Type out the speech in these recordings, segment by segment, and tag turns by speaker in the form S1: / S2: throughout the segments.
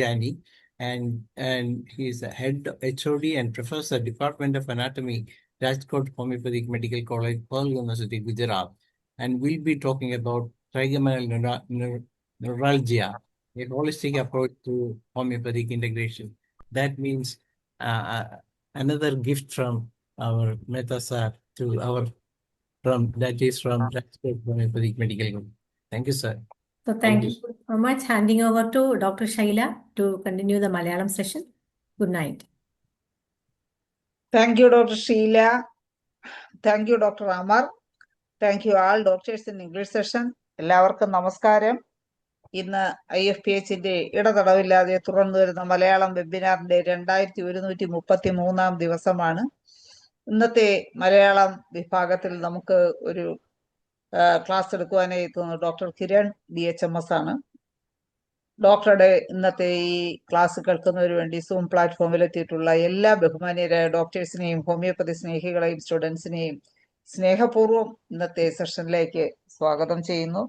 S1: Jani, and he is the head HOD and professor, Department of Anatomy, Rajkot Homeopathic Medical College, Pearl University, Gujarat. And we'll be talking about trigeminal neuralgia, a holistic approach to homeopathic integration. That means another gift from our Mehta sir to our from Rajkot Homeopathic Medical College. Thank you, sir.
S2: So thank you so much. Handing over to Dr. Shaila to continue the Malayalam session. Good night.
S3: Thank you, Dr. Sheila. Thank you, Dr. Amar. Thank you all doctors in English session. എല്ലാവർക്കും നമസ്കാരം. ഇന്ന് IFPHന്റെ ഇടതടവില്ലാതെ തുറന്നു വരുന്ന മലയാളം വെബിനാറിന്റെ 2133 ദിവസമാണ്. ഇന്നത്തെ മലയാളം വിഭാഗത്തിൽ നമുക്ക് ഒരു ക്ലാസ് എടുക്കുവാനായി എത്തുന്നത് ഡോക്ടർ കിരൺ DHMS ആണ്. ഡോക്ടറുടെ ഇന്നത്തെ ഈ ക്ലാസ് കേൾക്കുന്നതിന് വേണ്ടി സൂം പ്ലാറ്റ്ഫോമിൽ എത്തിയിട്ടുള്ള എല്ലാ ബഹുമാനീയരായ ഡോക്ടേഴ്സിനെയും ഹോമിയോപ്പതി സ്നേഹികളെയും സ്റ്റുഡൻസിനെയും സ്നേഹപൂർവ്വം ഇന്നത്തെ സെഷനിലേക്ക് സ്വാഗതം ചെയ്യുന്നു.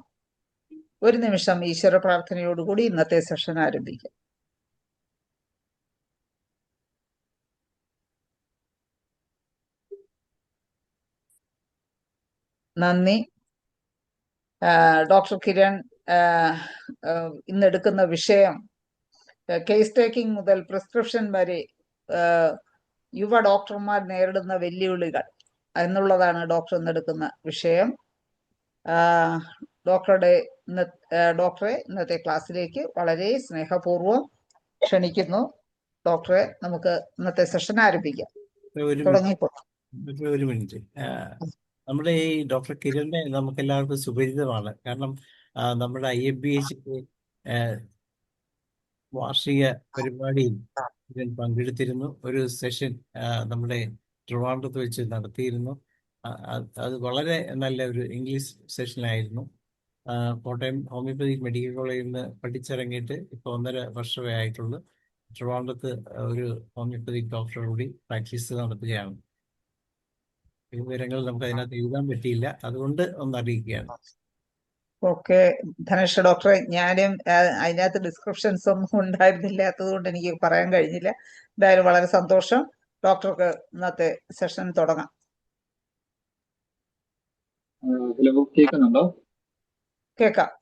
S3: ഒരു നിമിഷം ഈശ്വര പ്രാർത്ഥനയോടുകൂടി ഇന്നത്തെ സെഷൻ ആരംഭിക്കാം. നന്ദി. ഡോക്ടർ കിരൺ ഇന്നെടുക്കുന്ന വിഷയം കേസ് ടേക്കിംഗ് മുതൽ പ്രിസ്ക്രിപ്ഷൻ വരെ യുവ ഡോക്ടർമാർ നേരിടുന്ന വെല്ലുവിളികൾ എന്നുള്ളതാണ് ഡോക്ടർ ഇന്നെടുക്കുന്ന വിഷയം. ഡോക്ടറെ ഇന്നത്തെ ക്ലാസ്സിലേക്ക് വളരെ സ്നേഹപൂർവ്വം ക്ഷണിക്കുന്നു. ഡോക്ടറെ നമുക്ക് ഇന്നത്തെ സെഷൻ ആരംഭിക്കാം.
S1: ഒരു മിനിറ്റ്. നമ്മുടെ ഈ ഡോക്ടർ കിരണിനെ നമുക്ക് എല്ലാവർക്കും സുപരിചിതമാണ്. കാരണം നമ്മുടെ IFBH വാർഷിക പരിപാടിയിൽ കിരൺ പങ്കെടുത്തിരുന്നു. ഒരു സെഷൻ നമ്മുടെ ട്രിവാൻഡ്രത്ത് വെച്ച് നടത്തിയിരുന്നു. അത് വളരെ നല്ല ഒരു ഇംഗ്ലീഷ് സെഷനായിരുന്നു. കോട്ടയം ഹോമിയോപ്പതിക് മെഡിക്കൽ കോളേജിൽ നിന്ന് പഠിച്ചിറങ്ങിയിട്ട് ഇപ്പോൾ 1.5 വർഷമേ ആയിട്ടുള്ളൂ. ട്രിവാൻഡ്രത്ത് ഒരു ഹോമിയോപ്പതിക് ഡോക്ടർ കൂടി പ്രാക്ടീസ് നടത്തുകയാണ്. ഈ വിവരങ്ങൾ നമുക്ക് അതിനകത്ത് എഴുതാൻ പറ്റിയില്ല, അതുകൊണ്ട് ഒന്ന് അറിയിക്കുകയാണ്.
S3: ഓക്കെ ധനേഷ് ഡോക്ടറെ, ഞാനും അതിനകത്ത് ഡിസ്ക്രിപ്ഷൻസ് ഒന്നും ഉണ്ടായിരുന്നില്ലാത്തത് കൊണ്ട് എനിക്ക് പറയാൻ കഴിഞ്ഞില്ല. എന്തായാലും വളരെ സന്തോഷം. ഡോക്ടർക്ക് ഇന്നത്തെ സെഷൻ തുടങ്ങാം.
S4: ഹലോ, കേൾക്കുന്നുണ്ടോ?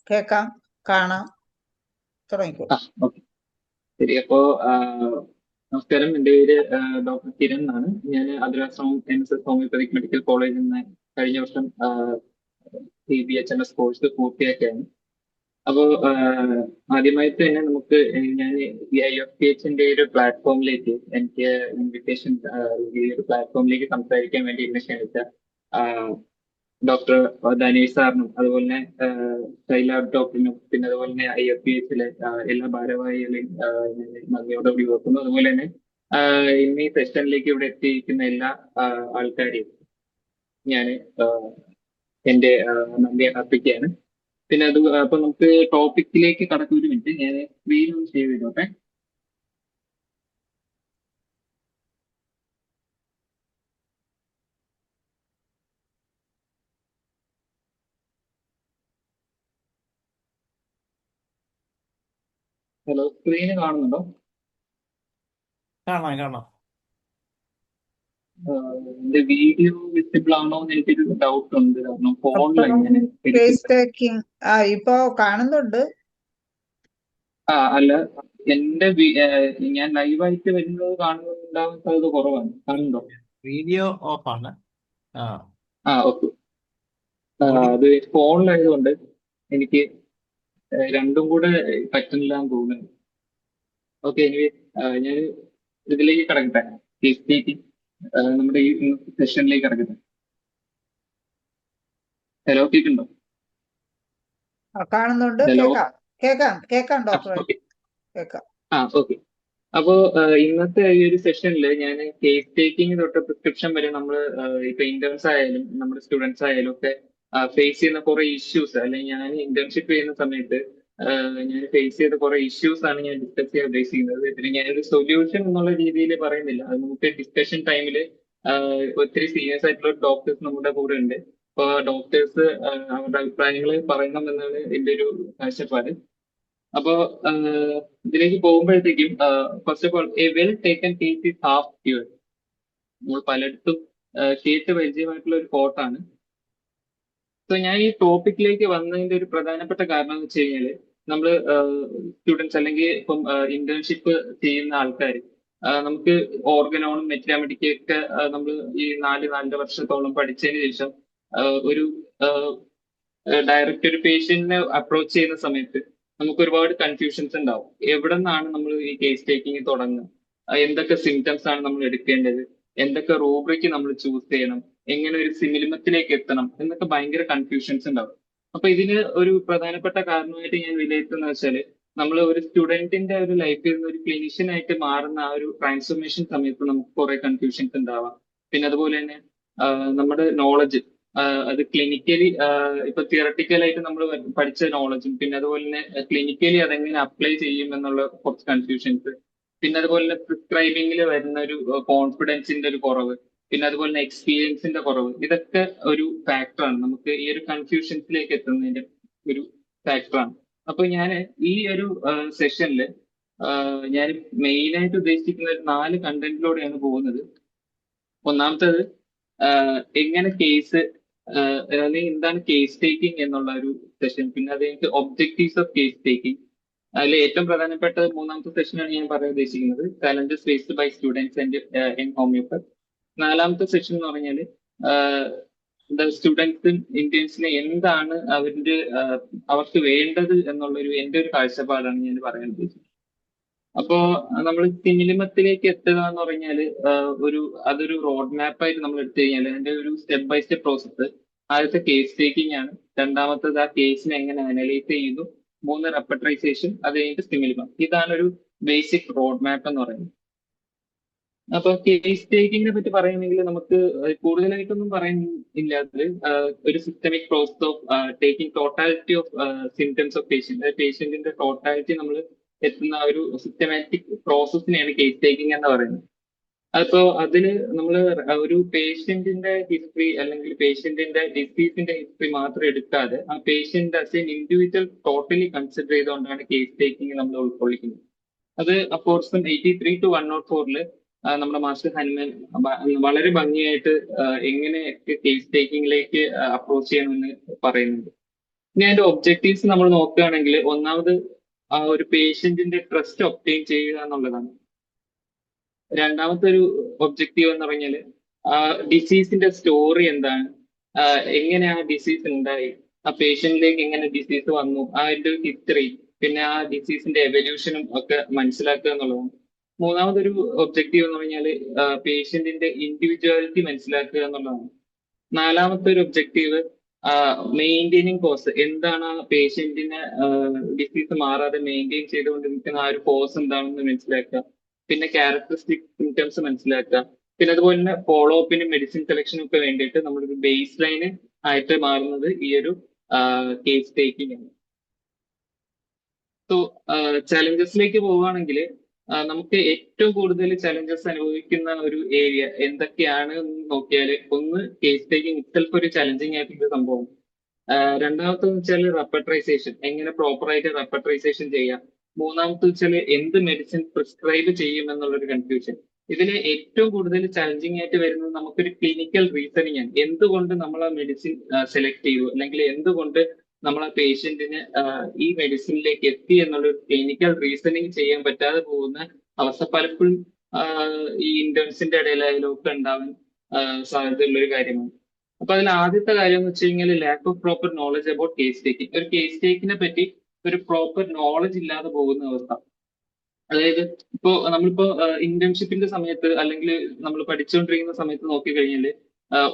S3: കേക്കാം കാണാം. തുടങ്ങിക്കോ.
S4: ശരി. അപ്പോ നമസ്കാരം. എൻ്റെ പേര് ഡോക്ടർ കിരൺ എന്നാണ്. ഞാൻ അതിരാശ്രമം NSS ഹോമിയോപ്പതിക് മെഡിക്കൽ കോളേജിൽ നിന്ന് കഴിഞ്ഞ വർഷം BHMS കോഴ്സ് പൂർത്തിയാക്കിയാണ്. അപ്പോൾ ആദ്യമായിട്ട് തന്നെ ഞാൻ ഈ IFPHന്റെ ഒരു പ്ലാറ്റ്ഫോമിലേക്ക് എനിക്ക് ഇൻവിറ്റേഷൻ ഈ ഒരു പ്ലാറ്റ്ഫോമിലേക്ക് സംസാരിക്കാൻ വേണ്ടി എന്നെ ക്ഷണിച്ച ഡോക്ടർ ധനേഷ് സാറിനും അതുപോലെ തന്നെ ശൈല ഡോക്ടറിനും പിന്നെ അതുപോലെ തന്നെ IFPHലെ എല്ലാ ഭാരവാഹികളെയും നന്ദിയോടുകൂടി ഓർക്കുന്നു. അതുപോലെ തന്നെ ഇന്ന് ഈ സെഷനിലേക്ക് ഇവിടെ എത്തിയിരിക്കുന്ന എല്ലാ ആൾക്കാരെയും ഞാൻ എൻ്റെ നന്ദി അർപ്പിക്കുകയാണ്. പിന്നെ അപ്പൊ നമുക്ക് ടോപ്പിക്കിലേക്ക് കടക്കുന്ന ഒരു മിനിറ്റ് ഞാൻ സ്ക്രീൻ ഒന്ന് ഷെയർ ചെയ്തോട്ടെ. ഹലോ, സ്ക്രീന് കാണുന്നുണ്ടോ?
S1: കാണാം.
S4: എന്റെ വീഡിയോ വിസിബിൾ ആണോ എന്ന് എനിക്കൊരു ഡൗട്ട് ഉണ്ട്. കാരണം ഫോണിലാണ്
S3: ഇപ്പൊ കാണുന്നുണ്ട്.
S4: അല്ല, ഞാൻ ലൈവായിട്ട് വരുന്നത് കാണുന്നുണ്ടാവാൻ സാധ്യത കുറവാണ്. കാണുന്നുണ്ടോ?
S1: വീഡിയോ ഓഫ് ആണ്.
S4: ഓക്കെ. അത് ഫോണിലായതുകൊണ്ട് എനിക്ക് രണ്ടും കൂടെ പറ്റുന്നില്ല എന്ന് തോന്നുന്നു. ഓക്കെ, ഞാൻ ഇതിലേക്ക് കിടക്കട്ടെ. നമ്മുടെ ഈ സെഷനിലേക്ക് കിടക്കട്ടെ. ഹലോ, കേൾക്കുന്നുണ്ടോ?
S3: കാണുന്നുണ്ട്. കേക്കാം ഡോക്ടറെ, കേക്കാം.
S4: ഓക്കെ. അപ്പോ ഇന്നത്തെ ഈ ഒരു സെഷനിൽ ഞാൻ കേസ് ടേക്കിംഗ് തൊട്ട് പ്രിസ്ക്രിപ്ഷൻ വരെ നമ്മൾ ഇപ്പൊ ഇന്റേൺസ് ആയാലും നമ്മുടെ സ്റ്റുഡൻസ് ആയാലും ഒക്കെ ഫേസ് ചെയ്യുന്ന കുറെ ഇഷ്യൂസ്, അല്ലെങ്കിൽ ഞാൻ ഇന്റേൺഷിപ്പ് ചെയ്യുന്ന സമയത്ത് ഞാൻ ഫേസ് ചെയ്ത കുറെ ഇഷ്യൂസ് ആണ് ഞാൻ ഡിസ്കസ് ചെയ്യാൻ ഉദ്ദേശിക്കുന്നത്. ഇതിന് ഞാനൊരു സൊല്യൂഷൻ എന്നുള്ള രീതിയിൽ പറയുന്നില്ല. അത് നമുക്ക് ഡിസ്കഷൻ ടൈമിൽ ഒത്തിരി സീരിയസ് ആയിട്ടുള്ള ഡോക്ടേഴ്സ് നമ്മുടെ കൂടെ ഉണ്ട്. അപ്പൊ ഡോക്ടേഴ്സ് അവരുടെ അഭിപ്രായങ്ങൾ പറയണം എന്നാണ് എൻ്റെ ഒരു കാഴ്ചപ്പാട്. അപ്പോ ഇതിലേക്ക് പോകുമ്പോഴത്തേക്കും first of all a well taken case is half cure. നമ്മൾ പലയിടത്തും കേട്ട് പരിചയമായിട്ടുള്ള ഒരു കോട്ടാണ്. സോ ഞാൻ ഈ ടോപ്പിക്കിലേക്ക് വന്നതിന്റെ ഒരു പ്രധാനപ്പെട്ട കാരണം എന്ന് വെച്ച് കഴിഞ്ഞാല് നമ്മള് സ്റ്റുഡൻസ് അല്ലെങ്കിൽ ഇപ്പം ഇന്റേൺഷിപ്പ് ചെയ്യുന്ന ആൾക്കാർ നമുക്ക് ഓർഗനോണും മെറ്റാമെഡിക്കും ഒക്കെ നമ്മൾ ഈ 4-4.5 വർഷത്തോളം പഠിച്ചതിന് ശേഷം ഒരു ഡയറക്റ്റ് ഒരു പേഷ്യന്റിനെ അപ്രോച്ച് ചെയ്യുന്ന സമയത്ത് നമുക്ക് ഒരുപാട് കൺഫ്യൂഷൻസ് ഉണ്ടാവും. എവിടെ നിന്നാണ് നമ്മൾ ഈ കേസ് ടേക്കിംഗ് തുടങ്ങുക, എന്തൊക്കെ സിംറ്റംസ് ആണ് നമ്മൾ എടുക്കേണ്ടത്, എന്തൊക്കെ റൂബ്രിക്ക് നമ്മൾ ചൂസ് ചെയ്യണം, എങ്ങനെ ഒരു സിമിലിമത്തിലേക്ക് എത്തണം എന്നൊക്കെ ഭയങ്കര കൺഫ്യൂഷൻസ് ഉണ്ടാവും. അപ്പൊ ഇതിന് ഒരു പ്രധാനപ്പെട്ട കാരണമായിട്ട് ഞാൻ വിലയിരുത്തുന്നത് വെച്ചാല് നമ്മൾ ഒരു സ്റ്റുഡന്റിന്റെ ഒരു ലൈഫിൽ നിന്ന് ഒരു ക്ലിനിഷ്യൻ ആയിട്ട് മാറുന്ന ആ ഒരു ട്രാൻസ്ഫോർമേഷൻ സമയത്ത് നമുക്ക് കുറെ കൺഫ്യൂഷൻസ് ഉണ്ടാവാം. പിന്നെ അതുപോലെ തന്നെ നമ്മുടെ നോളജ് അത് ക്ലിനിക്കലി ഇപ്പൊ തിയറട്ടിക്കലായിട്ട് നമ്മൾ പഠിച്ച നോളജും പിന്നെ അതുപോലെ തന്നെ ക്ലിനിക്കലി അതെങ്ങനെ അപ്ലൈ ചെയ്യും എന്നുള്ള കുറച്ച് കൺഫ്യൂഷൻസ്, പിന്നെ അതുപോലെ തന്നെ പ്രിസ്ക്രൈബിങ്ങിൽ വരുന്ന ഒരു കോൺഫിഡൻസിന്റെ ഒരു കുറവ്, പിന്നെ അതുപോലെ തന്നെ എക്സ്പീരിയൻസിന്റെ കുറവ്, ഇതൊക്കെ ഒരു ഫാക്ടറാണ് നമുക്ക് ഈ ഒരു കൺഫ്യൂഷൻസിലേക്ക് എത്തുന്നതിന്റെ ഒരു ഫാക്ടറാണ്. അപ്പൊ ഞാൻ ഈ ഒരു സെഷനിൽ ഞാൻ മെയിൻ ആയിട്ട് ഉദ്ദേശിക്കുന്ന ഒരു 4 കണ്ടന്റിലൂടെയാണ് പോകുന്നത്. ഒന്നാമത്തേത് എങ്ങനെ കേസ് അല്ലെങ്കിൽ എന്താണ് കേസ് ടേക്കിംഗ് എന്നുള്ള ഒരു സെഷൻ, പിന്നെ അത് കഴിഞ്ഞിട്ട് ഒബ്ജക്റ്റീവ്സ് ഓഫ് കേസ് ടേക്കിംഗ്, അതിൽ ഏറ്റവും പ്രധാനപ്പെട്ട 3ാമത്തെ സെഷനാണ് ഞാൻ പറയാൻ ഉദ്ദേശിക്കുന്നത്, challenges faced by students and in homeopath. 4ാമത്തെ സെഷൻ എന്ന് പറഞ്ഞാൽ സ്റ്റുഡൻസും ഇന്ത്യൻസിന് എന്താണ് അവർക്ക് വേണ്ടത് എന്നുള്ളൊരു എന്റെ ഒരു കാഴ്ചപ്പാടാണ് ഞാൻ പറയാൻ ഉദ്ദേശിക്കുന്നത്. അപ്പോ നമ്മൾ സിമിലിമത്തിലേക്ക് എത്തുക എന്ന് പറഞ്ഞാല് അതൊരു റോഡ് മാപ്പ് ആയിട്ട് നമ്മൾ എടുത്തു കഴിഞ്ഞാൽ അതിന്റെ ഒരു സ്റ്റെപ്പ് ബൈ സ്റ്റെപ്പ് പ്രോസസ്സ്. ആദ്യത്തെ കേസ് ടേക്കിംഗ് ആണ്, രണ്ടാമത്തത് ആ കേസിനെ എങ്ങനെ അനലൈസ് ചെയ്യുന്നു, 3 റെപ്പട്രൈസേഷൻ, അത് കഴിഞ്ഞിട്ട് സിമിലിമം. ഇതാണ് ഒരു ബേസിക് റോഡ് മാപ്പ് എന്ന് പറയുന്നത്. അപ്പൊ കേസ് ടേക്കിങ്ങിനെ പറ്റി പറയുകയാണെങ്കിൽ നമുക്ക് കൂടുതലായിട്ടൊന്നും പറയാനില്ല. അതിൽ ഒരു systemic process of taking totality of symptoms of patient, പേഷ്യന്റിന്റെ ടോട്ടാലിറ്റി നമ്മൾ എത്തുന്ന ഒരു സിസ്റ്റമാറ്റിക് പ്രോസസ്സിനെയാണ് കേസ് ടേക്കിംഗ് എന്ന് പറയുന്നത്. അപ്പോ അതില് നമ്മൾ ഒരു പേഷ്യന്റിന്റെ ഹിസ്റ്ററി അല്ലെങ്കിൽ പേഷ്യന്റിന്റെ ഡിസീസിന്റെ ഹിസ്റ്ററി മാത്രം എടുക്കാതെ ആ patient as an individual totally consider ചെയ്തുകൊണ്ടാണ് കേസ് ടേക്കിംഗ് നമ്മൾ ഉൾക്കൊള്ളിക്കുന്നത്. അത് അപ്പോർസം 83 to 104 നമ്മുടെ മാസ്റ്റർ ഹനുമാൻ വളരെ ഭംഗിയായിട്ട് എങ്ങനെയൊക്കെ കേസ് ടേക്കിങ്ങിലേക്ക് അപ്രോച്ച് ചെയ്യണമെന്ന് പറയുന്നുണ്ട്. ഇനി അതിന്റെ ഒബ്ജക്റ്റീവ്സ് നമ്മൾ നോക്കുകയാണെങ്കിൽ ഒന്നാമത് ആ ഒരു പേഷ്യന്റിന്റെ ട്രസ്റ്റ് ഒബ്റ്റെയിൻ ചെയ്യുക എന്നുള്ളതാണ്. രണ്ടാമത്തെ ഒരു ഒബ്ജക്റ്റീവ് എന്ന് പറഞ്ഞാല് ആ ഡിസീസിന്റെ സ്റ്റോറി എന്താണ്, എങ്ങനെ ആ ഡിസീസ് ഉണ്ടായി, ആ പേഷ്യന്റിലേക്ക് എങ്ങനെ ഡിസീസ് വന്നു, അതിന്റെ ഹിസ്റ്ററി, പിന്നെ ആ ഡിസീസിന്റെ എവല്യൂഷനും ഒക്കെ മനസ്സിലാക്കുക എന്നുള്ളതാണ്. മൂന്നാമതൊരു ഒബ്ജക്റ്റീവ് എന്ന് പറഞ്ഞാല് പേഷ്യന്റിന്റെ ഇൻഡിവിജ്വാലിറ്റി മനസ്സിലാക്കുക എന്നുള്ളതാണ്. നാലാമത്തെ ഒരു ഒബ്ജക്റ്റീവ് മെയിൻറ്റെയിനിങ് കോസ്, എന്താണ് ആ പേഷ്യന്റിന് ഡിസീസ് മാറാതെ മെയിൻറ്റെയിൻ ചെയ്തുകൊണ്ടിരിക്കുന്ന ആ ഒരു കോസ് എന്താണെന്ന് മനസ്സിലാക്കുക. പിന്നെ ക്യാരക്ടറിസ്റ്റിക് സിംറ്റംസ് മനസ്സിലാക്കുക. പിന്നെ അതുപോലെ തന്നെ ഫോളോ അപ്പിനും മെഡിസിൻ സെലക്ഷനും ഒക്കെ വേണ്ടിയിട്ട് നമ്മളൊരു ബേസ് ലൈന് ആയിട്ട് മാറുന്നത് ഈ ഒരു കേസ് ടേക്കിംഗ് ആണ്. സോ ചലഞ്ചസിലേക്ക് പോവുകയാണെങ്കിൽ നമുക്ക് ഏറ്റവും കൂടുതൽ ചലഞ്ചസ് അനുഭവിക്കുന്ന ഒരു ഏരിയ എന്തൊക്കെയാണ് എന്ന് നോക്കിയാൽ, ഒന്ന് കേസ് ടേക്കിംഗ് ഇറ്റ്സെൽഫ് ഒരു ചലഞ്ചിങ് ആയിട്ടുള്ള സംഭവം. രണ്ടാമത്തെ വെച്ചാൽ റെപ്പട്രൈസേഷൻ, എങ്ങനെ പ്രോപ്പറായിട്ട് റെപ്പട്രൈസേഷൻ ചെയ്യാം. മൂന്നാമത്തെ വെച്ചാൽ എന്ത് മെഡിസിൻ പ്രിസ്ക്രൈബ് ചെയ്യും എന്നുള്ളൊരു കൺഫ്യൂഷൻ. ഇതിൽ ഏറ്റവും കൂടുതൽ ചലഞ്ചിങ് ആയിട്ട് വരുന്നത് നമുക്കൊരു ക്ലിനിക്കൽ റീസണിങ് ആണ്. എന്തുകൊണ്ട് നമ്മൾ ആ മെഡിസിൻ സെലക്ട് ചെയ്തു, അല്ലെങ്കിൽ എന്തുകൊണ്ട് നമ്മൾ ആ പേഷ്യന്റിന് ഈ മെഡിസിനിലേക്ക് എത്തി എന്നുള്ള ക്ലിനിക്കൽ റീസണിങ് ചെയ്യാൻ പറ്റാതെ പോകുന്ന അവസ്ഥ പലപ്പോഴും ഈ ഇന്റേൺസിന്റെ ഇടയിലായാലും ഒക്കെ ഉണ്ടാവാൻ സാധ്യതയുള്ള ഒരു കാര്യമാണ്. അപ്പൊ അതിൽ ആദ്യത്തെ കാര്യം എന്ന് വെച്ച് കഴിഞ്ഞാൽ lack of proper knowledge about case taking. ഒരു കേസ് ടേക്കിനെ പറ്റി ഒരു പ്രോപ്പർ നോളജ് ഇല്ലാതെ പോകുന്ന അവസ്ഥ. അതായത് നമ്മളിപ്പോ ഇന്റേൺഷിപ്പിന്റെ സമയത്ത് അല്ലെങ്കിൽ നമ്മൾ പഠിച്ചുകൊണ്ടിരിക്കുന്ന സമയത്ത് നോക്കിക്കഴിഞ്ഞാൽ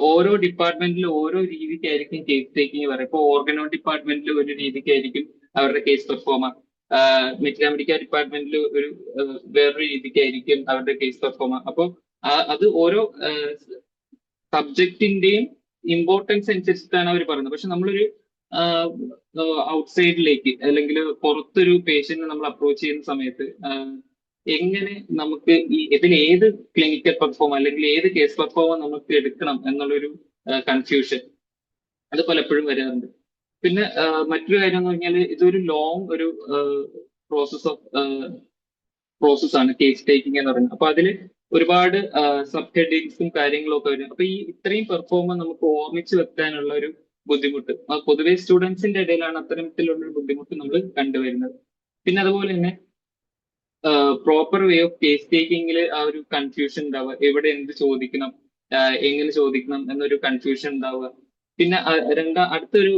S4: ഓരോ ഡിപ്പാർട്ട്മെന്റിലും ഓരോ രീതിക്കായിരിക്കും കേസ് ടേക്കിംഗ് പറയുക. ഇപ്പൊ ഓർഗനോ ഡിപ്പാർട്ട്മെന്റിൽ ഒരു രീതിക്കായിരിക്കും അവരുടെ കേസ് പെർഫോമർ, മെറ്റീരിയ ഡിപ്പാർട്ട്മെന്റിൽ വേറൊരു രീതിക്കായിരിക്കും അവരുടെ കേസ് പെർഫോമർ. അപ്പോൾ അത് ഓരോ സബ്ജക്റ്റിന്റെയും ഇമ്പോർട്ടൻസ് അനുസരിച്ചിട്ടാണ് അവർ പറയുന്നത്. പക്ഷെ നമ്മളൊരു ഔട്ട്സൈഡിലേക്ക് അല്ലെങ്കിൽ പുറത്തൊരു പേഷ്യന്റിനെ നമ്മൾ അപ്രോച്ച് ചെയ്യുന്ന സമയത്ത് എങ്ങനെ നമുക്ക് ഇതിൽ ഏത് ക്ലിനിക്കൽ പെർഫോം അല്ലെങ്കിൽ ഏത് കേസ് പെർഫോമർ നമുക്ക് എടുക്കണം എന്നുള്ളൊരു കൺഫ്യൂഷൻ അത് പലപ്പോഴും വരാറുണ്ട്. പിന്നെ മറ്റൊരു കാര്യം എന്ന് പറഞ്ഞാൽ ഇതൊരു ലോങ് ഒരു പ്രോസസ് ആണ് കേസ് ടേക്കിംഗ് എന്ന് പറയുന്നത്. അപ്പൊ അതിൽ ഒരുപാട് സബ് ഹെഡിങ്സും കാര്യങ്ങളും ഒക്കെ വരും. അപ്പൊ ഈ ഇത്രയും പെർഫോമൻസ് നമുക്ക് ഓർമ്മിച്ച് വെക്കാനുള്ള ഒരു ബുദ്ധിമുട്ട് പൊതുവെ സ്റ്റുഡൻസിന്റെ ഇടയിലാണ് അത്തരത്തിലുള്ള ഒരു ബുദ്ധിമുട്ട് നമ്മൾ കണ്ടുവരുന്നത്. പിന്നെ അതുപോലെ തന്നെ പ്രോപ്പർ വേ ഓഫ് കേസ് ടേക്കിങ്ങിൽ ആ ഒരു കൺഫ്യൂഷൻ ഉണ്ടാവുക, എവിടെ എന്ത് ചോദിക്കണം, എങ്ങനെ ചോദിക്കണം എന്നൊരു കൺഫ്യൂഷൻ ഉണ്ടാവുക. പിന്നെ അടുത്തൊരു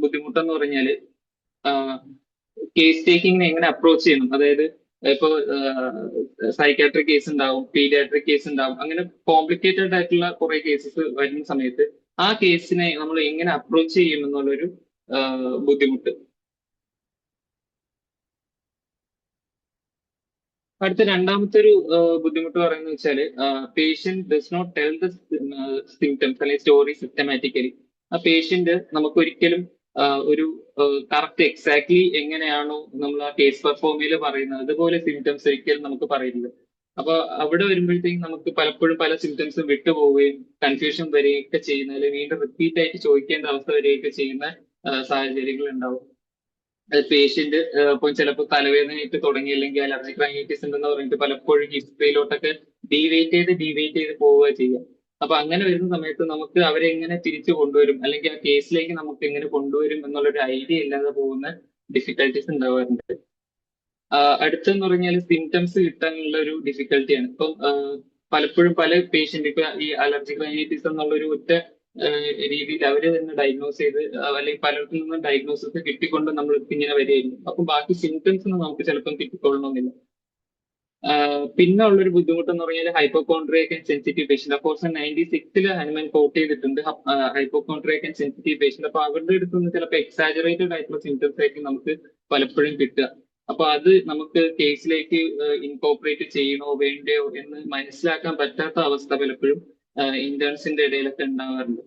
S4: ബുദ്ധിമുട്ടെന്ന് പറഞ്ഞാല് കേസ് ടേക്കിങ്ങിനെ എങ്ങനെ അപ്രോച്ച് ചെയ്യണം. അതായത് ഇപ്പൊ സൈക്കാട്രിക് കേസ് ഉണ്ടാവും, പീഡിയാട്രിക് കേസ് ഉണ്ടാവും, അങ്ങനെ കോംപ്ലിക്കേറ്റഡ് ആയിട്ടുള്ള കുറെ കേസസ് വരുന്ന സമയത്ത് ആ കേസിനെ നമ്മൾ എങ്ങനെ അപ്രോച്ച് ചെയ്യും എന്നുള്ളൊരു ബുദ്ധിമുട്ട്. അടുത്ത രണ്ടാമത്തെ ഒരു ബുദ്ധിമുട്ട് പറയുന്നത് വെച്ചാല് patient does not tell the symptoms അല്ലെങ്കിൽ സ്റ്റോറി സിസ്റ്റമാറ്റിക്കലി. ആ പേഷ്യന്റ് നമുക്ക് ഒരിക്കലും ഒരു കറക്റ്റ് എക്സാക്ട്ലി എങ്ങനെയാണോ നമ്മൾ ആ കേസ് പെർഫോമിൽ പറയുന്നത് അതുപോലെ സിംറ്റംസ് ഒരിക്കലും നമുക്ക് പറയുന്നത്. അപ്പൊ അവിടെ വരുമ്പോഴത്തേക്കും നമുക്ക് പലപ്പോഴും പല സിംറ്റംസും വിട്ടുപോവുകയും കൺഫ്യൂഷൻ വരികയൊക്കെ ചെയ്യുന്ന, അല്ലെങ്കിൽ വീണ്ടും റിപ്പീറ്റ് ആയിട്ട് ചോദിക്കേണ്ട അവസ്ഥ വരികയൊക്കെ ചെയ്യുന്ന സാഹചര്യങ്ങൾ ഉണ്ടാവും. പേഷ്യന്റ് ഇപ്പൊ ചിലപ്പോൾ തലവേദനയായിട്ട് തുടങ്ങി, അല്ലെങ്കിൽ അലർജിക് റൈനൈറ്റിസ് ഉണ്ടെന്ന് പറഞ്ഞിട്ട് പലപ്പോഴും ഹിസ്റ്ററിയിലോട്ടൊക്കെ ഡീവേറ്റ് ചെയ്ത് പോവുക ചെയ്യാം. അപ്പൊ അങ്ങനെ വരുന്ന സമയത്ത് നമുക്ക് അവരെ എങ്ങനെ തിരിച്ചു കൊണ്ടുവരും, അല്ലെങ്കിൽ ആ കേസിലേക്ക് നമുക്ക് എങ്ങനെ കൊണ്ടുവരും എന്നുള്ളൊരു ഐഡിയ ഇല്ലാതെ പോകുന്ന ഡിഫിക്കൽട്ടീസ് ഉണ്ടാവാറുണ്ട്. അടുത്തെന്ന് പറഞ്ഞാൽ സിംറ്റംസ് കിട്ടാനുള്ള ഒരു ഡിഫിക്കൽട്ടിയാണ്. ഇപ്പം പലപ്പോഴും പല പേഷ്യന്റ് ഇപ്പൊ ഈ അലർജിക് റൈനൈറ്റിസ് എന്നുള്ള ഒരു ഒറ്റ രീതിയിൽ അവര് തന്നെ ഡയഗ്നോസ് ചെയ്ത്, അല്ലെങ്കിൽ പലർക്കും നിന്നും ഡയഗ്നോസിസ് കിട്ടിക്കൊണ്ട് നമ്മൾ ഇങ്ങനെ വരികയായിരുന്നു. അപ്പൊ ബാക്കി സിംറ്റംസ് ഒന്നും നമുക്ക് ചിലപ്പം കിട്ടിക്കൊള്ളണമെന്നില്ല. പിന്നെ ഉള്ളൊരു ബുദ്ധിമുട്ട് എന്ന് പറഞ്ഞാൽ hypochondriac and sensitive patient. Aphorism 96 Hahnemann quote ചെയ്തിട്ടുണ്ട് ഹൈപ്പോകോൺഡ്രിയക് ആൻഡ് സെൻസിറ്റീവ് പേഷ്യന്റ്. അപ്പൊ അവരുടെ അടുത്ത് നിന്ന് ചിലപ്പോൾ എക്സാജറേറ്റഡ് ആയിട്ടുള്ള സിംറ്റംസ് ആയിരിക്കും നമുക്ക് പലപ്പോഴും കിട്ടുക. അപ്പൊ അത് നമുക്ക് കേസിലേക്ക് ഇൻകോപ്പറേറ്റ് ചെയ്യണോ വേണ്ടയോ എന്ന് മനസ്സിലാക്കാൻ പറ്റാത്ത അവസ്ഥ പലപ്പോഴും ഇന്റേൺസിന്റെ ഇടയിലൊക്കെ ഉണ്ടാവാറുണ്ട്.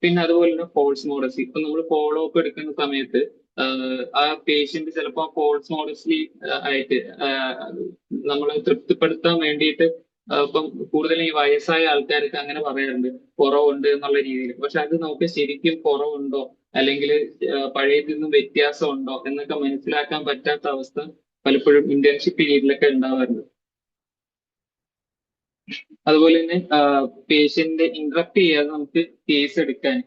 S4: പിന്നെ അതുപോലെ തന്നെ ഫോൾസ് മോഡസി. ഇപ്പൊ നമ്മൾ ഫോളോ അപ്പ് എടുക്കുന്ന സമയത്ത് ആ പേഷ്യന്റ് ചിലപ്പോൾ ഫോൾസ് മോഡസ്ലി ആയിട്ട് നമ്മളെ തൃപ്തിപ്പെടുത്താൻ വേണ്ടിയിട്ട് ഇപ്പം കൂടുതലും ഈ വയസ്സായ ആൾക്കാർക്ക് അങ്ങനെ പറയാറുണ്ട് കുറവുണ്ട് എന്നുള്ള രീതിയിൽ. പക്ഷെ അത് നമുക്ക് ശരിക്കും കുറവുണ്ടോ അല്ലെങ്കിൽ പഴയതിൽ നിന്നും വ്യത്യാസം ഉണ്ടോ എന്നൊക്കെ മനസ്സിലാക്കാൻ പറ്റാത്ത അവസ്ഥ പലപ്പോഴും ഇന്റേൺഷിപ്പ് പീരീഡിലൊക്കെ ഉണ്ടാവാറുണ്ട്. അതുപോലെ തന്നെ പേഷ്യന്റ് ഇന്ററപ്റ്റ് ചെയ്യാതെ നമുക്ക് കേസ് എടുക്കാൻ,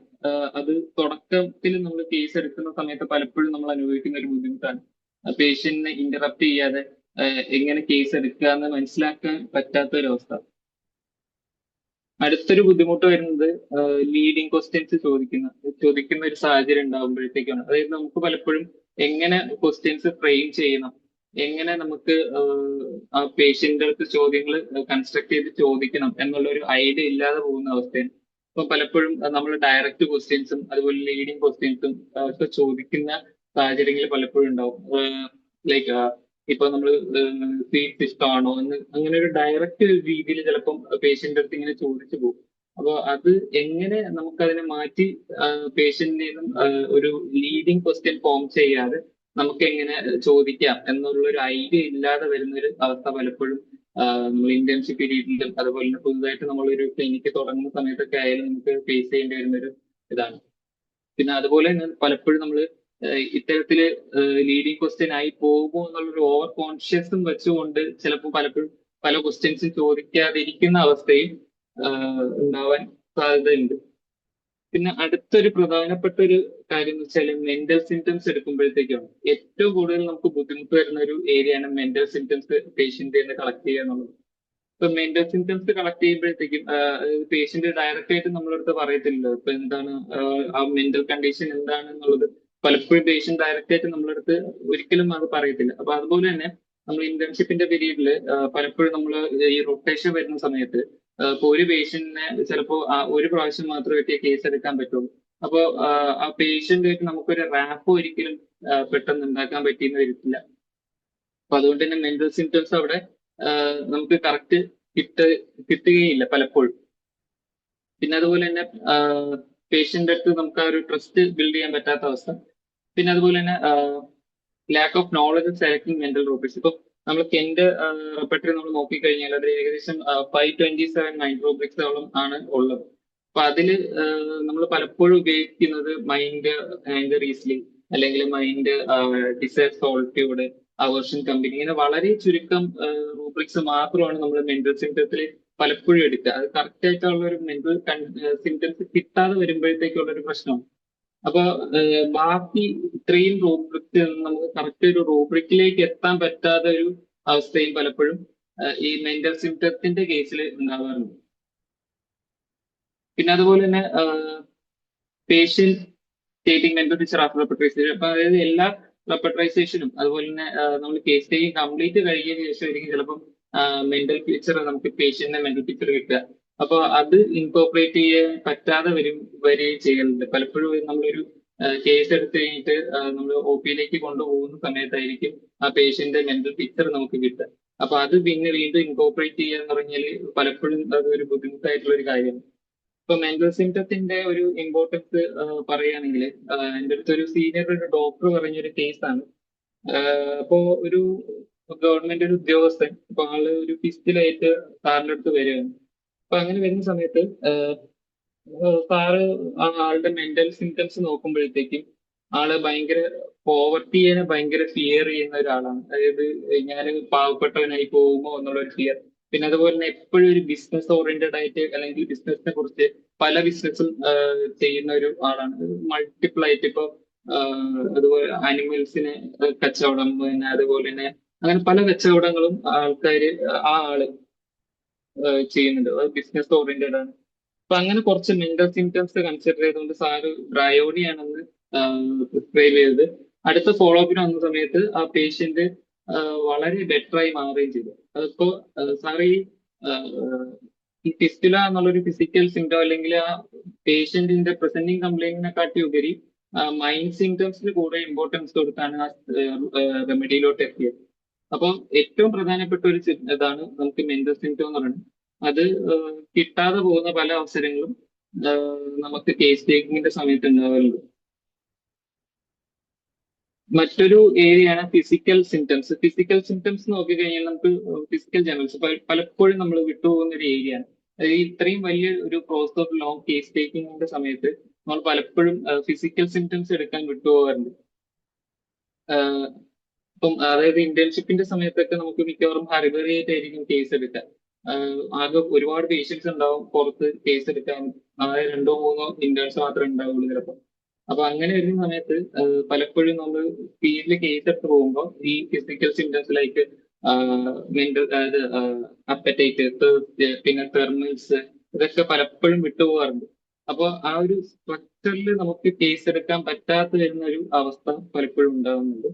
S4: അത് തുടക്കത്തിൽ നമ്മൾ കേസ് എടുക്കുന്ന സമയത്ത് പലപ്പോഴും നമ്മൾ അനുഭവിക്കുന്ന ഒരു ബുദ്ധിമുട്ടാണ്. പേഷ്യന്റിനെ ഇന്ററപ്റ്റ് ചെയ്യാതെ എങ്ങനെ കേസ് എടുക്കുക എന്ന് മനസ്സിലാക്കാൻ പറ്റാത്ത ഒരു അവസ്ഥ. അടുത്തൊരു ബുദ്ധിമുട്ട് വരുന്നത് ലീഡിങ് ക്വസ്റ്റ്യൻസ് ചോദിക്കുന്ന ഒരു സാഹചര്യം ഉണ്ടാകുമ്പോഴത്തേക്കാണ്. അതായത് നമുക്ക് പലപ്പോഴും എങ്ങനെ ക്വസ്റ്റ്യൻസ് ഫ്രെയിം ചെയ്യണം, എങ്ങനെ നമുക്ക് ആ പേഷ്യന്റിന്റെ അടുത്ത് ചോദ്യങ്ങൾ കൺസ്ട്രക്ട് ചെയ്ത് ചോദിക്കണം എന്നുള്ള ഒരു ഐഡിയ ഇല്ലാതെ പോകുന്ന അവസ്ഥയാണ്. അപ്പൊ പലപ്പോഴും നമ്മൾ ഡയറക്റ്റ് ക്വസ്റ്റ്യൻസും അതുപോലെ ലീഡിങ് ക്വസ്റ്റ്യൻസും ഒക്കെ ചോദിക്കുന്ന സാഹചര്യങ്ങൾ പലപ്പോഴും ഉണ്ടാവും. ലൈക്ക് ഇപ്പൊ നമ്മൾ സ്വീറ്റ്സ് ഇഷ്ടമാണോ എന്ന് അങ്ങനെ ഒരു ഡയറക്റ്റ് രീതിയിൽ ചിലപ്പം പേഷ്യന്റ് അടുത്ത് ഇങ്ങനെ ചോദിച്ചു പോകും. അപ്പൊ അത് എങ്ങനെ നമുക്കതിനെ മാറ്റി പേഷ്യന്റിൽ നിന്നും ഒരു ലീഡിങ് ക്വസ്റ്റ്യൻ ഫോം ചെയ്യാതെ നമുക്ക് എങ്ങനെ ചോദിക്കാം എന്നുള്ള ഒരു ഐഡിയ ഇല്ലാതെ വരുന്ന ഒരു അവസ്ഥ പലപ്പോഴും നമ്മൾ ഇന്റേൺഷിപ്പ് പീരീഡിലും അതുപോലെ തന്നെ പുതുതായിട്ട് നമ്മളൊരു ക്ലിനിക്ക് തുടങ്ങുന്ന സമയത്തൊക്കെ ആയാലും നമുക്ക് ഫേസ് ചെയ്യേണ്ടി വരുന്ന ഒരു ഇതാണ്. പിന്നെ അതുപോലെ തന്നെ പലപ്പോഴും നമ്മൾ ഇത്തരത്തില് ലീഡിങ് ക്വസ്റ്റ്യൻ ആയി പോകുമോ എന്നുള്ളൊരു ഓവർ കോൺഷ്യസും വെച്ചുകൊണ്ട് ചിലപ്പോൾ പലപ്പോഴും പല ക്വസ്റ്റ്യൻസും ചോദിക്കാതിരിക്കുന്ന അവസ്ഥയും ഉണ്ടാവാൻ സാധ്യതയുണ്ട്. പിന്നെ അടുത്തൊരു പ്രധാനപ്പെട്ട ഒരു കാര്യം എന്ന് വെച്ചാൽ മെന്റൽ സിംറ്റംസ് എടുക്കുമ്പോഴത്തേക്കാണ് ഏറ്റവും കൂടുതൽ നമുക്ക് ബുദ്ധിമുട്ട് വരുന്ന ഒരു ഏരിയയാണ് മെന്റൽ സിംറ്റംസ് പേഷ്യന്റിൽ നിന്ന് കളക്ട് ചെയ്യുക എന്നുള്ളത്. ഇപ്പൊ മെന്റൽ സിംറ്റംസ് കളക്ട് ചെയ്യുമ്പോഴത്തേക്കും പേഷ്യന്റ് ഡയറക്റ്റ് ആയിട്ട് നമ്മളടുത്ത് പറയത്തില്ലല്ലോ ഇപ്പൊ എന്താണ് ആ മെന്റൽ കണ്ടീഷൻ എന്താണെന്നുള്ളത്. പലപ്പോഴും പേഷ്യന്റ് ഡയറക്റ്റ് ആയിട്ട് നമ്മളടുത്ത് ഒരിക്കലും അത് പറയത്തില്ല. അപ്പൊ അതുപോലെ തന്നെ നമ്മൾ ഇന്റേൺഷിപ്പിന്റെ പീരീഡിൽ പലപ്പോഴും നമ്മൾ ഈ റൊട്ടേഷൻ വരുന്ന സമയത്ത് ഇപ്പൊ ഒരു പേഷ്യന്റിനെ ചിലപ്പോൾ ഒരു പ്രാവശ്യം മാത്രമേ കേസ് എടുക്കാൻ പറ്റുള്ളൂ. അപ്പോൾ ആ പേഷ്യന്റുമായിട്ട് നമുക്കൊരു റാപ്പ് ഒരിക്കലും പെട്ടെന്ന് ഉണ്ടാക്കാൻ പറ്റിയെന്ന് വരത്തില്ല. അപ്പൊ അതുകൊണ്ട് തന്നെ മെന്റൽ സിംറ്റംസ് അവിടെ നമുക്ക് കറക്റ്റ് കിട്ടുകയില്ല പലപ്പോഴും. പിന്നെ അതുപോലെ തന്നെ പേഷ്യന്റ് അടുത്ത് നമുക്ക് ആ ഒരു ട്രസ്റ്റ് ബിൽഡ് ചെയ്യാൻ പറ്റാത്ത അവസ്ഥ. പിന്നെ അതുപോലെ തന്നെ lack of knowledge selecting mental rubrics. ഇപ്പൊ നമ്മൾ കെന്റ് റെപ്പർട്ടറി നമ്മൾ നോക്കിക്കഴിഞ്ഞാൽ അത് ഏകദേശം 527 മൈൻഡ് റൂബ്രിക്സോളം ആണ് ഉള്ളത്. അപ്പൊ അതിൽ നമ്മൾ പലപ്പോഴും ഉപയോഗിക്കുന്നത് മൈൻഡ് റീസ്ലിംഗ് അല്ലെങ്കിൽ മൈൻഡ് ഡിസൈർ സോൾട്യൂഡ് അവേർഷൻ കമ്പനി, ഇങ്ങനെ വളരെ ചുരുക്കം റൂബ്രിക്സ് മാത്രമാണ് നമ്മൾ മെന്റൽ സിംറ്റത്തിൽ പലപ്പോഴും എടുക്കുക. അത് കറക്റ്റ് ആയിട്ടുള്ള ഒരു മെന്റൽ സിംറ്റംസ് കിട്ടാതെ വരുമ്പോഴത്തേക്കുള്ള ഒരു പ്രശ്നമാണ്. അപ്പൊ ബാക്കി ഇത്രയും റൂബ്രിക്സ് നമുക്ക് കറക്റ്റ് ഒരു റൂബ്രിക്കിലേക്ക് എത്താൻ പറ്റാത്ത ഒരു അവസ്ഥയും പലപ്പോഴും ഈ മെന്റൽ സിംറ്റത്തിന്റെ കേസിൽ ഉണ്ടാകാറുണ്ട്. പിന്നെ അതുപോലെ തന്നെ patient stating mental picture after repertorisation. അപ്പൊ അതായത് എല്ലാ റെപ്പട്രൈസേഷനും അതുപോലെ തന്നെ നമ്മൾ കേസ് ടേക്കിംഗ് കംപ്ലീറ്റ് കഴിഞ്ഞതിന് ശേഷമായിരിക്കും ചിലപ്പം മെന്റൽ പിക്ചർ നമുക്ക് പേഷ്യന്റിന്റെ മെന്റൽ പിക്ചർ കിട്ടുക. അപ്പൊ അത് ഇൻകോപ്പറേറ്റ് ചെയ്യാൻ പറ്റാതെ വരികയും ചെയ്യുന്നുണ്ട്. പലപ്പോഴും നമ്മളൊരു കേസ് എടുത്തു കഴിഞ്ഞിട്ട് നമ്മൾ ഒ പിയിലേക്ക് കൊണ്ടുപോകുന്ന സമയത്തായിരിക്കും ആ പേഷ്യന്റിന്റെ മെന്റൽ പിക്ചർ നമുക്ക് കിട്ടുക. അപ്പൊ അത് പിന്നെ വീണ്ടും ഇൻകോപ്പറേറ്റ് ചെയ്യാന്ന് പറഞ്ഞാൽ പലപ്പോഴും അത് ഒരു ബുദ്ധിമുട്ടായിട്ടുള്ള ഒരു കാര്യമാണ്. ഇപ്പൊ മെന്റൽ സിംറ്റത്തിന്റെ ഒരു ഇമ്പോർട്ടൻസ് പറയുകയാണെങ്കിൽ എൻ്റെ അടുത്ത് ഒരു സീനിയർ ഒരു ഡോക്ടർ പറഞ്ഞൊരു കേസാണ്. അപ്പോ ഒരു ഗവൺമെന്റ് ഒരു ഉദ്യോഗസ്ഥൻ, അപ്പൊ ആള് ഒരു ഫിസ്റ്റിലായിട്ട് സാറിന്റെ അടുത്ത് വരികയാണ്. അപ്പൊ അങ്ങനെ വരുന്ന സമയത്ത് സാറ് ആളുടെ മെന്റൽ സിംറ്റംസ് നോക്കുമ്പോഴത്തേക്കും ആള് ഭയങ്കര പോവർട്ടിയെ ഭയങ്കര ഫിയർ ചെയ്യുന്ന ഒരാളാണ്. അതായത് ഞാൻ പാവപ്പെട്ടവനായി പോകുമോ എന്നുള്ള ഒരു ഫിയർ. പിന്നെ അതുപോലെ തന്നെ എപ്പോഴും ഒരു ബിസിനസ് ഓറിയന്റഡ് ആയിട്ട് അല്ലെങ്കിൽ ബിസിനസിനെ കുറിച്ച് പല ബിസിനസ്സും ചെയ്യുന്ന ഒരു ആളാണ്. മൾട്ടിപ്പിൾ ആയിട്ട് ഇപ്പൊ അതുപോലെ ആനിമൽസിനെ കച്ചവടം, പിന്നെ അതുപോലെ തന്നെ അങ്ങനെ പല കച്ചവടങ്ങളും ആ ആള് ചെയ്യുന്നുണ്ട്. അത് ബിസിനസ് ഓറിയന്റഡ് ആണ്. അപ്പൊ അങ്ങനെ കുറച്ച് മെന്റൽ സിംറ്റംസ് കൺസിഡർ ചെയ്തുകൊണ്ട് സാറ് ബ്രയോണി ആണെന്ന് പ്രിസ്ക്രൈബ് ചെയ്തത്. അടുത്ത ഫോളോ അപ്പിന് വന്ന സമയത്ത് ആ പേഷ്യന്റ് വളരെ ബെറ്റർ ആയി മാറുകയും ചെയ്തു. അതിപ്പോ സാർ ഈ ഫിസ്റ്റുല എന്നുള്ളൊരു ഫിസിക്കൽ സിംറ്റം അല്ലെങ്കിൽ ആ പേഷ്യന്റിന്റെ പ്രസന്റിങ് കംപ്ലൈന്റിനെക്കാട്ടി ഉപരി മൈൻഡ് സിംറ്റംസിന് കൂടെ ഇമ്പോർട്ടൻസ് കൊടുത്താണ് ആ റെമഡിയിലോട്ട് എത്തിയത്. അപ്പം ഏറ്റവും പ്രധാനപ്പെട്ട ഒരു ഇതാണ് നമുക്ക് മെന്റൽ സിംറ്റം എന്ന് പറയുന്നത്. അത് കിട്ടാതെ പോകുന്ന പല അവസരങ്ങളും നമുക്ക് കേസ് ടേക്കിങ്ങിന്റെ സമയത്ത് ഉണ്ടാവാറുണ്ട്. മറ്റൊരു ഏരിയയാണ് ഫിസിക്കൽ സിംറ്റംസ്. ഫിസിക്കൽ സിംറ്റംസ് നോക്കിക്കഴിഞ്ഞാൽ നമുക്ക് ഫിസിക്കൽ ജേർണൽസ് പലപ്പോഴും നമ്മൾ വിട്ടുപോകുന്ന ഒരു ഏരിയയാണ്. അതായത് ഇത്രയും വലിയ ഒരു പ്രോസസ് ഓഫ് ലോങ് കേസ് ടേക്കിങ്ങിന്റെ സമയത്ത് നമ്മൾ പലപ്പോഴും ഫിസിക്കൽ സിംറ്റംസ് എടുക്കാൻ വിട്ടുപോകാറുണ്ട്. ഇപ്പം അതായത് ഇന്റേൺഷിപ്പിന്റെ സമയത്തൊക്കെ നമുക്ക് മിക്കവാറും ഹറിബറി ആയിട്ടായിരിക്കും കേസ് എടുക്കുക. ആകെ ഒരുപാട് പേഷ്യൻസ് ഉണ്ടാവും പുറത്ത് കേസ് എടുക്കാൻ, അതായത് 2-3 ഇന്റേൺസ് മാത്രമേ ഉണ്ടാവുള്ളൂ ചിലപ്പോൾ. അപ്പൊ അങ്ങനെ വരുന്ന സമയത്ത് പലപ്പോഴും നമ്മൾ സ്പീഡിൽ കേസ് എടുത്ത് പോകുമ്പോൾ ഈ ഫിസിക്കൽ സിംറ്റംസ് ലൈക്ക് മെന്റൽ, അതായത് അപ്പറ്റൈറ്റ്, പിന്നെ തെർമൽസ്, ഇതൊക്കെ പലപ്പോഴും വിട്ടുപോകാറുണ്ട്. അപ്പോൾ ആ ഒരു സ്ട്രക്ചറിൽ നമുക്ക് കേസ് എടുക്കാൻ പറ്റാത്ത വരുന്ന ഒരു അവസ്ഥ പലപ്പോഴും ഉണ്ടാകുന്നുണ്ട്.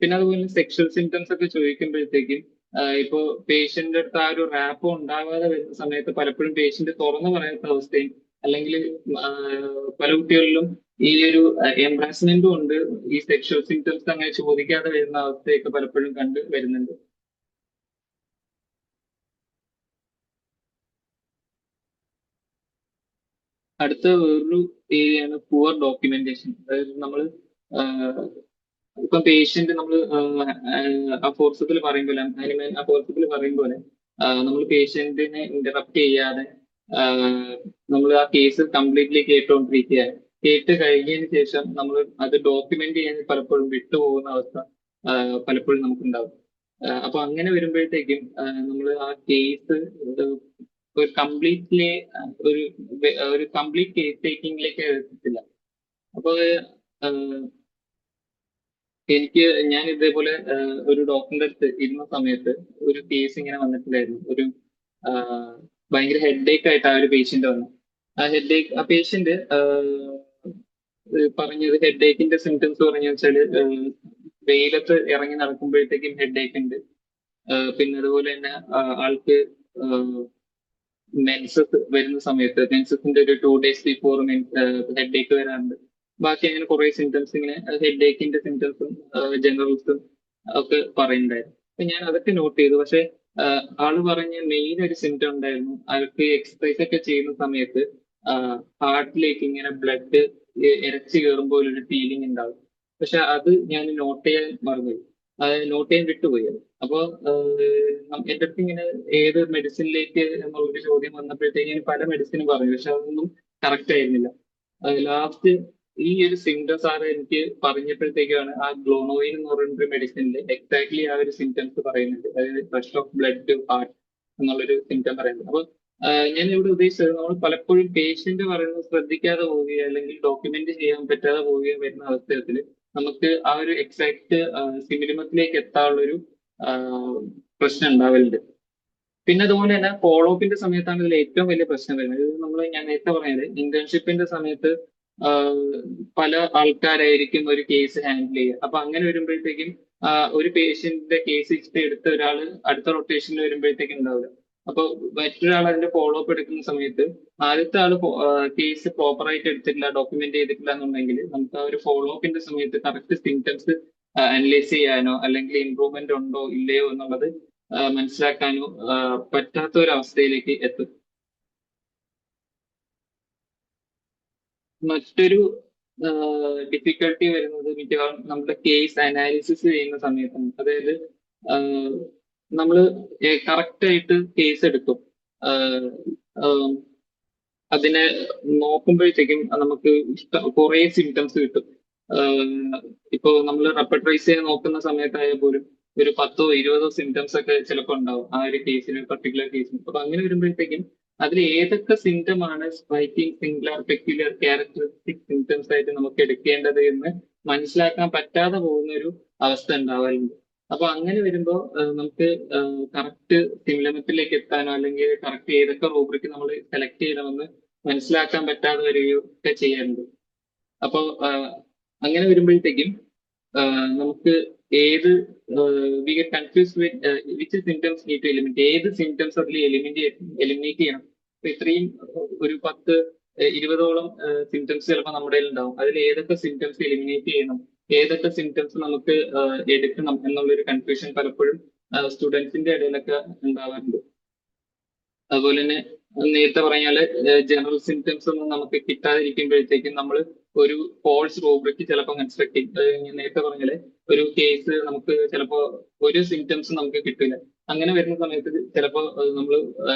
S4: പിന്നെ അതുപോലെ സെക്ഷൽ സിംറ്റംസ് ഒക്കെ ചോദിക്കുമ്പോഴത്തേക്കും ഇപ്പോ പേഷ്യന്റിന്റെ അടുത്ത് ആ ഒരു റാപ്പോ ഉണ്ടാകാതെ വരുന്ന സമയത്ത് പലപ്പോഴും പേഷ്യന്റ് തുറന്നു പറയാത്ത അവസ്ഥയും, അല്ലെങ്കിൽ പല കുട്ടികളിലും ഈ ഒരു എംബ്രാസ്മെന്റും കൊണ്ട് ഈ സെക്ഷൽ സിംറ്റംസ് അങ്ങനെ ചോദിക്കാതെ വരുന്ന അവസ്ഥയൊക്കെ പലപ്പോഴും കണ്ടു വരുന്നുണ്ട്. അടുത്ത വേറൊരു ഏരിയയാണ് പുവർ ഡോക്യുമെന്റേഷൻ. അതായത് നമ്മൾ ഇപ്പൊ പേഷ്യന്റ് നമ്മൾ അഫോർസബിൾ പറയും പോലെ, അനിമൽ അഫോർസബിൾ പറയും പോലെ നമ്മൾ പേഷ്യന്റിനെ ഇന്ററപ്റ്റ് ചെയ്യാതെ നമ്മൾ ആ കേസ് കംപ്ലീറ്റ്ലി കേട്ടുകൊണ്ടിരിക്കുക. കേട്ട് കഴിഞ്ഞതിന് ശേഷം നമ്മൾ അത് ഡോക്യുമെന്റ് ചെയ്യാൻ പലപ്പോഴും വിട്ടുപോകുന്ന അവസ്ഥ പലപ്പോഴും നമുക്കുണ്ടാവും. അപ്പൊ അങ്ങനെ വരുമ്പോഴത്തേക്കും നമ്മൾ ആ കേസ് ഒരു കംപ്ലീറ്റ്ലി ഒരു കംപ്ലീറ്റ് കേസ് ടേക്കിങ്ങിലേക്ക് എത്തില്ല. അപ്പൊ ഞാൻ ഇതേപോലെ ഒരു ഡോക്ടറിന്റെ അടുത്ത് ഇരുന്ന സമയത്ത് ഒരു കേസ് ഇങ്ങനെ വന്നിട്ടുണ്ടായിരുന്നു. ഒരു ഭയങ്കര ഹെഡേക്ക് ആയിട്ട് ആ ഒരു പേഷ്യന്റ് വന്നു. ആ പേഷ്യന്റ് പറഞ്ഞത് ഹെഡേക്കിന്റെ സിംറ്റംസ് പറഞ്ഞു വെച്ചാല് വെയിലത്ത് ഇറങ്ങി നടക്കുമ്പോഴത്തേക്കും ഹെഡേക്ക് ഉണ്ട്. പിന്നെ അതുപോലെ തന്നെ ആൾക്ക് മെൻസസ് വരുന്ന സമയത്ത് മെൻസസിന്റെ ഒരു 2 days ബിഫോർ ഹെഡേക്ക് വരാറുണ്ട്. ബാക്കി അങ്ങനെ കുറെ സിംറ്റംസ് ഇങ്ങനെ ഹെഡേക്കിന്റെ സിംറ്റംസും ജനറൽസും ഒക്കെ പറയുന്നുണ്ടായിരുന്നു. അപ്പൊ ഞാൻ അതൊക്കെ നോട്ട് ചെയ്തു. പക്ഷെ ആള് പറഞ്ഞ മെയിൻ ഒരു സിംറ്റം ഉണ്ടായിരുന്നു. ആൾക്ക് എക്സസൈസ് ഒക്കെ ചെയ്യുന്ന സമയത്ത് ഹാർട്ടിലേക്ക് ഇങ്ങനെ ബ്ലഡ് ഇരച്ചു കയറുമ്പോൾ ഒരു ഫീലിംഗ് ഉണ്ടാവും. പക്ഷെ അത് ഞാൻ നോട്ട് ചെയ്യാൻ മറന്നുപോയി, നോട്ട് ചെയ്യാൻ വിട്ടുപോയി. അപ്പൊ എന്റെ അടുത്ത് ഇങ്ങനെ ഏത് മെഡിസിനിലേക്ക് എന്നുള്ളൊരു ചോദ്യം വന്നപ്പോഴത്തേക്കും പല മെഡിസിനും പറഞ്ഞു, പക്ഷെ അതൊന്നും കറക്റ്റ് ആയിരുന്നില്ല. ലാസ്റ്റ് ഈ ഒരു സിംറ്റംസ് ആണ് എനിക്ക് പറഞ്ഞപ്പോഴത്തേക്കാണ് ആ ഗ്ലോണോയിൻ എന്ന് പറയുന്ന മെഡിസിനിൽ എക്സാക്ട്ലി ആ ഒരു സിംറ്റംസ് പറയുന്നുണ്ട്. അതായത് rush of blood to heart എന്നുള്ളൊരു സിംറ്റം പറയുന്നത്. അപ്പൊ ഞാൻ ഇവിടെ ഉദ്ദേശിച്ചത് നമ്മൾ പലപ്പോഴും പേഷ്യന്റ് പറയുന്നത് ശ്രദ്ധിക്കാതെ പോവുകയോ അല്ലെങ്കിൽ ഡോക്യുമെന്റ് ചെയ്യാൻ പറ്റാതെ പോവുകയോ വരുന്ന അവസരത്തിൽ നമുക്ക് ആ ഒരു എക്സാക്ട് സിമിലിമത്തിലേക്ക് എത്താനുള്ള ഒരു പ്രശ്നം ഉണ്ടാവലുണ്ട്. പിന്നെ അതുപോലെ തന്നെ ഫോളോ അപ്പിന്റെ സമയത്താണ് ഇതിൽ ഏറ്റവും വലിയ പ്രശ്നം വരുന്നത്. ഇത് ഞാൻ നേരത്തെ പറഞ്ഞത് ഇന്റേൺഷിപ്പിന്റെ സമയത്ത് പല ആൾക്കാരായിരിക്കും ഒരു കേസ് ഹാൻഡിൽ ചെയ്യുക. അപ്പൊ അങ്ങനെ വരുമ്പോഴത്തേക്കും ഒരു പേഷ്യന്റിന്റെ കേസ് ഹിസ്റ്ററി എടുത്ത ഒരാൾ അടുത്ത റൊട്ടേഷനിൽ വരുമ്പോഴത്തേക്കും ഉണ്ടാവില്ല. അപ്പൊ മറ്റൊരാൾ അതിന്റെ ഫോളോ അപ്പ് എടുക്കുന്ന സമയത്ത് ആദ്യത്തെ ആൾ കേസ് പ്രോപ്പർ ആയിട്ട് എടുത്തിട്ടില്ല, ഡോക്യുമെന്റ് ചെയ്തിട്ടില്ല എന്നുണ്ടെങ്കിൽ നമുക്ക് ആ ഒരു ഫോളോ അപ്പിന്റെ സമയത്ത് കറക്റ്റ് സിംറ്റംസ് അനലൈസ് ചെയ്യാനോ അല്ലെങ്കിൽ ഇംപ്രൂവ്മെന്റ് ഉണ്ടോ ഇല്ലയോ എന്നുള്ളത് മനസ്സിലാക്കാനോ പറ്റാത്ത ഒരു അവസ്ഥയിലേക്ക് എത്തും. മറ്റൊരു ഡിഫിക്കൽട്ടി വരുന്നത് മിക്കവാറും നമ്മുടെ കേസ് അനാലിസിസ് ചെയ്യുന്ന സമയത്താണ്. അതായത് നമ്മൾ കറക്റ്റ് ആയിട്ട് കേസ് എടുക്കും, അതിനെ നോക്കുമ്പോഴത്തേക്കും നമുക്ക് കുറെ സിംറ്റംസ് കിട്ടും. ഇപ്പൊ നമ്മൾ റെപ്പർട്ടറൈസ് ചെയ്യാൻ നോക്കുന്ന സമയത്തായാൽ പോലും ഒരു 10ഓ 20ഓ സിംറ്റംസ് ഒക്കെ ചിലപ്പോൾ ഉണ്ടാവും ആ ഒരു കേസിന്, പർട്ടിക്കുലർ കേസിന്. അപ്പൊ അങ്ങനെ വരുമ്പോഴത്തേക്കും അതിൽ ഏതൊക്കെ സിംറ്റം ആണ് striking, singular, peculiar, characteristic symptoms ആയിട്ട് നമുക്ക് എടുക്കേണ്ടത് എന്ന് മനസ്സിലാക്കാൻ പറ്റാതെ പോകുന്ന ഒരു അവസ്ഥ ഉണ്ടാവാറുണ്ട്. അപ്പൊ അങ്ങനെ വരുമ്പോൾ നമുക്ക് കറക്റ്റ് സിംലമത്തിലേക്ക് എത്താനോ അല്ലെങ്കിൽ കറക്റ്റ് ഏതൊക്കെ റൂബ്രിക്ക് നമ്മൾ സെലക്ട് ചെയ്യണമെന്ന് മനസ്സിലാക്കാൻ പറ്റാതെ വരികയൊക്കെ ചെയ്യാറുണ്ട്. അപ്പൊ അങ്ങനെ വരുമ്പോഴത്തേക്കും നമുക്ക് ഏത് we get confuse with which symptoms need to eliminate, ഏത് സിംറ്റംസ് അതിൽ എലിമിനേറ്റ് ചെയ്യണം. അപ്പൊ ഇത്രയും ഒരു 10-20ഓളം സിംറ്റംസ് ചിലപ്പോൾ നമ്മുടെ ഉണ്ടാവും. അതിൽ ഏതൊക്കെ സിംറ്റംസ് എലിമിനേറ്റ് ചെയ്യണം, ഏതൊക്കെ സിംറ്റംസ് നമുക്ക് എടുക്കണം എന്നുള്ളൊരു കൺഫ്യൂഷൻ പലപ്പോഴും സ്റ്റുഡൻസിന്റെ ഇടയിലൊക്കെ ഉണ്ടാവാറുണ്ട്. അതുപോലെ തന്നെ നേരത്തെ പറഞ്ഞാല് ജനറൽ സിംറ്റംസ് ഒന്നും നമുക്ക് കിട്ടാതിരിക്കുമ്പോഴത്തേക്കും നമ്മൾ ഒരു ഫോൾസ് റൂബ്രിക്ക് ചിലപ്പോൾ കൺസ്ട്രക്ട് ചെയ്യും. ഞാൻ നേരത്തെ പറഞ്ഞാല് ഒരു കേസ് നമുക്ക് ചിലപ്പോൾ ഒരു സിംറ്റംസ് നമുക്ക് കിട്ടില്ല. അങ്ങനെ വരുന്ന സമയത്ത് ചിലപ്പോൾ നമ്മൾ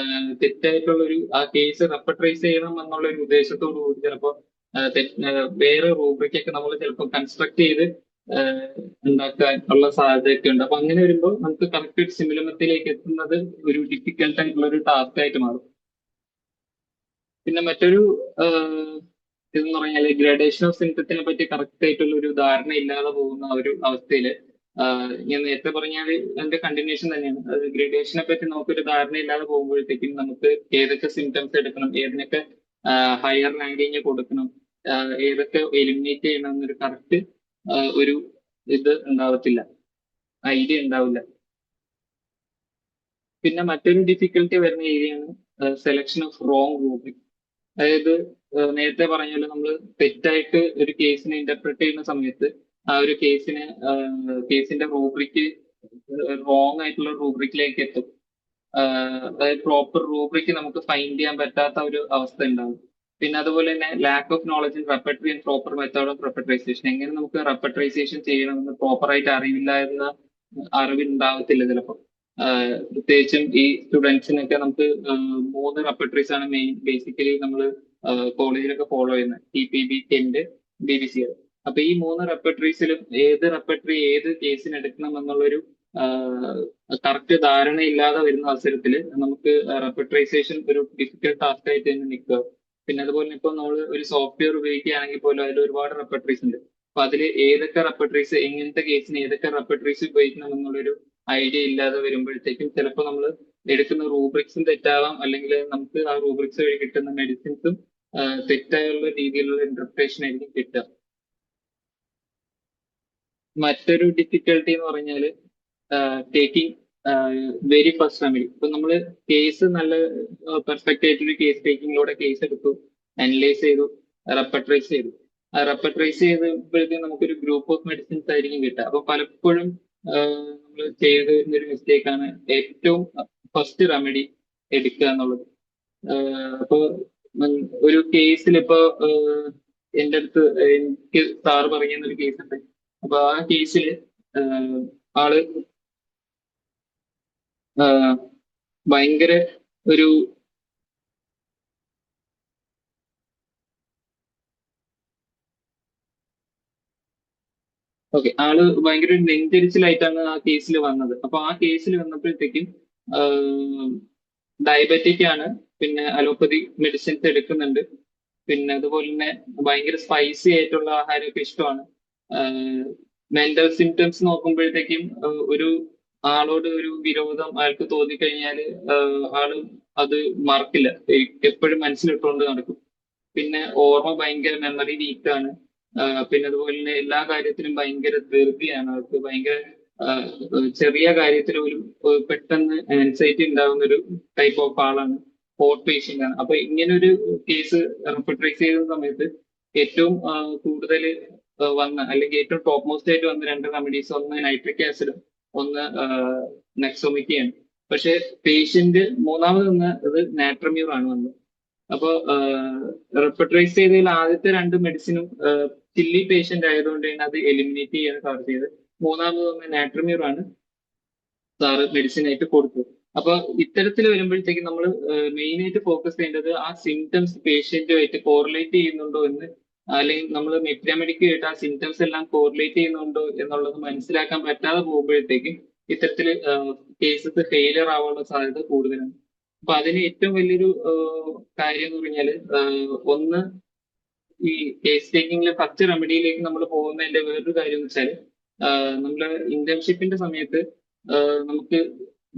S4: തെറ്റായിട്ടുള്ള ഒരു ആ കേസ് റെപ്പർട്ടറൈസ് ചെയ്യണം എന്നുള്ള ഒരു ഉദ്ദേശത്തോടു കൂടി ചിലപ്പോൾ വേറെ റൂബ്രിക്കൊക്കെ നമ്മൾ ചിലപ്പോൾ കൺസ്ട്രക്ട് ചെയ്ത് ഉണ്ടാക്കാൻ ഉള്ള സാധ്യതയൊക്കെ ഉണ്ട്. അപ്പൊ അങ്ങനെ വരുമ്പോൾ നമുക്ക് കറക്റ്റ് സിമിലമത്തിലേക്ക് എത്തുന്നത് ഒരു ഡിഫിക്കൽട്ട് ആയിട്ടുള്ള ഒരു ടാസ്ക് ആയിട്ട് മാറും. പിന്നെ മറ്റൊരു ഇതെന്ന് പറഞ്ഞാല് ഗ്രഡേഷൻ ഓഫ് സിംറ്റത്തിനെ പറ്റി കറക്റ്റ് ആയിട്ടുള്ള ഒരു ധാരണ ഇല്ലാതെ പോകുന്ന ഒരു അവസ്ഥയില് ഞാൻ നേരത്തെ പറഞ്ഞാൽ എന്റെ കണ്ടിന്യൂഷൻ തന്നെയാണ്. അത് ഗ്രഡേഷനെ പറ്റി നമുക്കൊരു ധാരണ ഇല്ലാതെ പോകുമ്പോഴത്തേക്കും നമുക്ക് ഏതൊക്കെ സിംറ്റംസ് എടുക്കണം, ഏതിനൊക്കെ ഹയർ റാങ്കിങ് കൊടുക്കണം, ഏതൊക്കെ എലിമിനേറ്റ് ചെയ്യണം എന്നൊരു കറക്റ്റ് ഒരു ഇത് ഉണ്ടാവത്തില്ല, ഐഡിയ ഉണ്ടാവില്ല. പിന്നെ മറ്റൊരു ഡിഫിക്കൽട്ടി വരുന്ന ഏരിയയാണ് സെലക്ഷൻ ഓഫ് റോങ് റൂബ്രിക്. അതായത് നേരത്തെ പറഞ്ഞാലും നമ്മൾ തെറ്റായിട്ട് ഒരു കേസിനെ ഇന്റർപ്രറ്റ് ചെയ്യുന്ന സമയത്ത് ആ ഒരു കേസിന്റെ റൂബ്രിക്ക് റോങ് ആയിട്ടുള്ള റൂബ്രിക്കിലേക്ക് എത്തും. അതായത് പ്രോപ്പർ റൂബ്രിക്ക് നമുക്ക് ഫൈൻഡ് ചെയ്യാൻ പറ്റാത്ത ഒരു അവസ്ഥ ഉണ്ടാവും. പിന്നെ അതുപോലെ തന്നെ lack of knowledge in repertory and proper method of repertorization. എങ്ങനെ നമുക്ക് റെപ്പർട്ടറൈസേഷൻ ചെയ്യണമെന്ന് പ്രോപ്പറായിട്ട് അറിയില്ല എന്ന അറിവുണ്ടാവത്തില്ല ചിലപ്പോൾ. പ്രത്യേകിച്ചും ഈ സ്റ്റുഡൻസിനൊക്കെ നമുക്ക് 3 റെപ്പർട്ടറീസ് ആണ് മെയിൻ ബേസിക്കലി നമ്മൾ കോളേജിലൊക്കെ ഫോളോ ചെയ്യുന്നത്, TPB, കെന്റ്, BBC. അപ്പൊ ഈ 3 റെപ്പർട്ടറീസിലും ഏത് റെപ്പർട്ടറി ഏത് കേസിന് എടുക്കണം എന്നുള്ളൊരു കറക്റ്റ് ധാരണ ഇല്ലാതെ വരുന്ന അവസരത്തിൽ നമുക്ക് റെപ്പർട്ടറൈസേഷൻ ഒരു ഡിഫിക്കൽട്ട് ടാസ്ക് ആയിട്ട് തന്നെ നിൽക്കുക. പിന്നെ അതുപോലെ ഇപ്പൊ നമ്മൾ ഒരു സോഫ്റ്റ്വെയർ ഉപയോഗിക്കുകയാണെങ്കിൽ പോലും അതിൽ ഒരുപാട് റെപ്പർട്ടറീസ് ഉണ്ട്. അപ്പൊ അതിൽ ഏതൊക്കെ റെപ്പർട്ടറീസ്, എങ്ങനത്തെ കേസിന് ഏതൊക്കെ റെപ്പർട്ടറീസ് ഉപയോഗിക്കണം എന്നുള്ളൊരു ഐഡിയ ഇല്ലാതെ വരുമ്പോഴത്തേക്കും ചിലപ്പോൾ നമ്മൾ എടുക്കുന്ന റൂബ്രിക്സും തെറ്റാവാം, അല്ലെങ്കിൽ നമുക്ക് ആ റൂബ്രിക്സ് വഴി കിട്ടുന്ന മെഡിസിൻസും തെറ്റായുള്ള രീതിയിലുള്ള ഇന്റർപ്രിട്ടേഷൻ ആയിരിക്കും കിട്ടുക. മറ്റൊരു ഡിഫിക്കൽട്ടി എന്ന് പറഞ്ഞാല് ടേക്കിംഗ് വെരി ഫസ്റ്റ് റെമഡി. ഇപ്പൊ നമ്മൾ കേസ് നല്ല പെർഫെക്റ്റ് ആയിട്ടൊരു കേസ് ടേക്കിങ്ങിലൂടെ കേസ് എടുത്തു, അനലൈസ് ചെയ്തു, റെപ്പർട്ടറൈസ് ചെയ്തു. ആ റെപ്പർട്ടറൈസ് ചെയ്തപ്പോഴത്തേക്കും നമുക്കൊരു ഗ്രൂപ്പ് ഓഫ് മെഡിസിൻസ് ആയിരിക്കും കിട്ടുക. അപ്പൊ പലപ്പോഴും നമ്മൾ ചെയ്തു വരുന്ന ഒരു മിസ്റ്റേക്ക് ആണ് ഏറ്റവും ഫസ്റ്റ് റെമഡി എടുക്കുക എന്നുള്ളത്. അപ്പൊ ഒരു കേസിൽ ഇപ്പൊ എന്റെ അടുത്ത് എനിക്ക് സാറ് പറയുന്ന ഒരു കേസ് ഉണ്ട്. അപ്പൊ ആ കേസിൽ ആള് ഭയങ്കര ഒരു ഓക്കെ, ആള് ഭയങ്കര നെഞ്ചരിച്ചിലായിട്ടാണ് ആ കേസിൽ വന്നത്. അപ്പൊ ആ കേസിൽ വന്നപ്പോഴത്തേക്കും ഡയബറ്റിക് ആണ്, പിന്നെ അലോപ്പതി മെഡിസിൻസ് എടുക്കുന്നുണ്ട്, പിന്നെ അതുപോലെ തന്നെ ഭയങ്കര സ്പൈസി ആയിട്ടുള്ള ആഹാരമൊക്കെ ഇഷ്ടമാണ്. മെന്റൽ സിംറ്റംസ് നോക്കുമ്പോഴത്തേക്കും ഒരു ആളോട് ഒരു വിരോധം അയാൾക്ക് തോന്നിക്കഴിഞ്ഞാൽ ആള് അത് മറക്കില്ല, എപ്പോഴും മനസ്സിലിട്ടുകൊണ്ട് നടക്കും. പിന്നെ ഓർമ്മ ഭയങ്കര മെമ്മറി വീക്കാണ്. പിന്നെ അതുപോലെ തന്നെ എല്ലാ കാര്യത്തിലും ഭയങ്കര ധൃതിയാണ് അവർക്ക്. ഭയങ്കര ചെറിയ കാര്യത്തിൽ ഒരു പെട്ടെന്ന് ആൻസൈറ്റി ഉണ്ടാകുന്ന ഒരു ടൈപ്പ് ഓഫ് ആളാണ്. ഹോട്ട് പേഷ്യന്റ് ആണ്. അപ്പൊ ഇങ്ങനെ ഒരു കേസ് റെഫർട്രൈസ് ചെയ്യുന്ന സമയത്ത് ഏറ്റവും കൂടുതൽ വന്ന, അല്ലെങ്കിൽ ഏറ്റവും ടോപ്പ് മോസ്റ്റ് ആയിട്ട് വന്ന രണ്ട് റെമഡീസ്, ഒന്ന് നൈട്രിക് ആസിഡും ഒന്ന് നെക്സോമിക്കയാണ്. പക്ഷെ പേഷ്യന്റ് മൂന്നാമത് വന്നത് നാട്രമ്യൂർ ആണ് വന്നത്. അപ്പോ റെപ്പർട്രൈസ് ചെയ്തതിൽ ആദ്യത്തെ രണ്ട് മെഡിസിനും ചില്ലി പേഷ്യന്റ് ആയതുകൊണ്ട് തന്നെ അത് എലിമിനേറ്റ് ചെയ്യാൻ സാർ ചെയ്ത്. മൂന്നാമത് വന്ന നാട്രമ്യൂർ ആണ് സാറ് മെഡിസിൻ ആയിട്ട് കൊടുത്തത്. അപ്പൊ ഇത്തരത്തിൽ വരുമ്പോഴത്തേക്ക് നമ്മൾ മെയിൻ ആയിട്ട് ഫോക്കസ് ചെയ്യേണ്ടത് ആ സിംറ്റംസ് പേഷ്യന്റുമായിട്ട് കോറിലേറ്റ് ചെയ്യുന്നുണ്ടോ എന്ന്, അല്ലെങ്കിൽ നമ്മൾ മെഡിക്ക് ആ സിംറ്റംസ് എല്ലാം കോറിലേറ്റ് ചെയ്യുന്നുണ്ടോ എന്നുള്ളത് മനസ്സിലാക്കാൻ പറ്റാതെ പോകുമ്പോഴത്തേക്കും ഇത്തരത്തിൽ കേസസ് ഫെയിലിയർ ആവാനുള്ള സാധ്യത കൂടുതലാണ്. അപ്പൊ അതിന് ഏറ്റവും വലിയൊരു കാര്യം എന്ന് പറഞ്ഞാല് ഒന്ന്, ഈ കേസ് ടേക്കിംഗിലെ ഫസ്റ്റ് റെമഡിയിലേക്ക് നമ്മൾ പോകുന്നതിന്റെ വേറൊരു കാര്യം എന്ന് വെച്ചാൽ, നമ്മുടെ ഇന്റേൺഷിപ്പിന്റെ സമയത്ത് നമുക്ക്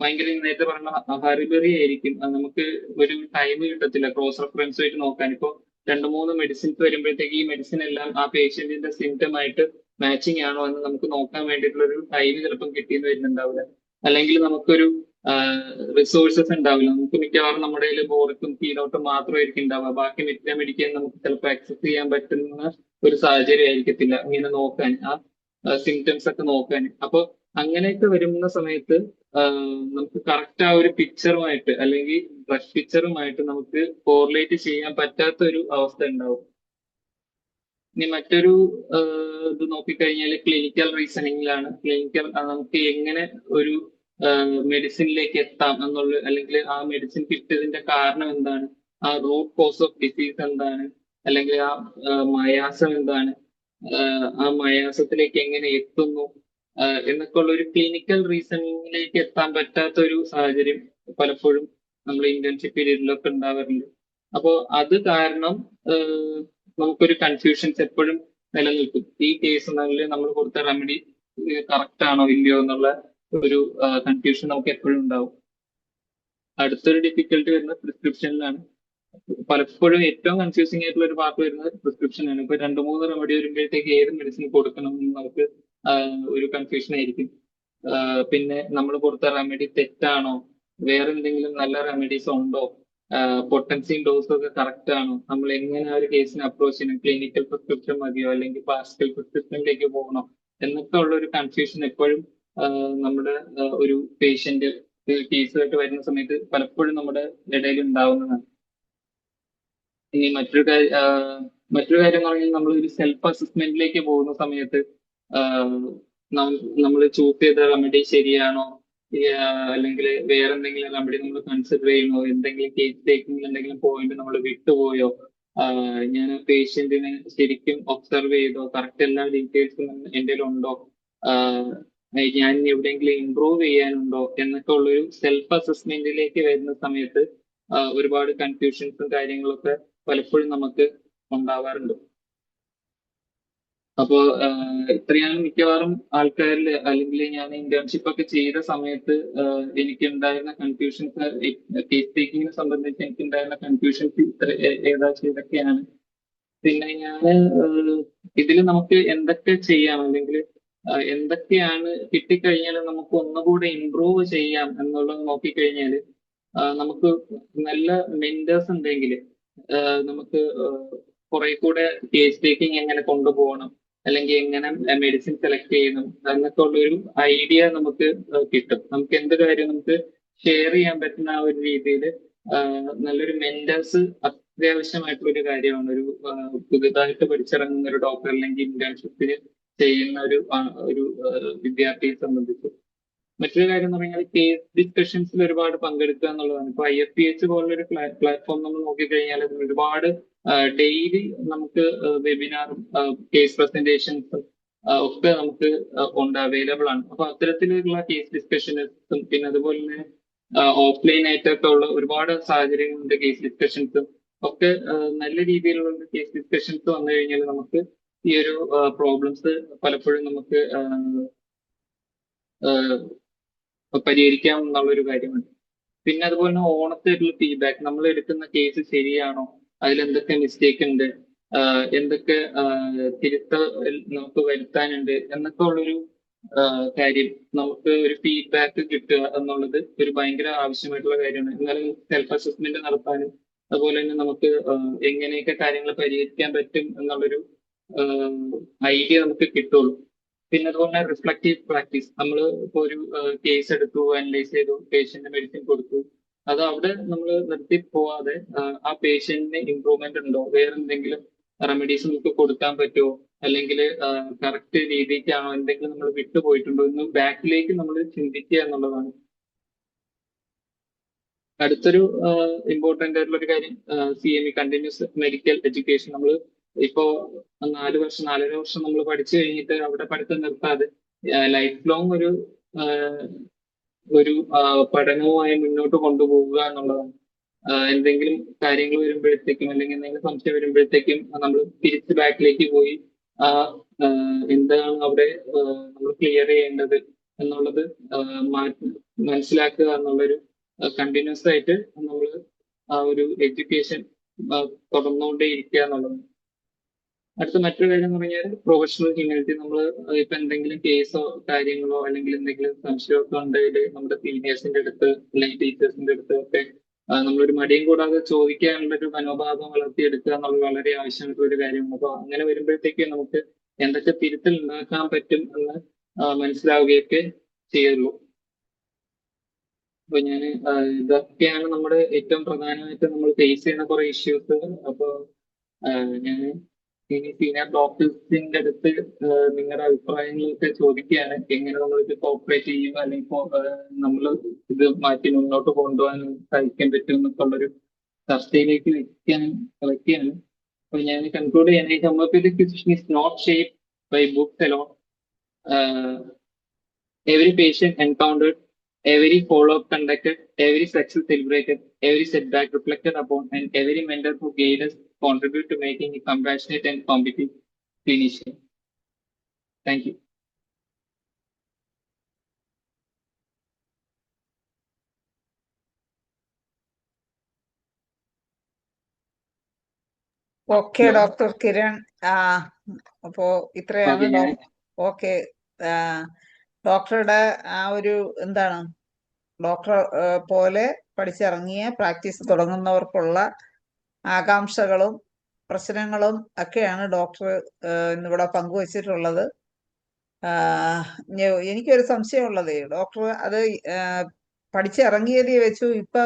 S4: ഭയങ്കര നേരത്തെ പറഞ്ഞ ഹറിബറി ആയിരിക്കും. നമുക്ക് ഒരു ടൈം കിട്ടത്തില്ല ക്രോസ് റെഫറൻസ് ആയിട്ട് നോക്കാൻ. ഇപ്പോൾ 2-3 മെഡിസിൻസ് വരുമ്പോഴത്തേക്ക് ഈ മെഡിസിൻ എല്ലാം ആ പേഷ്യന്റിന്റെ സിംറ്റം ആയിട്ട് മാച്ചിങ് ആണോ എന്ന് നമുക്ക് നോക്കാൻ വേണ്ടിയിട്ടുള്ള ഒരു ടൈം ചിലപ്പം കിട്ടിയെന്ന് വരുന്നുണ്ടാവില്ല. അല്ലെങ്കിൽ നമുക്കൊരു റിസോഴ്സസ് ഉണ്ടാവില്ല. നമുക്ക് മിക്കവാറും നമ്മുടെ കയ്യിൽ ബോറത്തും കീനോട്ടും മാത്രമായിരിക്കും ഉണ്ടാവുക. ബാക്കി മെഡിക്കാൻ നമുക്ക് ചിലപ്പോൾ ആക്സസ് ചെയ്യാൻ പറ്റുന്ന ഒരു സാഹചര്യം ആയിരിക്കത്തില്ല ഇങ്ങനെ നോക്കാൻ, ആ സിംറ്റംസ് ഒക്കെ നോക്കാൻ. അപ്പൊ അങ്ങനെയൊക്കെ വരുന്ന സമയത്ത് നമുക്ക് കറക്റ്റ് ആ ഒരു പിക്ചറുമായിട്ട്, അല്ലെങ്കിൽ ഡ്രഗ് പിക്ചറുമായിട്ട് നമുക്ക് കോറിലേറ്റ് ചെയ്യാൻ പറ്റാത്ത ഒരു അവസ്ഥ ഉണ്ടാവും. ഇനി മറ്റൊരു ഇത് നോക്കിക്കഴിഞ്ഞാൽ ക്ലിനിക്കൽ റീസണിങ്ങിലാണ്. ക്ലിനിക്കൽ നമുക്ക് എങ്ങനെ ഒരു മെഡിസിനിലേക്ക് എത്താം എന്നുള്ള, അല്ലെങ്കിൽ ആ മെഡിസിൻ കിട്ടിയതിന്റെ കാരണം എന്താണ്, ആ റൂട്ട് കോസ് ഓഫ് ഡിസീസ് എന്താണ്, അല്ലെങ്കിൽ ആ മയാസം എന്താണ്, ആ മയാസത്തിലേക്ക് എങ്ങനെ എത്തുന്നു എന്നൊക്കെ ഉള്ള ഒരു ക്ലിനിക്കൽ റീസണിങ്ങിലേക്ക് എത്താൻ പറ്റാത്ത ഒരു സാഹചര്യം പലപ്പോഴും നമ്മൾ ഇന്റേൺഷിപ്പ് പീരീഡിലൊക്കെ ഉണ്ടാവാറുണ്ട്. അപ്പോൾ അത് കാരണം നമുക്കൊരു കൺഫ്യൂഷൻസ് എപ്പോഴും നിലനിൽക്കും. ഈ കേസ് നമ്മൾ കൊടുത്ത റെമഡി കറക്റ്റ് ആണോ ഇല്ലയോ എന്നുള്ള ഒരു കൺഫ്യൂഷൻ നമുക്ക് എപ്പോഴും ഉണ്ടാവും. അടുത്തൊരു ഡിഫിക്കൽട്ടി വരുന്നത് പ്രിസ്ക്രിപ്ഷനിലാണ്. പലപ്പോഴും ഏറ്റവും കൺഫ്യൂസിംഗ് ആയിട്ടുള്ള ഒരു പാർട്ട് വരുന്നത് പ്രിസ്ക്രിപ്ഷനാണ്. ഇപ്പൊ 2-3 റെമഡി വരുമ്പോഴത്തേക്ക് ഏത് മെഡിസിൻ കൊടുക്കണം എന്ന് നമുക്ക് ഒരു കൺഫ്യൂഷൻ ആയിരിക്കും. പിന്നെ നമ്മൾ കൊടുത്ത റെമഡി തെറ്റാണോ, വേറെ എന്തെങ്കിലും നല്ല റെമഡീസ് ഉണ്ടോ, പൊട്ടൻസിയും ഡോസും ഒക്കെ കറക്റ്റ് ആണോ, നമ്മൾ എങ്ങനെ ആ ഒരു കേസിനെ അപ്രോച്ച് ചെയ്യണം, ക്ലിനിക്കൽ പ്രിസ്ക്രിപ്ഷൻ മതിയോ അല്ലെങ്കിൽ ക്ലാസിക്കൽ പ്രിസ്ക്രിപ്ഷനിലേക്ക് പോകണോ എന്നൊക്കെ ഉള്ള ഒരു കൺഫ്യൂഷൻ എപ്പോഴും നമ്മുടെ ഒരു പേഷ്യന്റ് കേസുമായിട്ട് വരുന്ന സമയത്ത് പലപ്പോഴും നമ്മുടെ ഇടയിൽ ഉണ്ടാവുന്നതാണ്. ഇനി മറ്റൊരു കാര്യം എന്ന് പറഞ്ഞാൽ നമ്മൾ ഒരു സെൽഫ് അസസ്മെന്റിലേക്ക് പോകുന്ന സമയത്ത് നമ്മൾ ചൂസ് ചെയ്ത റെമഡി ശരിയാണോ, അല്ലെങ്കിൽ വേറെ എന്തെങ്കിലും റെമഡി നമ്മൾ കൺസിഡർ ചെയ്യണോ, എന്തെങ്കിലും കേസ് ടേക്കിംഗിൽ എന്തെങ്കിലും പോയിന്റ് നമ്മൾ വിട്ടുപോയോ, ഞാൻ ആ പേഷ്യന്റിനെ ശരിക്കും ഒബ്സർവ് ചെയ്തോ, കറക്റ്റ് എല്ലാ ഡീറ്റെയിൽസും എൻ്റെ ഉണ്ടോ, ഞാൻ എവിടെയെങ്കിലും ഇംപ്രൂവ് ചെയ്യാനുണ്ടോ എന്നൊക്കെ ഉള്ളൊരു സെൽഫ് അസസ്മെന്റിലേക്ക് വരുന്ന സമയത്ത് ഒരുപാട് കൺഫ്യൂഷൻസും കാര്യങ്ങളൊക്കെ പലപ്പോഴും നമുക്ക് ഉണ്ടാവാറുണ്ട്. അപ്പോ ഇത്രയാണ് മിക്കവാറും ആൾക്കാരിൽ, അല്ലെങ്കിൽ ഞാൻ ഇന്റേൺഷിപ്പ് ഒക്കെ ചെയ്ത സമയത്ത് എനിക്ക് ഉണ്ടായിരുന്ന കൺഫ്യൂഷൻസ്, കേസ് ടേക്കിങ്ങിനെ സംബന്ധിച്ച് എനിക്ക് ഉണ്ടായിരുന്ന കൺഫ്യൂഷൻസ് ഇതൊക്കെയാണ്. പിന്നെ ഞാൻ ഇതിൽ നമുക്ക് എന്തൊക്കെ ചെയ്യാം, അല്ലെങ്കിൽ എന്തൊക്കെയാണ് കിട്ടിക്കഴിഞ്ഞാൽ നമുക്ക് ഒന്നുകൂടെ ഇംപ്രൂവ് ചെയ്യാം എന്നുള്ളത് നോക്കിക്കഴിഞ്ഞാൽ, നമുക്ക് നല്ല മെന്റേഴ്സ് ഉണ്ടെങ്കിൽ നമുക്ക് കുറെ കൂടെ കേസ് ടേക്കിംഗ് എങ്ങനെ കൊണ്ടുപോകണം, അല്ലെങ്കിൽ എങ്ങനെ മെഡിസിൻ സെലക്ട് ചെയ്യണം എന്നൊക്കെ ഉള്ളൊരു ഐഡിയ നമുക്ക് കിട്ടും. നമുക്ക് എന്ത് കാര്യം നമുക്ക് ഷെയർ ചെയ്യാൻ പറ്റുന്ന ആ ഒരു രീതിയിൽ നല്ലൊരു മെന്റേഴ്സ് അത്യാവശ്യമായിട്ടുള്ള ഒരു കാര്യമാണ് ഒരു പുതുതായിട്ട് പഠിച്ചിറങ്ങുന്ന ഒരു ഡോക്ടർ അല്ലെങ്കിൽ ഇന്റേൺഷിപ്പിന് ചെയ്യുന്ന ഒരു വിദ്യാർത്ഥിയെ സംബന്ധിച്ച്. മറ്റൊരു കാര്യം എന്ന് പറഞ്ഞാൽ കേസ് ഡിസ്കഷൻസിൽ ഒരുപാട് പങ്കെടുക്കുക എന്നുള്ളതാണ്. ഇപ്പൊ IFPH പോലുള്ളൊരു പ്ലാറ്റ്ഫോം നമ്മൾ നോക്കിക്കഴിഞ്ഞാൽ ഒരുപാട് ഡെയിലി നമുക്ക് വെബിനാറും കേസ് പ്രസന്റേഷൻസും ഒക്കെ നമുക്ക് ഉണ്ട്, അവൈലബിൾ ആണ്. അപ്പൊ അത്തരത്തിലുള്ള കേസ് ഡിസ്കഷൻസും പിന്നെ അതുപോലെ തന്നെ ഓഫ്ലൈൻ ആയിട്ടൊക്കെ ഉള്ള ഒരുപാട് സാഹചര്യങ്ങളുണ്ട്. കേസ് ഡിസ്കഷൻസും ഒക്കെ നല്ല രീതിയിലുള്ള കേസ് ഡിസ്കഷൻസ് വന്നു കഴിഞ്ഞാൽ നമുക്ക് ഈ ഒരു പ്രോബ്ലംസ് പലപ്പോഴും നമുക്ക് പരിഹരിക്കാം എന്നുള്ളൊരു കാര്യമാണ്. പിന്നെ അതുപോലെ തന്നെ ഓണത്തേക്കുള്ള ഫീഡ്ബാക്ക്, നമ്മൾ എടുക്കുന്ന കേസ് ശരിയാണോ, അതിലെന്തൊക്കെ മിസ്റ്റേക്ക് ഉണ്ട്, എന്തൊക്കെ നമുക്ക് വരുത്താനുണ്ട് എന്നൊക്കെ ഉള്ളൊരു കാര്യം നമുക്ക് ഒരു ഫീഡ്ബാക്ക് കിട്ടുക എന്നുള്ളത് ഒരു ഭയങ്കര ആവശ്യമായിട്ടുള്ള കാര്യമാണ്. എന്നാലും സെൽഫ് അസസ്മെന്റ് നടത്താനും അതുപോലെ തന്നെ നമുക്ക് എങ്ങനെയൊക്കെ കാര്യങ്ങൾ പരിഹരിക്കാൻ പറ്റും എന്നുള്ളൊരു ഐഡിയ നമുക്ക് കിട്ടുള്ളൂ. പിന്നെ അതുപോലെ റിഫ്ലക്റ്റീവ് പ്രാക്ടീസ്, നമ്മൾ ഇപ്പോൾ ഒരു കേസ് എടുത്തു, അനലൈസ് ചെയ്തു, പേഷ്യന്റ് മെഡിസിൻ കൊടുത്തു, അത് അവിടെ നമ്മൾ നിർത്തി പോവാതെ ആ പേഷ്യന്റിന് ഇമ്പ്രൂവ്മെന്റ് ഉണ്ടോ, വേറെ എന്തെങ്കിലും റെമഡീസ് നമുക്ക് കൊടുക്കാൻ പറ്റുമോ, അല്ലെങ്കിൽ കറക്റ്റ് രീതിക്കാണോ, എന്തെങ്കിലും നമ്മൾ വിട്ടുപോയിട്ടുണ്ടോ എന്ന് ബാക്കിലേക്ക് നമ്മൾ ചിന്തിക്കുക എന്നുള്ളതാണ്. അടുത്തൊരു ഇമ്പോർട്ടന്റ് ആയിട്ടുള്ള ഒരു കാര്യം CME, കണ്ടിന്യൂസ് മെഡിക്കൽ എഡ്യൂക്കേഷൻ. നമ്മൾ ഇപ്പോ 4 വർഷം നമ്മൾ പഠിച്ചു കഴിഞ്ഞിട്ട് അവിടെ പഠിത്തം നിർത്താതെ ലൈഫ് ലോങ് ഒരു പഠനവുമായി മുന്നോട്ട് കൊണ്ടുപോകുക എന്നുള്ളതാണ്. എന്തെങ്കിലും കാര്യങ്ങൾ വരുമ്പോഴത്തേക്കും അല്ലെങ്കിൽ എന്തെങ്കിലും സംശയം വരുമ്പോഴത്തേക്കും നമ്മൾ തിരിച്ച് ബാക്കിലേക്ക് പോയി ആ എന്താണ് അവിടെ നമ്മൾ ക്ലിയർ ചെയ്യേണ്ടത് എന്നുള്ളത് മനസ്സിലാക്കുക എന്നുള്ളൊരു കണ്ടിന്യൂസ് ആയിട്ട് നമ്മൾ ആ ഒരു എഡ്യൂക്കേഷൻ തുടർന്നുകൊണ്ടേ ഇരിക്കുക എന്നുള്ളതാണ്. അടുത്ത മറ്റൊരു കാര്യം എന്ന് പറഞ്ഞാൽ പ്രൊഫഷണൽ ഹ്യൂമിലിറ്റി. നമ്മൾ ഇപ്പൊ എന്തെങ്കിലും കേസോ കാര്യങ്ങളോ അല്ലെങ്കിൽ എന്തെങ്കിലും സംശയമൊക്കെ ഉണ്ടെങ്കിൽ നമ്മുടെ സീനിയേഴ്സിന്റെ അടുത്ത് അല്ലെങ്കിൽ ടീച്ചേഴ്സിന്റെ അടുത്ത് ഒക്കെ നമ്മളൊരു മടിയും കൂടാതെ ചോദിക്കാനുള്ള ഒരു മനോഭാവം വളർത്തിയെടുക്കുക എന്നുള്ളത് വളരെ ആവശ്യമായിട്ടുള്ള ഒരു കാര്യമാണ്. അപ്പൊ അങ്ങനെ വരുമ്പോഴത്തേക്ക് നമുക്ക് എന്തൊക്കെ തിരുത്തൽ ഉണ്ടാക്കാൻ പറ്റും എന്ന് മനസ്സിലാവുകയൊക്കെ ചെയ്യുള്ളൂ. അപ്പൊ ഞാൻ ഇതൊക്കെയാണ് നമ്മുടെ ഏറ്റവും പ്രധാനമായിട്ട് നമ്മൾ ഫേസ് ചെയ്യുന്ന കുറെ ഇഷ്യൂസ്. അപ്പൊ ഞാൻ ഇനി സീനിയർ ഡോക്ടേഴ്സിന്റെ അടുത്ത് നിങ്ങളുടെ അഭിപ്രായങ്ങളൊക്കെ ചോദിക്കുകയാണ്. എങ്ങനെ നമ്മളിത് കോപ്പറേറ്റ് ചെയ്യും, അല്ലെങ്കിൽ നമ്മൾ ഇത് മാറ്റി മുന്നോട്ട് കൊണ്ടുപോകാൻ സഹായിക്കാൻ പറ്റും എന്നൊക്കെ ഉള്ളൊരു ചർച്ചയിലേക്ക് വെക്കുകയാണ്. അപ്പൊ ഞാൻ കൺക്ലൂഡ് ചെയ്യാൻ, homoeopathic physician is not shaped by books alone. Every patient encountered, every follow-up conducted, every success celebrated, every setback reflected upon, and every mentor who guided us contribute to making a compassionate and competent clinician. Thank you.
S3: Okay doctor Kiran. അപ്പോ ഇത്രയാണ് okay. ഡോക്ടറുടെ ആ ഒരു എന്താണ്, doctor പോലെ പഠിച്ചിറങ്ങിയ practice തുടങ്ങുന്നവർക്കുള്ള ആകാംക്ഷകളും പ്രശ്നങ്ങളും ഒക്കെയാണ് ഡോക്ടർ ഇന്നിവിടെ പങ്കുവച്ചിട്ടുള്ളത്. എനിക്കൊരു സംശയമുള്ളതേ, ഡോക്ടർ അത് പഠിച്ചിറങ്ങിയതേ വെച്ചു ഇപ്പൊ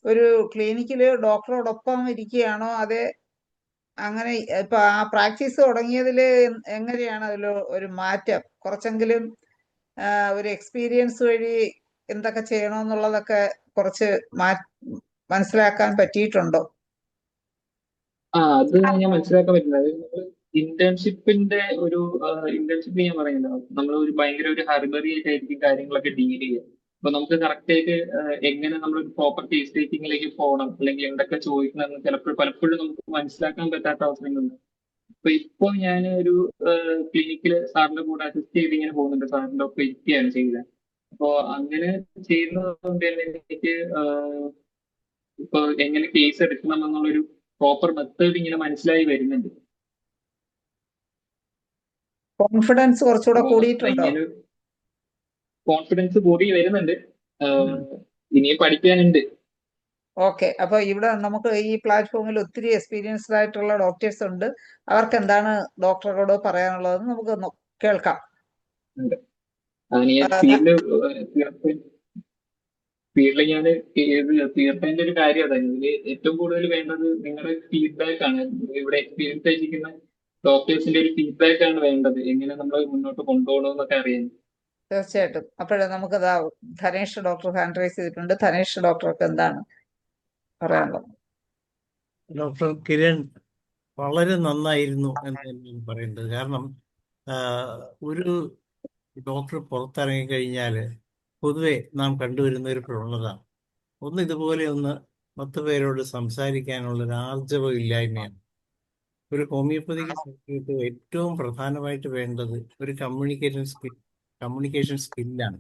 S3: ഒരു ക്ലിനിക്കില് ഡോക്ടറോടൊപ്പം ഇരിക്കുകയാണോ, അതെ അങ്ങനെ ഇപ്പൊ ആ പ്രാക്ടീസ് തുടങ്ങിയതില് എങ്ങനെയാണ് അതിൽ ഒരു മാറ്റം, കുറച്ചെങ്കിലും ഒരു എക്സ്പീരിയൻസ് വഴി എന്തൊക്കെ ചെയ്യണമെന്നുള്ളതൊക്കെ കുറച്ച് മനസ്സിലാക്കാൻ പറ്റിയിട്ടുണ്ടോ?
S4: അത് ഞാൻ മനസ്സിലാക്കാൻ പറ്റുന്നത് ഇന്റേൺഷിപ്പിന്റെ ഇന്റേൺഷിപ്പ് ഞാൻ പറയുന്നത്, നമ്മൾ ഭയങ്കര ഒരു ഹർബറി ആയിട്ടായിരിക്കും കാര്യങ്ങളൊക്കെ ഡീൽ ചെയ്യുക. അപ്പൊ നമുക്ക് കറക്റ്റ് ആയിട്ട് എങ്ങനെ നമ്മളൊരു പ്രോപ്പർ കേസ് ടേക്കിങ്ങിലേക്ക് പോകണം, അല്ലെങ്കിൽ എന്തൊക്കെ ചോദിക്കണം പലപ്പോഴും നമുക്ക് മനസ്സിലാക്കാൻ പറ്റാത്ത അവസരങ്ങളുണ്ട്. ഇപ്പൊ ഞാൻ ഒരു ക്ലിനിക്കിൽ സാറിന്റെ കൂടെ അസിസ്റ്റ് ചെയ്ത് ഇങ്ങനെ പോകുന്നുണ്ട്, സാറിന്റെ ഒപ്പം ഇരിക്കുകയാണ് ചെയ്യുന്നത്. അപ്പോ അങ്ങനെ ചെയ്യുന്നത് കൊണ്ട് തന്നെ എനിക്ക് ഇപ്പൊ എങ്ങനെ കേസ് എടുക്കണം എന്നുള്ളൊരു പ്രോപ്പർ മെത്തേഡ് ഇങ്ങനെ മനസ്സിലായി വരുന്നുണ്ട്.
S3: കോൺഫിഡൻസ് കുറച്ചുകൂടെ കൂടിയിട്ടുണ്ടോ?
S4: കോൺഫിഡൻസ് കൂടി വരുന്നുണ്ട്, ഇനിയും പഠിക്കാനുണ്ട്.
S3: ഓക്കെ. അപ്പൊ ഇവിടെ നമുക്ക് ഈ പ്ലാറ്റ്ഫോമിൽ ഒത്തിരി എക്സ്പീരിയൻസ്ഡ് ആയിട്ടുള്ള ഡോക്ടേഴ്സ് ഉണ്ട്. അവർക്ക് എന്താണ് ഡോക്ടറോട് പറയാനുള്ളതെന്ന് നമുക്ക് കേൾക്കാം.
S4: ഫീൽഡിൽ ഞാൻ തീർച്ചയായും ഒരു കാര്യം അതാണ്, ഇതിൽ ഏറ്റവും കൂടുതൽ വേണ്ടത് നിങ്ങളുടെ ഫീഡ്ബാക്ക് ആണ്. ഇവിടെ എക്സ്പീരിയൻസ് ആയിരിക്കുന്ന ഡോക്ടേഴ്സിന്റെ ഒരു ഫീഡ്ബാക്ക് ആണ് വേണ്ടത്, എങ്ങനെ നമ്മൾ മുന്നോട്ട് കൊണ്ടുപോകണമെന്നൊക്കെ അറിയാൻ.
S3: തീർച്ചയായിട്ടും. അപ്പോഴേ നമുക്ക് ധനേഷ് ഡോക്ടർ ഹാൻഡ് റൈസ് ചെയ്തിട്ടുണ്ട്. ധനേഷ് ഡോക്ടർക്ക് എന്താണ് പറയാനുള്ളത്?
S1: ഡോക്ടർ കിരൺ വളരെ നന്നായിരുന്നു എന്ന് ഞാൻ പറയേണ്ടത്. കാരണം ഒരു ഡോക്ടർ പുറത്തിറങ്ങി കഴിഞ്ഞാൽ പൊതുവെ നാം കണ്ടുവരുന്ന ഒരു പ്രവണത, ഒന്ന് ഇതുപോലെ ഒന്ന് 10 പേരോട് സംസാരിക്കാനുള്ള ഒരു ആർജവം ഇല്ലായ്മയാണ്. ഒരു ഹോമിയോപ്പതിക്ക് ഡോക്ടർക്ക് ഏറ്റവും പ്രധാനമായിട്ട് വേണ്ടത് ഒരു കമ്മ്യൂണിക്കേഷൻ സ്കില്ലാണ്.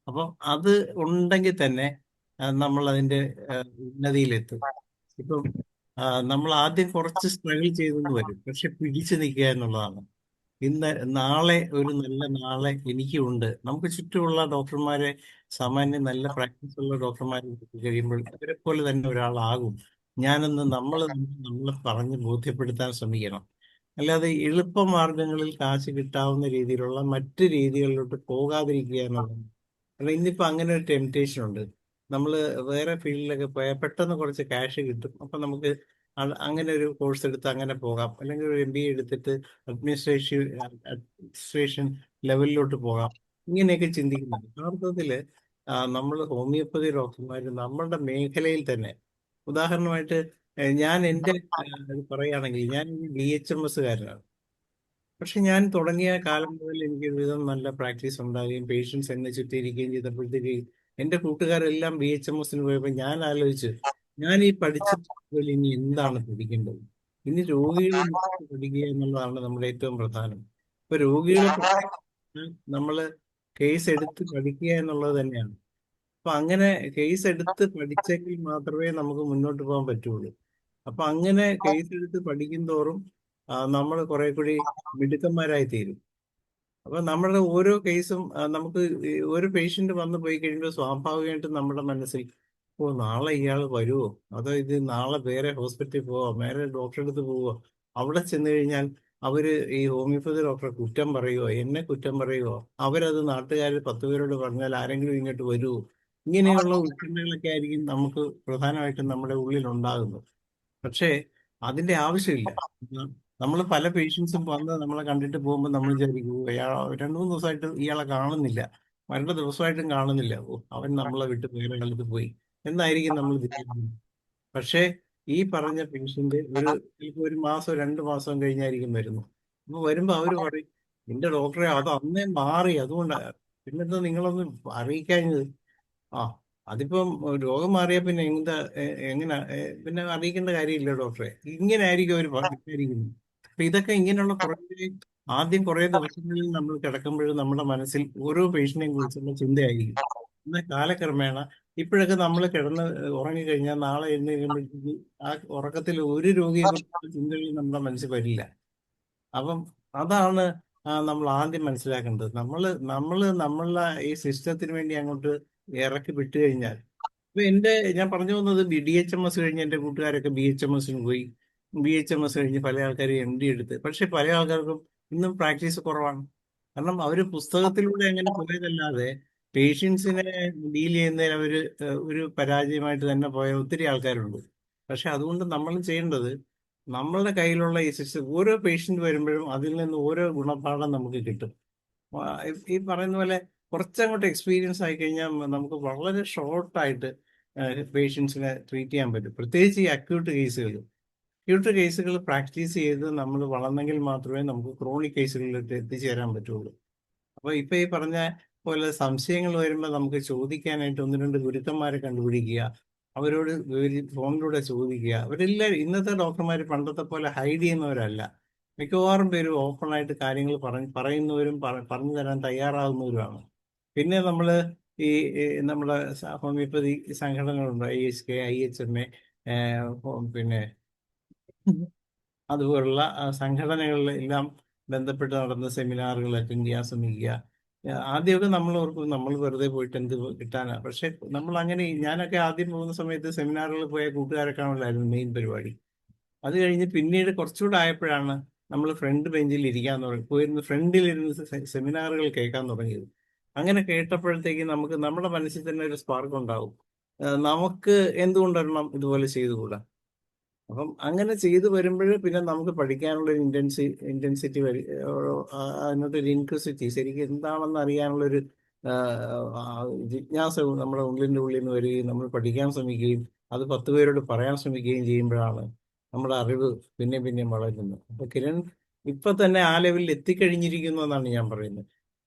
S1: അപ്പം അത് ഉണ്ടെങ്കിൽ തന്നെ നമ്മൾ അതിൻ്റെ ഉന്നതിയിലെത്തും. ഇപ്പം നമ്മൾ ആദ്യം കുറച്ച് സ്ട്രഗിൾ ചെയ്തെന്ന് വരും, പക്ഷെ പിടിച്ചു നിൽക്കുക എന്നുള്ളതാണ്. നാളെ ഒരു നല്ല നാളെ എനിക്കുണ്ട്. നമുക്ക് ചുറ്റുമുള്ള ഡോക്ടർമാരെ സാമാന്യം നല്ല പ്രാക്ടീസ് ഉള്ള ഡോക്ടർമാരെ കഴിയുമ്പോൾ അവരെ പോലെ തന്നെ ഒരാളാകും ഞാനെന്ന് നമ്മളെ പറഞ്ഞ് ബോധ്യപ്പെടുത്താൻ ശ്രമിക്കണം. അല്ലാതെ എളുപ്പമാർഗങ്ങളിൽ കാശ് കിട്ടാവുന്ന രീതിയിലുള്ള മറ്റ് രീതികളിലോട്ട് പോകാതിരിക്കുക എന്നുള്ളത്. കാരണം ഇന്നിപ്പോ അങ്ങനെ ഒരു ടെംപ്റ്റേഷൻ ഉണ്ട്. നമ്മൾ വേറെ ഫീൽഡിലൊക്കെ പോയാൽ പെട്ടെന്ന് കുറച്ച് ക്യാഷ് കിട്ടും, അപ്പൊ നമുക്ക് അങ്ങനെ ഒരു കോഴ്സ് എടുത്ത് അങ്ങനെ പോകാം, അല്ലെങ്കിൽ ഒരു MBA എടുത്തിട്ട് അഡ്മിനിസ്ട്രേഷൻ ലെവലിലോട്ട് പോകാം. ഇങ്ങനെയൊക്കെ ചിന്തിക്കുന്നുണ്ട്. യഥാർത്ഥത്തില് നമ്മൾ ഹോമിയോപ്പതി ഡോക്ടർമാർ നമ്മളുടെ മേഖലയിൽ തന്നെ, ഉദാഹരണമായിട്ട് ഞാൻ എൻ്റെ പറയുകയാണെങ്കിൽ ഞാൻ BHMS കാരനാണ്. പക്ഷെ ഞാൻ തുടങ്ങിയ കാലം മുതൽ എനിക്ക് ഒരുവിധം നല്ല പ്രാക്ടീസ് ഉണ്ടാവുകയും പേഷ്യൻസ് എന്നെ ചുറ്റിയിരിക്കുകയും ചെയ്തപ്പോഴത്തേക്ക് എൻ്റെ കൂട്ടുകാരെല്ലാം BHMSന് പോയപ്പോൾ ഞാൻ ആലോചിച്ചു, ഞാൻ ഈ പഠിച്ച പോലെ ഇനി എന്താണ് പഠിക്കേണ്ടത്? ഇനി രോഗികളെ നോക്കി പഠിക്കുക എന്നുള്ളതാണ് നമ്മുടെ ഏറ്റവും പ്രധാനം. ഇപ്പൊ രോഗികളെ നമ്മൾ കേസ് എടുത്ത് പഠിക്കുക എന്നുള്ളത് തന്നെയാണ്. അപ്പൊ അങ്ങനെ കേസ് എടുത്ത് പഠിച്ചെങ്കിൽ മാത്രമേ നമുക്ക് മുന്നോട്ട് പോകാൻ പറ്റുള്ളൂ. അപ്പൊ അങ്ങനെ കേസ് എടുത്ത് പഠിക്കും തോറും നമ്മൾ കുറെ കൂടി മിടുക്കന്മാരായി തീരും. അപ്പൊ നമ്മുടെ ഓരോ കേസും നമുക്ക് ഒരു പേഷ്യന്റ് വന്നു പോയി കഴിയുമ്പോൾ സ്വാഭാവികമായിട്ടും നമ്മുടെ മനസ്സിൽ, ഓ നാളെ ഇയാൾ വരുമോ, അതോ ഇത് നാളെ വേറെ ഹോസ്പിറ്റലിൽ പോവോ, വേറെ ഡോക്ടറെ അടുത്ത് പോവോ, അവിടെ ചെന്ന് കഴിഞ്ഞാൽ അവര് ഈ ഹോമിയോപ്പതി ഡോക്ടറെ കുറ്റം പറയുമോ, എന്നെ കുറ്റം പറയുമോ, അവരത് നാട്ടുകാർ 10 പേരോട് പറഞ്ഞാൽ ആരെങ്കിലും ഇങ്ങോട്ട് വരുമോ, ഇങ്ങനെയുള്ള ഉത്കണ്ഠകളൊക്കെ ആയിരിക്കും നമുക്ക് പ്രധാനമായിട്ടും നമ്മുടെ ഉള്ളിൽ ഉണ്ടാകുന്നത്. പക്ഷേ അതിന്റെ ആവശ്യമില്ല. നമ്മൾ പല പേഷ്യൻസും വന്ന് നമ്മളെ കണ്ടിട്ട് പോകുമ്പോൾ നമ്മൾ വിചാരിക്കും, അയാൾ 2-3 ദിവസമായിട്ട് ഇയാളെ കാണുന്നില്ല, വരേണ്ട ദിവസമായിട്ടും കാണുന്നില്ല, ഓ അവൻ നമ്മളെ വിട്ട് വേറെ സ്ഥലത്ത് പോയി എന്നായിരിക്കും നമ്മൾ വിചാരിക്കുന്നത്. പക്ഷേ ഈ പറഞ്ഞ പേഷ്യന്റ് ചിലപ്പോൾ 1 മാസം 2 മാസം കഴിഞ്ഞായിരിക്കും വരുന്നു. അപ്പൊ വരുമ്പോ അവര് പറയും, എന്റെ ഡോക്ടറെ അത് അന്നേ മാറി, അതുകൊണ്ടാ പിന്നെന്താ നിങ്ങളൊന്ന് അറിയിക്കാഞ്ഞത്? ആ അതിപ്പം രോഗം മാറിയാ പിന്നെ എങ്ങനെ പിന്നെ അറിയിക്കേണ്ട കാര്യമില്ല ഡോക്ടറെ, ഇങ്ങനെ ആയിരിക്കും അവർ വിചാരിക്കുന്നത്. അപ്പൊ ഇതൊക്കെ ഇങ്ങനെയുള്ള ആദ്യം കുറെ ദിവസങ്ങളിൽ നമ്മൾ കിടക്കുമ്പോഴും നമ്മുടെ മനസ്സിൽ ഓരോ പേഷ്യന്റിനെയും കുറിച്ചുള്ള ചിന്തയായിരിക്കും. എന്നാൽ കാലക്രമേണ ഇപ്പോഴൊക്കെ നമ്മൾ കിടന്ന് ഉറങ്ങിക്കഴിഞ്ഞാൽ നാളെ എഴുന്നേൽക്കുമ്പോഴത്തേക്ക് ആ ഉറക്കത്തിൽ ഒരു രോഗിയെ കുറിച്ചുള്ള ചിന്തകൾ നമ്മുടെ മനസ്സിൽ വരില്ല. അപ്പം അതാണ് നമ്മൾ ആദ്യം മനസ്സിലാക്കേണ്ടത്. നമ്മളെ ഈ സിസ്റ്റത്തിന് വേണ്ടി അങ്ങോട്ട് ഇറക്കി വിട്ടു കഴിഞ്ഞാൽ, ഇപ്പൊ ഞാൻ പറഞ്ഞു വന്നത് DHMS കഴിഞ്ഞ് എൻ്റെ കൂട്ടുകാരൊക്കെ BHMSന് പോയി. BHMS കഴിഞ്ഞ് പല ആൾക്കാരും MD എടുത്ത്. പക്ഷെ പല ആൾക്കാർക്കും ഇന്നും പ്രാക്ടീസ് കുറവാണ്. കാരണം അവര് പുസ്തകത്തിലൂടെ അങ്ങനെ പോയതല്ലാതെ പേഷ്യൻസിനെ ഡീൽ ചെയ്യുന്നതിന് ഒരു പരാജയമായിട്ട് തന്നെ പോയ ഒത്തിരി ആൾക്കാരുണ്ട്. പക്ഷെ അതുകൊണ്ട് നമ്മൾ ചെയ്യേണ്ടത്, നമ്മളുടെ കയ്യിലുള്ള ഈ സിസ്റ്റം, ഓരോ പേഷ്യന്റ് വരുമ്പോഴും അതിൽ നിന്ന് ഓരോ ഗുണപാഠം നമുക്ക് കിട്ടും. ഈ പറയുന്ന പോലെ കുറച്ചങ്ങോട്ട് എക്സ്പീരിയൻസ് ആയി കഴിഞ്ഞാൽ നമുക്ക് വളരെ ഷോർട്ടായിട്ട് പേഷ്യൻസിനെ ട്രീറ്റ് ചെയ്യാൻ പറ്റും. പ്രത്യേകിച്ച് ഈ അക്യൂട്ട് കേസുകൾ പ്രാക്ടീസ് ചെയ്ത് നമ്മൾ വളർന്നെങ്കിൽ മാത്രമേ നമുക്ക് ക്രോണിക് കേസുകളിലേക്ക് എത്തിച്ചേരാൻ പറ്റുള്ളൂ. അപ്പൊ ഇപ്പൊ ഈ പറഞ്ഞ പോലെ സംശയങ്ങൾ വരുമ്പോൾ നമുക്ക് ചോദിക്കാനായിട്ട് 1-2 ഗുരുക്കന്മാരെ കണ്ടുപിടിക്കുക, അവരോട് ഫോണിലൂടെ ചോദിക്കുക. അവരെല്ലാവരും ഇന്നത്തെ ഡോക്ടർമാർ പണ്ടത്തെ പോലെ ഹൈഡ് ചെയ്യുന്നവരല്ല. മിക്കവാറും പേര് ഓപ്പണായിട്ട് കാര്യങ്ങൾ പറയുന്നവരും പറഞ്ഞു തരാൻ തയ്യാറാകുന്നവരുമാണ്. പിന്നെ നമ്മൾ ഈ നമ്മുടെ ഹോമിയോപ്പതി സംഘടനകളുണ്ട്, ISK, IHMA, പിന്നെ അതുപോലുള്ള സംഘടനകളിലെല്ലാം ബന്ധപ്പെട്ട് നടന്ന സെമിനാറുകൾ അറ്റൻഡ് ചെയ്യാൻ ശ്രമിക്കുക. ആദ്യമൊക്കെ നമ്മൾ ഓർക്കും നമ്മൾ വെറുതെ പോയിട്ട് എന്ത് കിട്ടാനാ. പക്ഷെ ഞാനൊക്കെ ആദ്യം പോകുന്ന സമയത്ത് സെമിനാറുകളിൽ പോയ കൂട്ടുകാരെ കാണലായിരുന്നു മെയിൻ പരിപാടി. അത് കഴിഞ്ഞ് പിന്നീട് കുറച്ചുകൂടെ ആയപ്പോഴാണ് നമ്മൾ ഫ്രണ്ട് ബെഞ്ചിൽ ഇരിക്കാൻ തുടങ്ങി, പോയിരുന്ന് ഫ്രണ്ടിലിരുന്ന് സെമിനാറുകൾ കേൾക്കാൻ തുടങ്ങിയത്. അങ്ങനെ കേട്ടപ്പോഴത്തേക്ക് നമുക്ക് നമ്മുടെ മനസ്സിൽ തന്നെ ഒരു സ്പാർക്ക് ഉണ്ടാവും, നമുക്ക് എന്തുകൊണ്ടൊരെണ്ണം ഇതുപോലെ ചെയ്തുകൂടാ. അപ്പം അങ്ങനെ ചെയ്തു വരുമ്പോൾ പിന്നെ നമുക്ക് പഠിക്കാനുള്ള ഒരു ഇന്റൻസിറ്റി അതിനകത്തൊരു ഇൻക്വസിറ്റി, ശരിക്കും എന്താണെന്ന് അറിയാനുള്ളൊരു ജിജ്ഞാസ നമ്മുടെ ഉള്ളിൽ നിന്ന് വരികയും നമ്മൾ പഠിക്കാൻ ശ്രമിക്കുകയും അത് 10 പേരോട് പറയാൻ ശ്രമിക്കുകയും ചെയ്യുമ്പോഴാണ് നമ്മുടെ അറിവ് പിന്നെയും വളരുന്നത്. അപ്പൊ കിരൺ ഇപ്പൊ തന്നെ ആ ലെവലിൽ എത്തിക്കഴിഞ്ഞിരിക്കുന്നു എന്നാണ് ഞാൻ പറയുന്നത്.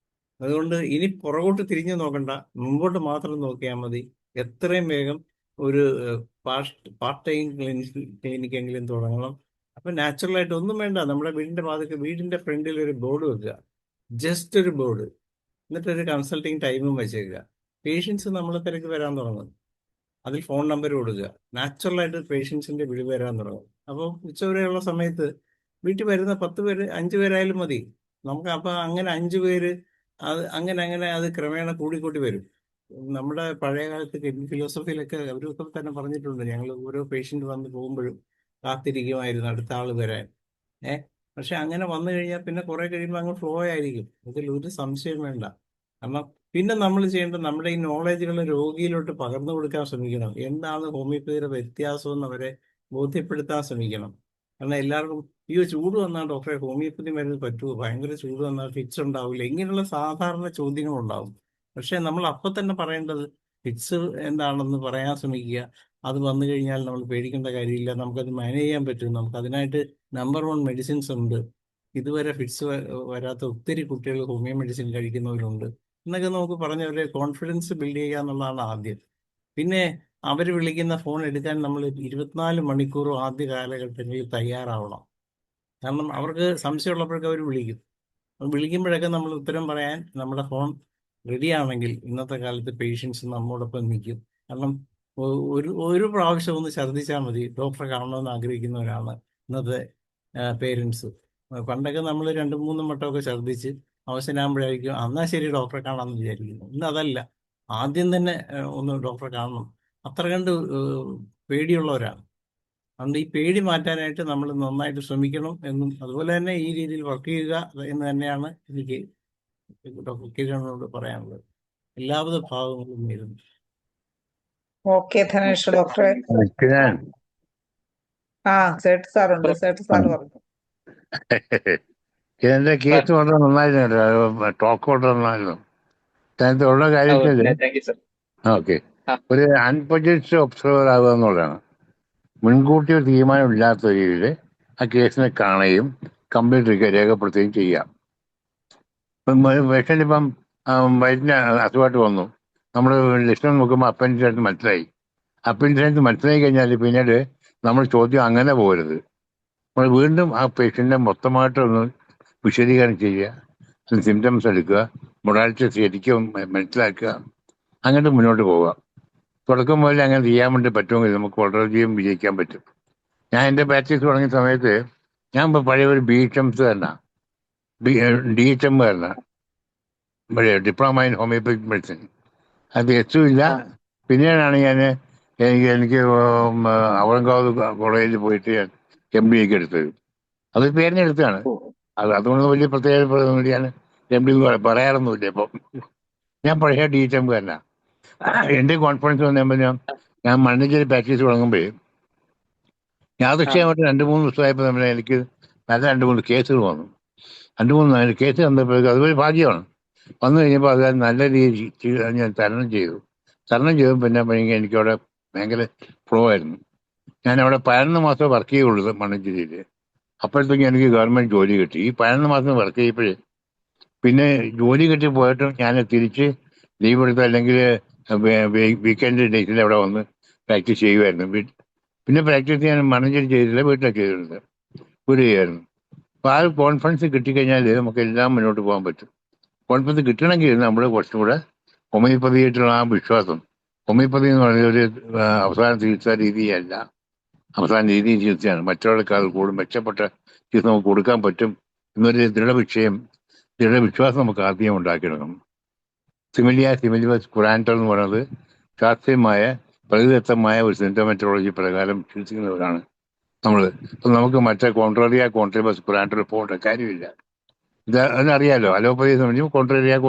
S1: അതുകൊണ്ട് ഇനി പുറകോട്ട് തിരിഞ്ഞു നോക്കണ്ട, മുമ്പോട്ട് മാത്രം നോക്കിയാൽ മതി. എത്രയും വേഗം ഒരു പാർട്ട് ടൈം ക്ലിനിക്കെങ്കിലും തുടങ്ങണം. അപ്പൊ നാച്ചുറലായിട്ട് ഒന്നും വേണ്ട, നമ്മുടെ വീടിന്റെ ഫ്രണ്ടിൽ ഒരു ബോർഡ് വെക്കുക, ജസ്റ്റ് ഒരു ബോർഡ്, എന്നിട്ടൊരു കൺസൾട്ടിങ് ടൈമും വെച്ചേക്കുക. പേഷ്യൻസ് നമ്മളെ തിരക്ക് വരാൻ തുടങ്ങും. അതിൽ ഫോൺ നമ്പർ കൊടുക്കുക, നാച്ചുറലായിട്ട് പേഷ്യൻസിന്റെ വിളി വരാൻ തുടങ്ങും. അപ്പോൾ ഉച്ചവരെയുള്ള സമയത്ത് വീട്ടിൽ വരുന്ന 10 പേര് 5 പേരായാലും മതി നമുക്ക്. അപ്പൊ അങ്ങനെ 5 പേര് അങ്ങനെ അത് ക്രമേണ കൂടിക്കൂട്ടി വരും. നമ്മുടെ പഴയ കാലത്ത് ഫിലോസഫിയിലൊക്കെ അവരൊക്കെ തന്നെ പറഞ്ഞിട്ടുണ്ട്, ഞങ്ങൾ ഓരോ പേഷ്യന്റ് വന്ന് പോകുമ്പോഴും കാത്തിരിക്കുമായിരുന്നു അടുത്ത ആൾ വരാൻ. പക്ഷെ അങ്ങനെ വന്നു കഴിഞ്ഞാൽ പിന്നെ കുറെ കഴിയുമ്പോൾ അങ്ങ് ഫ്ലോ ആയിരിക്കും, അതിൽ ഒരു സംശയം വേണ്ട. കാരണം പിന്നെ നമ്മൾ ചെയ്യേണ്ടത് നമ്മുടെ ഈ നോളേജുകൾ രോഗിയിലോട്ട് പകർന്നു കൊടുക്കാൻ ശ്രമിക്കണം. എന്താണ് ഹോമിയോപ്പതിയുടെ വ്യത്യാസം എന്ന് അവരെ ബോധ്യപ്പെടുത്താൻ ശ്രമിക്കണം. കാരണം എല്ലാവർക്കും അയ്യോ ചൂട് വന്നാൽ ഡോക്ടറെ ഹോമിയോപ്പതി മരുന്ന് പറ്റുമോ, ഭയങ്കര ചൂട് വന്നാൽ ഫിറ്റ്സ് ഉണ്ടാവില്ല, ഇങ്ങനെയുള്ള സാധാരണ ചോദ്യങ്ങളുണ്ടാവും. പക്ഷെ നമ്മൾ അപ്പം തന്നെ പറയേണ്ടത് ഫിറ്റ്സ് എന്താണെന്ന് പറയാൻ ശ്രമിക്കുക. അത് വന്നു കഴിഞ്ഞാൽ നമ്മൾ പേടിക്കേണ്ട കാര്യമില്ല, നമുക്കത് മാനേജ് ചെയ്യാൻ പറ്റും, നമുക്ക് അതിനായിട്ട് നമ്പർ 1 മെഡിസിൻസ് ഉണ്ട്. ഇതുവരെ ഫിറ്റ്സ് വരാത്ത ഒത്തിരി കുട്ടികൾ ഹോമിയോ മെഡിസിൻ കഴിക്കുന്നവരുണ്ട് എന്നൊക്കെ നമുക്ക് പറഞ്ഞവരെ കോൺഫിഡൻസ് ബിൽഡ് ചെയ്യുക എന്നുള്ളതാണ് ആദ്യം. പിന്നെ അവർ വിളിക്കുന്ന ഫോൺ എടുക്കാൻ നമ്മൾ 24 മണിക്കൂറും ആദ്യ കാലഘട്ടങ്ങളിൽ തയ്യാറാവണം. കാരണം അവർക്ക് സംശയമുള്ളപ്പോഴൊക്കെ അവർ വിളിക്കും. വിളിക്കുമ്പോഴൊക്കെ നമ്മൾ ഉത്തരം പറയാൻ നമ്മുടെ ഫോൺ റെഡി ആണെങ്കിൽ ഇന്നത്തെ കാലത്ത് പേഷ്യൻസ് നമ്മോടൊപ്പം നിൽക്കും. കാരണം ഒരു പ്രാവശ്യം ഒന്ന് ഛർദ്ദിച്ചാൽ മതി, ഡോക്ടറെ കാണണമെന്ന് ആഗ്രഹിക്കുന്നവരാണ് ഇന്നത്തെ പേരൻസ്. പണ്ടൊക്കെ നമ്മൾ 2-3 വട്ടമൊക്കെ ഛർദ്ദിച്ച് അവസാനാകുമ്പോഴായിരിക്കും എന്നാൽ ശരി ഡോക്ടറെ കാണാമെന്ന് വിചാരിക്കുന്നു. ഇന്ന് അതല്ല, ആദ്യം തന്നെ ഒന്ന് ഡോക്ടറെ കാണണം, അത്ര കണ്ട് പേടിയുള്ളവരാണ്. അതുകൊണ്ട് ഈ പേടി മാറ്റാനായിട്ട് നമ്മൾ നന്നായിട്ട് ശ്രമിക്കണം എന്നും അതുപോലെ തന്നെ ഈ രീതിയിൽ വർക്ക് ചെയ്യുക എന്ന് തന്നെയാണ് എനിക്ക് ഡോക്ടർ കിരണോട് പറയാനുള്ളത്. എല്ലാവിധ ഭാവങ്ങളും നേരുന്നു.
S3: ഓക്കെ ധനേഷ് ഡോക്ടറെ.
S5: കിരൺ
S3: ആ സേട്ട് സാറുണ്ട്, സേട്ട് സാറ് പറഞ്ഞു.
S5: കിരണിന്റെ കേസ് വളരെ നന്നായിരുന്നു, ടോക്ക് വളരെ നന്നായിരുന്നു. അതിനകത്ത് ഉള്ള കാര്യത്തിൽ
S4: താങ്ക് യു സർ.
S5: ഓക്കെ, ഒരു അൺപ്രജുഡിസ്ഡ് ഒബ്സർവർ ആകുക എന്നുള്ളതാണ്. മുൻകൂട്ടി ഒരു തീരുമാനം ഇല്ലാത്ത രീതിയിൽ ആ കേസിനെ കാണുകയും കംപ്ലീറ്റ് രേഖപ്പെടുത്തുകയും ചെയ്യാം. പേഷ്യൻ്റ് ഇപ്പം വയറ്റിന് അസുഖമായിട്ട് വന്നു, നമ്മൾ ലക്ഷണം നോക്കുമ്പോൾ അപ്പൻഡിക്സ് മനസ്സിലായി. അപ്പൻഡിക്സ് മനസ്സിലായി കഴിഞ്ഞാൽ പിന്നീട് നമ്മൾ ചോദ്യം അങ്ങനെ പോകരുത്. നമ്മൾ വീണ്ടും ആ പേഷ്യൻ്റെ മൊത്തമായിട്ടൊന്ന് വിശദീകരണം ചെയ്യുക, അതിന് സിംറ്റംസ് എടുക്കുക, മൊഡാലിറ്റി ശരിക്കും മനസ്സിലാക്കുക, അങ്ങോട്ട് മുന്നോട്ട് പോവുക. തുടക്കം മുതൽ അങ്ങനെ ചെയ്യാൻ വേണ്ടി പറ്റുമെങ്കിൽ നമുക്ക് വളരെയധികം വിജയിക്കാൻ പറ്റും. ഞാൻ എൻ്റെ പ്രാക്ടീസ് തുടങ്ങിയ സമയത്ത് ഞാൻ ഇപ്പോൾ പഴയ ഒരു BHMS കാരനാണ്, DHM കാരനാണ്, പഴയ ഡിപ്ലോമ ഇൻ ഹോമിയോപ്പതിക് മെഡിസിൻ. അത് ഇല്ല. പിന്നീടാണ് എനിക്ക് ഔറംഗാബാദ് കോളേജിൽ പോയിട്ട് MD എടുത്തത്. അത് പേരിനെടുത്താണ്. അതുകൊണ്ട് വലിയ പ്രത്യേകത ഞാൻ MD പറയാറൊന്നുമില്ല. ഇപ്പം ഞാൻ പഴയ DHM കാരനാണ്. എൻ്റെ കോൺഫിഡൻസ് വന്നപ്പോൾ ഞാൻ മണ്ണിഞ്ചേരി പ്രാക്ടീസ് തുടങ്ങുമ്പോൾ യാദൃശ്യമായിട്ട് 2-3 ദിവസമായപ്പോൾ എനിക്ക് നല്ല 2-3 കേസുകൾ വന്നു. 2-3 കേസ് വന്നപ്പോഴേക്കും അതുപോലെ ഭാഗ്യമാണ്. വന്നു കഴിഞ്ഞപ്പോൾ അത് നല്ല രീതിയിൽ ഞാൻ തരണം ചെയ്തു. പിന്നെ എനിക്കവിടെ ഭയങ്കര ഫ്ലോ ആയിരുന്നു. ഞാൻ അവിടെ 11 മാസം വർക്ക് ചെയ്യുള്ളൂ മണ്ണിഞ്ചേരിയിൽ. അപ്പോഴത്തേക്കും എനിക്ക് ഗവൺമെൻറ് ജോലി കിട്ടി. ഈ 11 മാസം വർക്ക് ചെയ്യപ്പോഴേ പിന്നെ ജോലി കിട്ടി പോയിട്ടും ഞാൻ തിരിച്ച് ലീവ് എടുത്ത് അല്ലെങ്കിൽ വീക്കെൻഡ് ഡേയ്സിൽ അവിടെ വന്ന് പ്രാക്ടീസ് ചെയ്യുമായിരുന്നു. പിന്നെ പ്രാക്ടീസ് ചെയ്യാൻ മണ്ണിഞ്ചേരി ചെയ്തില്ല, വീട്ടിലൊക്കെ ചെയ്യുമായിരുന്നു. അപ്പോൾ ആ കോൺഫിഡൻസ് കിട്ടിക്കഴിഞ്ഞാൽ നമുക്ക് എല്ലാം മുന്നോട്ട് പോകാൻ പറ്റും. കോൺഫിഡൻസ് കിട്ടണമെങ്കിൽ നമ്മൾ കുറച്ചും കൂടെ ഹോമിയോപ്പതിയായിട്ടുള്ള ആ വിശ്വാസം, ഹോമിയോപ്പതി എന്ന് പറയുന്നത് ഒരു അവസാന ചികിത്സാ രീതിയല്ല, അവസാന രീതി ചികിത്സയാണ്. മറ്റുള്ളവർക്കാൾ കൂടുതൽ മെച്ചപ്പെട്ട ചികിത്സ നമുക്ക് കൊടുക്കാൻ പറ്റും എന്നൊരു ദൃഢവിശ്വാസം നമുക്ക് ആദ്യം ഉണ്ടാക്കിയെടുക്കണം. സിമിലിബസ് കുറാൻറ്റർ എന്ന് പറയുന്നത് ശാസ്ത്രീയമായ പ്രകൃതിദത്തമായ ഒരു സിംറ്റോമെട്രോളജി പ്രകാരം ചികിത്സിക്കുന്നവരാണ് നമ്മൾ. അപ്പം നമുക്ക് മറ്റേ കോൺട്രേറിയസ് കുറാൻറ്റർ പോകേണ്ട കാര്യമില്ല. അതിനറിയാലോ, അലോപ്പതിയെ സംബന്ധിച്ച് കോൺട്രേറിയസ്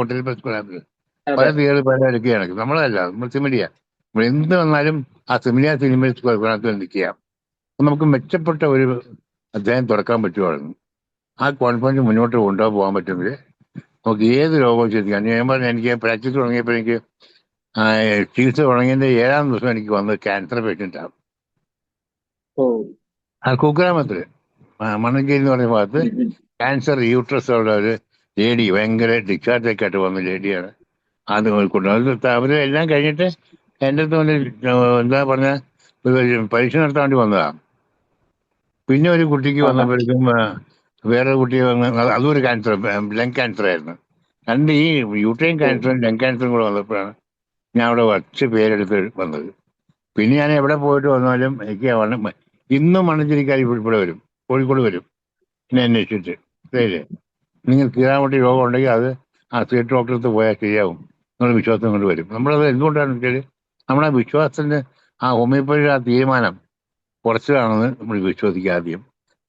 S5: കുറാൻറ്റർ പല തീയതി പല എടുക്കുകയാണ്. നമ്മളല്ല, നമ്മൾ സിമിലിയ. നമ്മൾ എന്ത് വന്നാലും ആ സിമിലിബസ് കുറാൻറ്റർ നിൽക്കുക. അപ്പം നമുക്ക് മെച്ചപ്പെട്ട ഒരു അധ്യായം തുറക്കാൻ പറ്റുമായിരുന്നു. ആ കോൺഫിഡൻസ് മുന്നോട്ട് കൊണ്ടുപോകാൻ പറ്റുമെങ്കിൽ നമുക്ക് ഏത് രോഗവും ചികിത്സിക്കാം. ഞാൻ പറഞ്ഞു, എനിക്ക് പ്രാക്ടീസ് തുടങ്ങിയപ്പോൾ എനിക്ക് ചികിത്സ തുടങ്ങിയതിൻ്റെ 7-ാം ദിവസം എനിക്ക് വന്നത് ക്യാൻസർ പേഷ്യൻ്റാണ്. കുഗ്രാമത്തിൽ മണ്ണഞ്ചേരി എന്ന് പറഞ്ഞ ഭാഗത്ത് ക്യാൻസർ യൂട്രസ് ഉള്ള ഒരു ലേഡി, ഭയങ്കര ഡിസ്ചാർജൊക്കെ ആയിട്ട് വന്ന ലേഡിയാണ്. അത് കൊണ്ടുവന്നത് അവർ എല്ലാം കഴിഞ്ഞിട്ട് എൻ്റെ അടുത്ത് വന്ന് എന്താ പറഞ്ഞ പരീക്ഷ നടത്താൻ വേണ്ടി വന്നതാണ്. പിന്നെ ഒരു കുട്ടിക്ക് വന്നപ്പോഴേക്കും വേറൊരു കുട്ടി വന്ന് അതും ഒരു ക്യാൻസർ, ലങ് ക്യാൻസർ ആയിരുന്നു. രണ്ട് ഈ യൂട്രൈൻ ക്യാൻസറും ലങ് ക്യാൻസറും കൂടെ വന്നപ്പോഴാണ് ഞാൻ അവിടെ കുറച്ച് പേരെടുത്ത് വന്നത്. പിന്നെ ഞാൻ എവിടെ പോയിട്ട് വന്നാലും എനിക്ക് ഇന്നും മണഞ്ചേരിക്കാർ ഇവിടെ വരും, കോഴിക്കോട് വരും എന്നെ അന്വേഷിച്ചിട്ട്. ശരിയല്ലേ, നിങ്ങൾ കീഴാമുട്ടി രോഗം ഉണ്ടെങ്കിൽ അത് ആ സ്ട്രീറ്റ് ഡോക്ടറെ അടുത്ത് പോയാൽ ശരിയാവും എന്നുള്ള വിശ്വാസം കൊണ്ട് വരും. നമ്മളത് എന്തുകൊണ്ടാണെന്ന് വെച്ചാൽ നമ്മുടെ വിശ്വാസത്തിൻ്റെ ആ ഹോമിയോപ്പതിയുടെ ആ തീരുമാനം കുറച്ചതാണെന്ന് നമ്മൾ വിശ്വസിക്കുക. ആദ്യം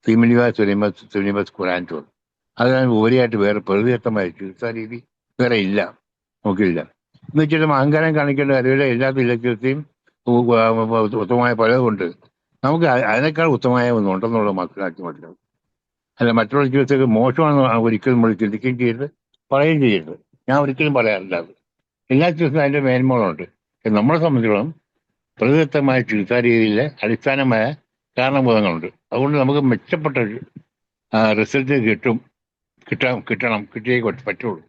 S5: സിമിലിബസ് കുറാൻറ്റോ, അതിനാണ് ഉപരിയായിട്ട് വേറെ പ്രതിദത്തമായ ചികിത്സാ രീതി വേറെ ഇല്ല, നമുക്കില്ല. എന്ന് വെച്ചാൽ അഹങ്കാരം കാണിക്കേണ്ട കാര്യമില്ല. എല്ലാത്തിലും ചികിത്സയും ഉത്തമമായ പലതുമുണ്ട്. നമുക്ക് അതിനേക്കാൾ ഉത്തമമായ ഒന്നുണ്ടെന്നുള്ളത് മനസ്സിലാക്കി മനസ്സിലാവും. അല്ല, മറ്റുള്ള ചികിത്സകൾ മോശമാണെന്ന് ഒരിക്കലും നമ്മൾ ചിന്തിക്കുകയും ചെയ്യരുത്, പറയുകയും ചെയ്യരുത്. ഞാൻ ഒരിക്കലും പറയാറില്ല അത്. എല്ലാ ചികിത്സയും അതിൻ്റെ മേന്മകളുണ്ട്. നമ്മളെ സംബന്ധിച്ചിടത്തോളം പ്രതിദത്തമായ ചികിത്സാ രീതിയിലെ അടിസ്ഥാനമായ കാരണബോധങ്ങളുണ്ട്. അതുകൊണ്ട് നമുക്ക് മെച്ചപ്പെട്ട റിസൾട്ട് കിട്ടിയേ പറ്റുള്ളൂ.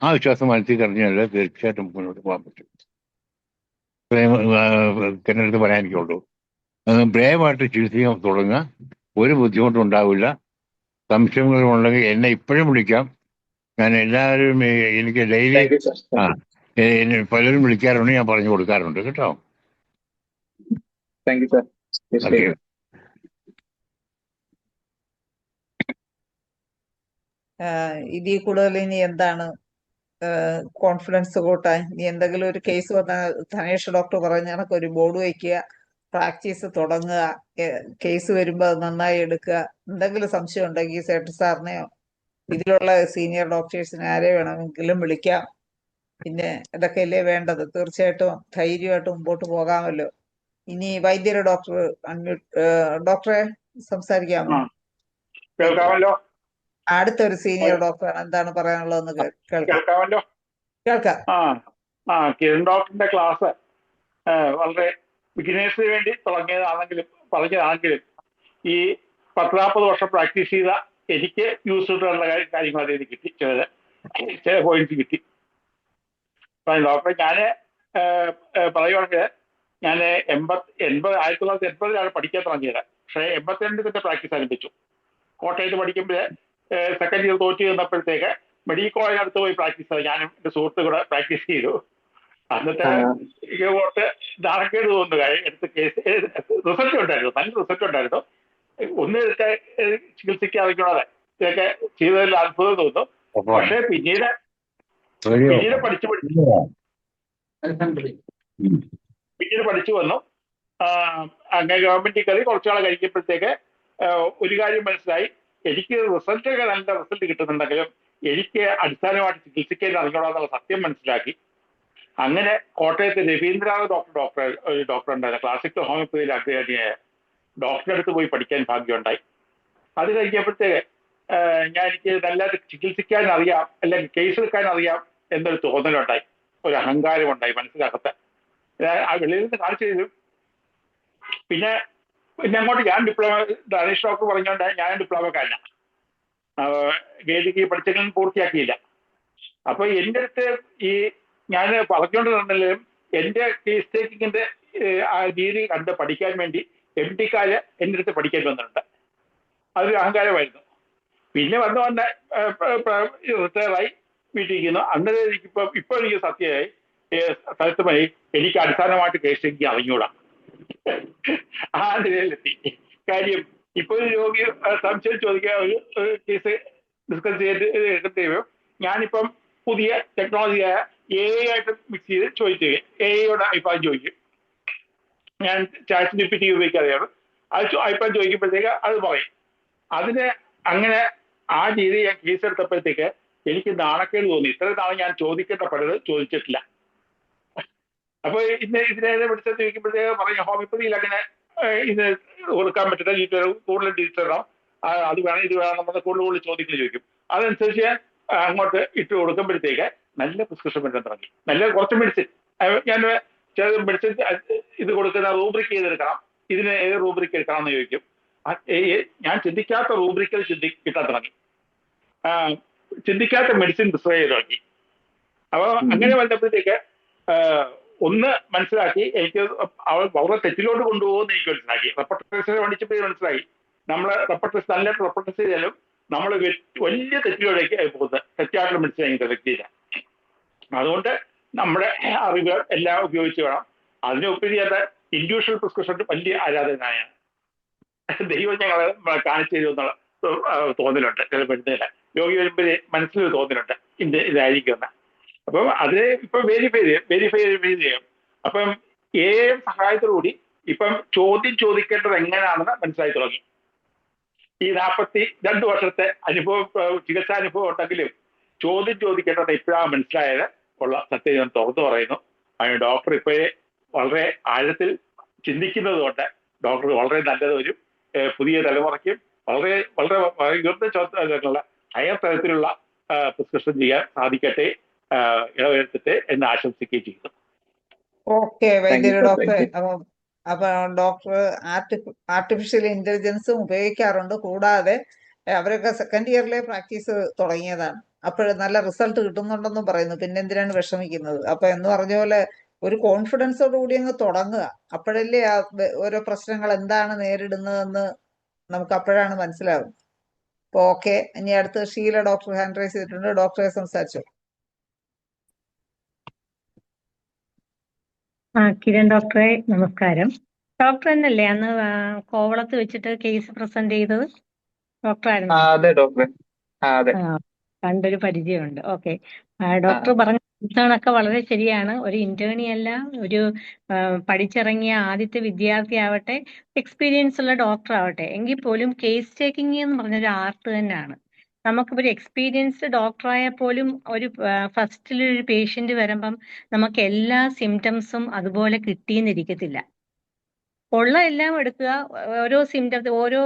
S5: ആ വിശ്വാസം മനസ്സിൽ കറിഞ്ഞാൽ തീർച്ചയായിട്ടും മുന്നോട്ട് പോകാൻ പറ്റും. കെന്നടുത്ത് പറയാൻ എനിക്കുള്ളൂ. ബ്രേവായിട്ട് ചികിത്സിക്കാൻ തുടങ്ങുക, ഒരു ബുദ്ധിമുട്ടും ഉണ്ടാവില്ല. സംശയങ്ങളുണ്ടെങ്കിൽ എന്നെ ഇപ്പോഴും വിളിക്കാം. ഞാൻ എല്ലാവരും എനിക്ക് ഡെയിലി പലരും വിളിക്കാറുണ്ട്, ഞാൻ പറഞ്ഞു കൊടുക്കാറുണ്ട് കേട്ടോ.
S4: Thank you sir.
S5: ഓക്കെ.
S3: ഇതിൽ കൂടുതൽ ഇനി എന്താണ് കോൺഫിഡൻസ് കൂട്ടാൻ? ഇനി എന്തെങ്കിലും ഒരു കേസ് വന്നാൽ ധനേഷ് ഡോക്ടർ പറഞ്ഞ കണക്ക് ഒരു ബോർഡ് വയ്ക്കുക, പ്രാക്ടീസ് തുടങ്ങുക, കേസ് വരുമ്പോൾ അത് നന്നായി എടുക്കുക. എന്തെങ്കിലും സംശയം ഉണ്ടെങ്കിൽ സേട്ട് സാറിനെയോ ഇതിലുള്ള സീനിയർ ഡോക്ടേഴ്സിനെ ആരെ വേണമെങ്കിലും വിളിക്കാം. പിന്നെ ഇതൊക്കെയല്ലേ വേണ്ടത്. തീർച്ചയായിട്ടും ധൈര്യമായിട്ട് മുമ്പോട്ട് പോകാമല്ലോ. ഇനി വൈദ്യര് ഡോക്ടർ ഡോക്ടറെ സംസാരിക്കാമോ?
S6: കേൾക്കാമല്ലോ.
S3: അടുത്തൊരു സീനിയർ ഡോക്ടറാണ്, എന്താണ് പറയാനുള്ളതെന്ന്
S6: കേൾക്കാമല്ലോ.
S3: കേൾക്കാം.
S6: കിരൺ ഡോക്ടറിന്റെ ക്ലാസ് വളരെ ബിഗിനേഴ്സിന് വേണ്ടി പറഞ്ഞതാണെങ്കിലും ഈ 10-40 വർഷം പ്രാക്ടീസ് ചെയ്ത എനിക്ക് യൂസ് ചെയ്തിട്ടുള്ള കാര്യങ്ങൾ അതിൽ കിട്ടി, ചില പോയിന്റ്സ് കിട്ടി. ഡോക്ടറെ ഞാൻ പറയുവാണെങ്കിൽ ഞാൻ 1980 പഠിക്കാൻ തുടങ്ങിയത്. പക്ഷേ 82 പ്രാക്ടീസ് ആരംഭിച്ചു. കോട്ടയത്ത് പഠിക്കുമ്പോൾ സെക്കൻഡ് ഇയർ തോറ്റ് ചെന്നപ്പോഴത്തേക്ക് മെഡിക്കൽ കോളേജ് അടുത്ത് പോയി പ്രാക്ടീസ് ചെയ്തു. ഞാനും എൻ്റെ സുഹൃത്തു കൂടെ പ്രാക്ടീസ് ചെയ്തു. എന്നിട്ട് ഓർത്ത് നാണക്കേട് തോന്നുന്നു. എടുത്ത് കേസ് റിസൾട്ട് ഉണ്ടായിരുന്നു, നല്ല റിസൾട്ട് ഉണ്ടായിരുന്നു. ഒന്നും എടുത്ത് ചികിത്സിക്കാതെ ഇതൊക്കെ ചെയ്തതിൽ അത്ഭുതം തോന്നുന്നു. പക്ഷെ പിന്നീട് പഠിച്ചു വന്നു. അങ്ങനെ ഗവൺമെന്റിൽ കയറി കുറച്ചുനാൾ കഴിക്കുമ്പോഴത്തേക്ക് ഒരു കാര്യം മനസ്സിലായി, എനിക്ക് റിസൾട്ടൊക്കെ നല്ല റിസൾട്ട് കിട്ടുന്നുണ്ടെങ്കിലും എനിക്ക് അടിസ്ഥാനമായിട്ട് ചികിത്സിക്കാൻ അറിഞ്ഞോളാന്നുള്ള സത്യം മനസ്സിലാക്കി. അങ്ങനെ കോട്ടയത്ത് രവീന്ദ്രനാഥ് ഒരു ഡോക്ടർ ഉണ്ടായിരുന്നു, ക്ലാസിക്കൽ ഹോമിയോപ്പതിയിൽ അഗ്രഗണ്യനായ ഡോക്ടറുടെ അടുത്ത് പോയി പഠിക്കാൻ ഭാഗ്യമുണ്ടായി. അത് കഴിഞ്ഞപ്പോഴത്തേക്ക് എനിക്ക് നല്ല ചികിത്സിക്കാൻ അറിയാം, അല്ലെങ്കിൽ കേസ് എടുക്കാൻ അറിയാം എന്നൊരു തോന്നലുണ്ടായി, ഒരു അഹങ്കാരം ഉണ്ടായി മനസ്സിനകത്ത്. വെളിയിൽ നിന്ന് കാണിച്ചു തരും. പിന്നെ അങ്ങോട്ട് ഞാൻ ഡിപ്ലോമ, ധനേഷ് ഡോക്ടർ പറഞ്ഞുകൊണ്ട് ഞാൻ ഡിപ്ലോമക്കാരനാണ്, ഗേഡിക്ക് പഠിച്ചെങ്കിലും പൂർത്തിയാക്കിയില്ല. അപ്പൊ എൻ്റെ അടുത്ത് ഞാൻ പറഞ്ഞുകൊണ്ട് തന്നാലും എൻ്റെ കേസ് ടേക്കിങ്ങിന്റെ ആ രീതി കണ്ട് പഠിക്കാൻ വേണ്ടി MD-ക്കാര് എൻ്റെ അടുത്ത് പഠിക്കാൻ വന്നിട്ടുണ്ട്. അതൊരു അഹങ്കാരമായിരുന്നു. പിന്നെ വന്ന് റിട്ടയറായി വീട്ടിൽ ഇരിക്കുന്നു. അന്നേരം ഇപ്പോൾ എനിക്ക് സത്യമായി എനിക്ക് അടിസ്ഥാനമായിട്ട് കേസ് ടേക്കിങ് അറിഞ്ഞൂടാ. ആ നിലയിലെത്തി. കാര്യം ഇപ്പൊ ഒരു രോഗി സംശയം ചോദിക്കുക, ഒരു കേസ് ഡിസ്കസ് ചെയ്തിട്ട് ഞാനിപ്പം പുതിയ ടെക്നോളജിയായ AI ആയിട്ട് മിക്സ് ചെയ്ത് ചോദിക്കുക, AI-യോട് അഭിപ്രായം ചോദിക്കും. ഞാൻ ChatGPT ഉപയോഗിക്കാതെയാണ്. അത് അഭിപ്രായം ചോദിക്കുമ്പോഴത്തേക്ക് അത് പറയും. അങ്ങനെ ആ രീതി ഞാൻ കേസ് എടുത്തപ്പോഴത്തേക്ക് എനിക്ക് നാണക്കേട് തോന്നി. ഇത്രയും നാളെ ഞാൻ ചോദിക്കേണ്ട പലത് ചോദിച്ചിട്ടില്ല. അപ്പൊ ഇതിനെ പിടിച്ചത് ചോദിക്കുമ്പോഴത്തേക്ക് പറഞ്ഞു, ഹോമിയോപ്പതിയിൽ അങ്ങനെ ഇത് കൊടുക്കാൻ പറ്റില്ല, കൂടുതൽ ഡീറ്റെയിൽ ഇടണം, അത് വേണം ഇത് വേണം, നമ്മൾ കൂടുതൽ ചോദ്യങ്ങൾ ചോദിക്കും. അതനുസരിച്ച് ഞാൻ അങ്ങോട്ട് ഇട്ട് കൊടുക്കുമ്പോഴത്തേക്ക് നല്ല പ്രിസ്ക്രിപ്ഷൻ മെഡിസിൻ തുടങ്ങി. നല്ല കുറച്ച് മെഡിസിൻ ഞാൻ മെഡിസിൻ ഇത് കൊടുക്കുന്ന റൂബ്രിക് ചെയ്തെടുക്കണം, ഇതിന് ഏത് റൂബ്രിക് എടുക്കണം എന്ന് ചോദിക്കും. ഞാൻ ചിന്തിക്കാത്ത റൂബ്രിക്കൽ കിട്ടാൻ തുടങ്ങി. ചിന്തിക്കാത്ത മെഡിസിൻ പ്രിസ്ക്രൈബ് ചെയ്ത് തുടങ്ങി. അപ്പൊ അങ്ങനെ വന്നപ്പോഴത്തേക്ക് ഒന്ന് മനസ്സിലാക്കി, എനിക്ക് അവൾ വളരെ തെറ്റിലോട്ട് കൊണ്ടുപോകുമെന്ന് എനിക്ക് മനസ്സിലാക്കി. റെപ്പർട്ടേഴ്സിനെ പഠിച്ചപ്പോൾ മനസ്സിലായി, നമ്മൾ റെപ്പർട്ടേഴ്സ് നല്ലതായിട്ട് റെപ്പർട്ടേഴ്സ് ചെയ്താലും നമ്മൾ വലിയ തെറ്റിലോടേക്ക് പോകുന്നത്, തെറ്റായിട്ടുള്ള മെഡിസിൻ സെലക്ട് ചെയ്യാം. അതുകൊണ്ട് നമ്മുടെ അറിവുകൾ എല്ലാം ഉപയോഗിച്ച് വേണം. അതിനുപരി അത് ഇൻഡിവിജ്വൽ പ്രിസ്ക്രിപ്ഷൻ വലിയ ആരാധനായ ദൈവം ഞങ്ങളെ കാണിച്ചു തരുമെന്നുള്ള തോന്നലുണ്ട്. ചില മരുന്നുകളെ രോഗി വരുമ്പോൾ മനസ്സിൽ തോന്നലുണ്ട് ഇതായിരിക്കുമെന്ന്. അപ്പം അത് ഇപ്പം വെരിഫൈ ചെയ്യും. അപ്പം സഹായത്തോടുകൂടി ഇപ്പം ചോദ്യം ചോദിക്കേണ്ടത് എങ്ങനെയാണെന്ന് മനസ്സിലായി തുടങ്ങി. ഈ 42 വർഷത്തെ ചികിത്സാനുഭവം ഉണ്ടെങ്കിലും ചോദ്യം ചോദിക്കേണ്ടത് ഇപ്പോഴാണ് മനസ്സിലായത് ഉള്ള സത്യം ഞാൻ തുറന്നു പറയുന്നു. അതിന് ഡോക്ടർ ഇപ്പോഴേ വളരെ ആഴത്തിൽ ചിന്തിക്കുന്നത് കൊണ്ട് ഡോക്ടർ വളരെ നല്ലത് വരും. പുതിയ തലമുറയ്ക്കും വളരെ വളരെ ഉയർന്ന ഹയർ തലത്തിലുള്ള പ്രിസ്ക്രിപ്ഷൻ ചെയ്യാൻ സാധിക്കട്ടെ, ഇടവരുത്തട്ടെ എന്ന് ആശംസിക്കുകയും ചെയ്യുന്നു.
S3: ഓക്കെ വൈദ്യര് ഡോക്ടറെ. അപ്പൊ ഡോക്ടർ ആർട്ടിഫിഷ്യൽ ഇന്റലിജൻസും ഉപയോഗിക്കാറുണ്ട്. കൂടാതെ അവരൊക്കെ സെക്കൻഡ് ഇയറിലെ പ്രാക്ടീസ് തുടങ്ങിയതാണ്. അപ്പോൾ നല്ല റിസൾട്ട് കിട്ടുന്നുണ്ടെന്നും പറയുന്നു. പിന്നെ എന്തിനാണ് വിഷമിക്കുന്നത്? അപ്പൊ എന്ന് പറഞ്ഞ പോലെ ഒരു കോൺഫിഡൻസോട് കൂടി അങ്ങ് തുടങ്ങുക. അപ്പോഴല്ലേ ഓരോ പ്രശ്നങ്ങൾ എന്താണ് നേരിടുന്നതെന്ന് നമുക്ക് അപ്പോഴാണ് മനസ്സിലാവും. അപ്പൊ ഓക്കെ, ഇനി അടുത്ത് ഷീല ഡോക്ടർ ഹാൻഡ് റൈസ് ചെയ്തിട്ടുണ്ട്. ഡോക്ടറെ സംസാരിച്ചു.
S2: കിരൺ ഡോക്ടറെ നമസ്കാരം. ഡോക്ടർ എന്നല്ലേ അന്ന് കോവളത്ത് വെച്ചിട്ട് കേസ് പ്രസന്റ് ചെയ്തത്? ഡോക്ടറായിരുന്നു.
S4: അതെ ഡോക്ടറെ, അതെ.
S2: കണ്ടൊരു പരിചയമുണ്ട്. ഓക്കെ, ഡോക്ടർ പറഞ്ഞ ഒക്കെ വളരെ ശരിയാണ്. ഒരു ഇന്റേണി അല്ല, ഒരു പഠിച്ചിറങ്ങിയ ആദ്യത്തെ വിദ്യാർത്ഥി ആവട്ടെ, എക്സ്പീരിയൻസ് ഉള്ള ഡോക്ടർ ആവട്ടെ, എങ്കിൽ പോലും കേസ് ടേക്കിംഗ് എന്ന് പറഞ്ഞൊരു ആർട്ട് തന്നെയാണ്. നമുക്കിപ്പോൾ ഒരു എക്സ്പീരിയൻസ്ഡ് ഡോക്ടറായാൽ പോലും ഒരു ഫസ്റ്റിലൊരു പേഷ്യന്റ് വരുമ്പം നമുക്ക് എല്ലാ സിംറ്റംസും അതുപോലെ കിട്ടിയെന്നിരിക്കത്തില്ല. ഉള്ള എല്ലാം എടുക്കുക, ഓരോ സിംറ്റംസ് ഓരോ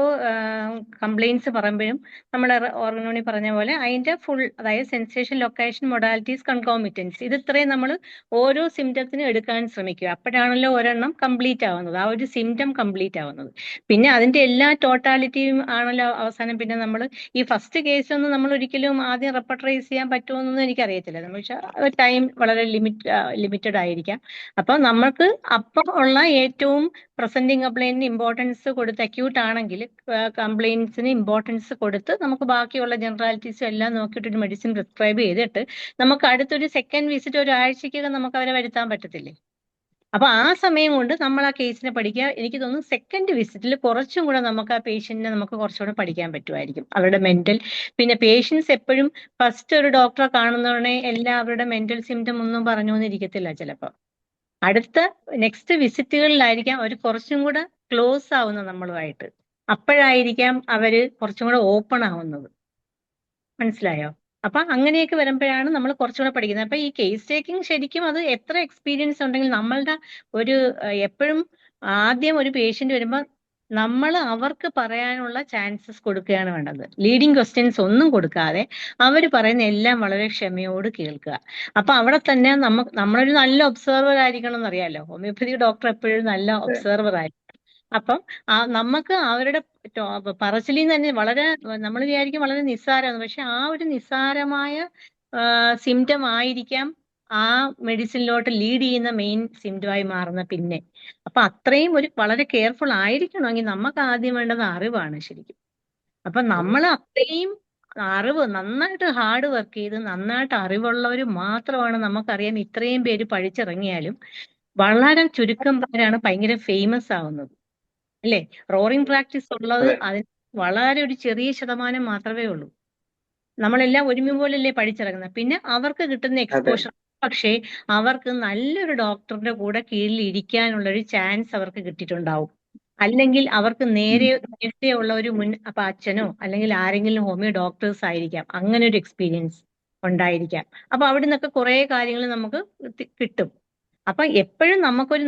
S2: കംപ്ലയിൻസ് പറയുമ്പോഴും നമ്മുടെ ഓർഗനോണി പറഞ്ഞ പോലെ അതിന്റെ ഫുൾ, അതായത് സെൻസേഷൻ, ലൊക്കേഷൻ, മൊഡാലിറ്റീസ്, കൺകോമിറ്റൻസ്, ഇത് ഇത്രയും നമ്മൾ ഓരോ സിംറ്റത്തിനും എടുക്കാൻ ശ്രമിക്കുക. അപ്പോഴാണല്ലോ ഒരെണ്ണം കംപ്ലീറ്റ് ആവുന്നത്, ആ ഒരു സിംറ്റം കംപ്ലീറ്റ് ആവുന്നത്. പിന്നെ അതിന്റെ എല്ലാ ടോട്ടാലിറ്റിയും ആണല്ലോ അവസാനം. പിന്നെ നമ്മൾ ഈ ഫസ്റ്റ് കേസൊന്നും നമ്മൾ ഒരിക്കലും ആദ്യം റെപ്പർട്ടറൈസ് ചെയ്യാൻ പറ്റുമെന്നൊന്നും എനിക്കറിയത്തില്ല. നമ്മൾ ടൈം വളരെ ലിമിറ്റഡ് ആയിരിക്കാം. അപ്പൊ നമുക്ക് അപ്പം ഉള്ള ഏറ്റവും പ്രസന്റിങ് കംപ്ലയിന്റിന് ഇമ്പോർട്ടൻസ് കൊടുത്ത്, അക്യൂട്ട് ആണെങ്കിൽ കംപ്ലയിൻസിന് ഇമ്പോർട്ടൻസ് കൊടുത്ത് നമുക്ക് ബാക്കിയുള്ള ജനറാലിറ്റീസും എല്ലാം നോക്കിയിട്ട് ഒരു മെഡിസിൻ പ്രിസ്ക്രൈബ് ചെയ്തിട്ട് നമുക്ക് അടുത്തൊരു സെക്കൻഡ് വിസിറ്റ് ഒരാഴ്ചയ്ക്കകം നമുക്ക് അവരെ വരുത്താൻ പറ്റത്തില്ലേ? അപ്പൊ ആ സമയം കൊണ്ട് നമ്മൾ ആ കേസിനെ പഠിക്കുക. എനിക്ക് തോന്നുന്നു സെക്കൻഡ് വിസിറ്റിൽ കുറച്ചും കൂടെ നമുക്ക് ആ പേഷ്യന്റിനെ നമുക്ക് കുറച്ചുകൂടെ പഠിക്കാൻ പറ്റുമായിരിക്കും, അവരുടെ മെന്റൽ. പിന്നെ പേഷ്യൻസ് എപ്പോഴും ഫസ്റ്റ് ഒരു ഡോക്ടറെ കാണുന്നവരുടെ എല്ലാവരുടെ മെന്റൽ സിംറ്റം ഒന്നും പറഞ്ഞു എന്നിരിക്കത്തില്ല. ചിലപ്പോൾ അടുത്ത നെക്സ്റ്റ് വിസിറ്റുകളിലായിരിക്കാം അവർ കുറച്ചും കൂടെ ക്ലോസ് ആവുന്നത് നമ്മളുമായിട്ട്. അപ്പോഴായിരിക്കാം അവര് കുറച്ചും കൂടെ ഓപ്പൺ ആവുന്നത്. മനസ്സിലായോ? അപ്പൊ അങ്ങനെയൊക്കെ വരുമ്പോഴാണ് നമ്മൾ കുറച്ചുകൂടെ പഠിക്കുന്നത്. അപ്പൊ ഈ കേസ് ടേക്കിംഗ് ശരിക്കും അത് എത്ര എക്സ്പീരിയൻസ് ഉണ്ടെങ്കിൽ നമ്മളുടെ ഒരു എപ്പോഴും ആദ്യം ഒരു പേഷ്യന്റ് വരുമ്പോൾ നമ്മൾ അവർക്ക് പറയാനുള്ള ചാൻസസ് കൊടുക്കുകയാണ് വേണ്ടത്. ലീഡിങ് ക്വസ്റ്റ്യൻസ് ഒന്നും കൊടുക്കാതെ അവർ പറയുന്ന എല്ലാം വളരെ ക്ഷമയോട് കേൾക്കുക. അപ്പൊ അവിടെ തന്നെ നമ്മളൊരു നല്ല ഒബ്സർവർ ആയിരിക്കണം എന്നറിയാലോ. ഹോമിയോപ്പതി ഡോക്ടർ എപ്പോഴും നല്ല ഒബ്സർവർ ആയിരിക്കും. അപ്പം നമുക്ക് അവരുടെ പറച്ചിലിൽ നിന്ന് തന്നെ വളരെ, നമ്മൾ വിചാരിക്കും വളരെ നിസ്സാരമാണ്, പക്ഷെ ആ ഒരു നിസ്സാരമായ സിംറ്റം ആയിരിക്കാം ആ മെഡിസിനിലോട്ട് ലീഡ് ചെയ്യുന്ന മെയിൻ സിംറ്റമായി മാറുന്ന. പിന്നെ അപ്പൊ അത്രയും ഒരു വളരെ കെയർഫുൾ ആയിരിക്കണമെങ്കിൽ നമുക്ക് ആദ്യം വേണ്ടത് അറിവാണ് ശരിക്കും. അപ്പൊ നമ്മൾ അത്രയും അറിവ്, നന്നായിട്ട് ഹാർഡ് വർക്ക് ചെയ്ത് നന്നായിട്ട് അറിവുള്ളവർ മാത്രമാണ്, നമുക്കറിയാം ഇത്രയും പേര് പഠിച്ചിറങ്ങിയാലും വളരെ ചുരുക്കം പേരാണ് ഭയങ്കര ഫേമസ് ആവുന്നത്, അല്ലേ? റോറിംഗ് പ്രാക്ടീസ് ഉള്ളത് അതിന് വളരെ ഒരു ചെറിയ ശതമാനം മാത്രമേ ഉള്ളൂ. നമ്മളെല്ലാം ഒരുമിപ്പോലല്ലേ പഠിച്ചിറങ്ങുന്നത്. പിന്നെ അവർക്ക് കിട്ടുന്ന എക്സ്പോഷർ, പക്ഷേ അവർക്ക് നല്ലൊരു ഡോക്ടറുടെ കൂടെ കീഴിൽ ഇരിക്കാനുള്ളൊരു ചാൻസ് അവർക്ക് കിട്ടിയിട്ടുണ്ടാവും. അല്ലെങ്കിൽ അവർക്ക് നേരത്തെ ഉള്ള ഒരു അപ്പൊ അച്ഛനോ അല്ലെങ്കിൽ ആരെങ്കിലും ഹോമിയോ ഡോക്ടേഴ്സ് ആയിരിക്കാം, അങ്ങനെ ഒരു എക്സ്പീരിയൻസ് ഉണ്ടായിരിക്കാം. അപ്പൊ അവിടെ നിന്നൊക്കെ കുറെ കാര്യങ്ങൾ നമുക്ക് കിട്ടും. അപ്പൊ എപ്പോഴും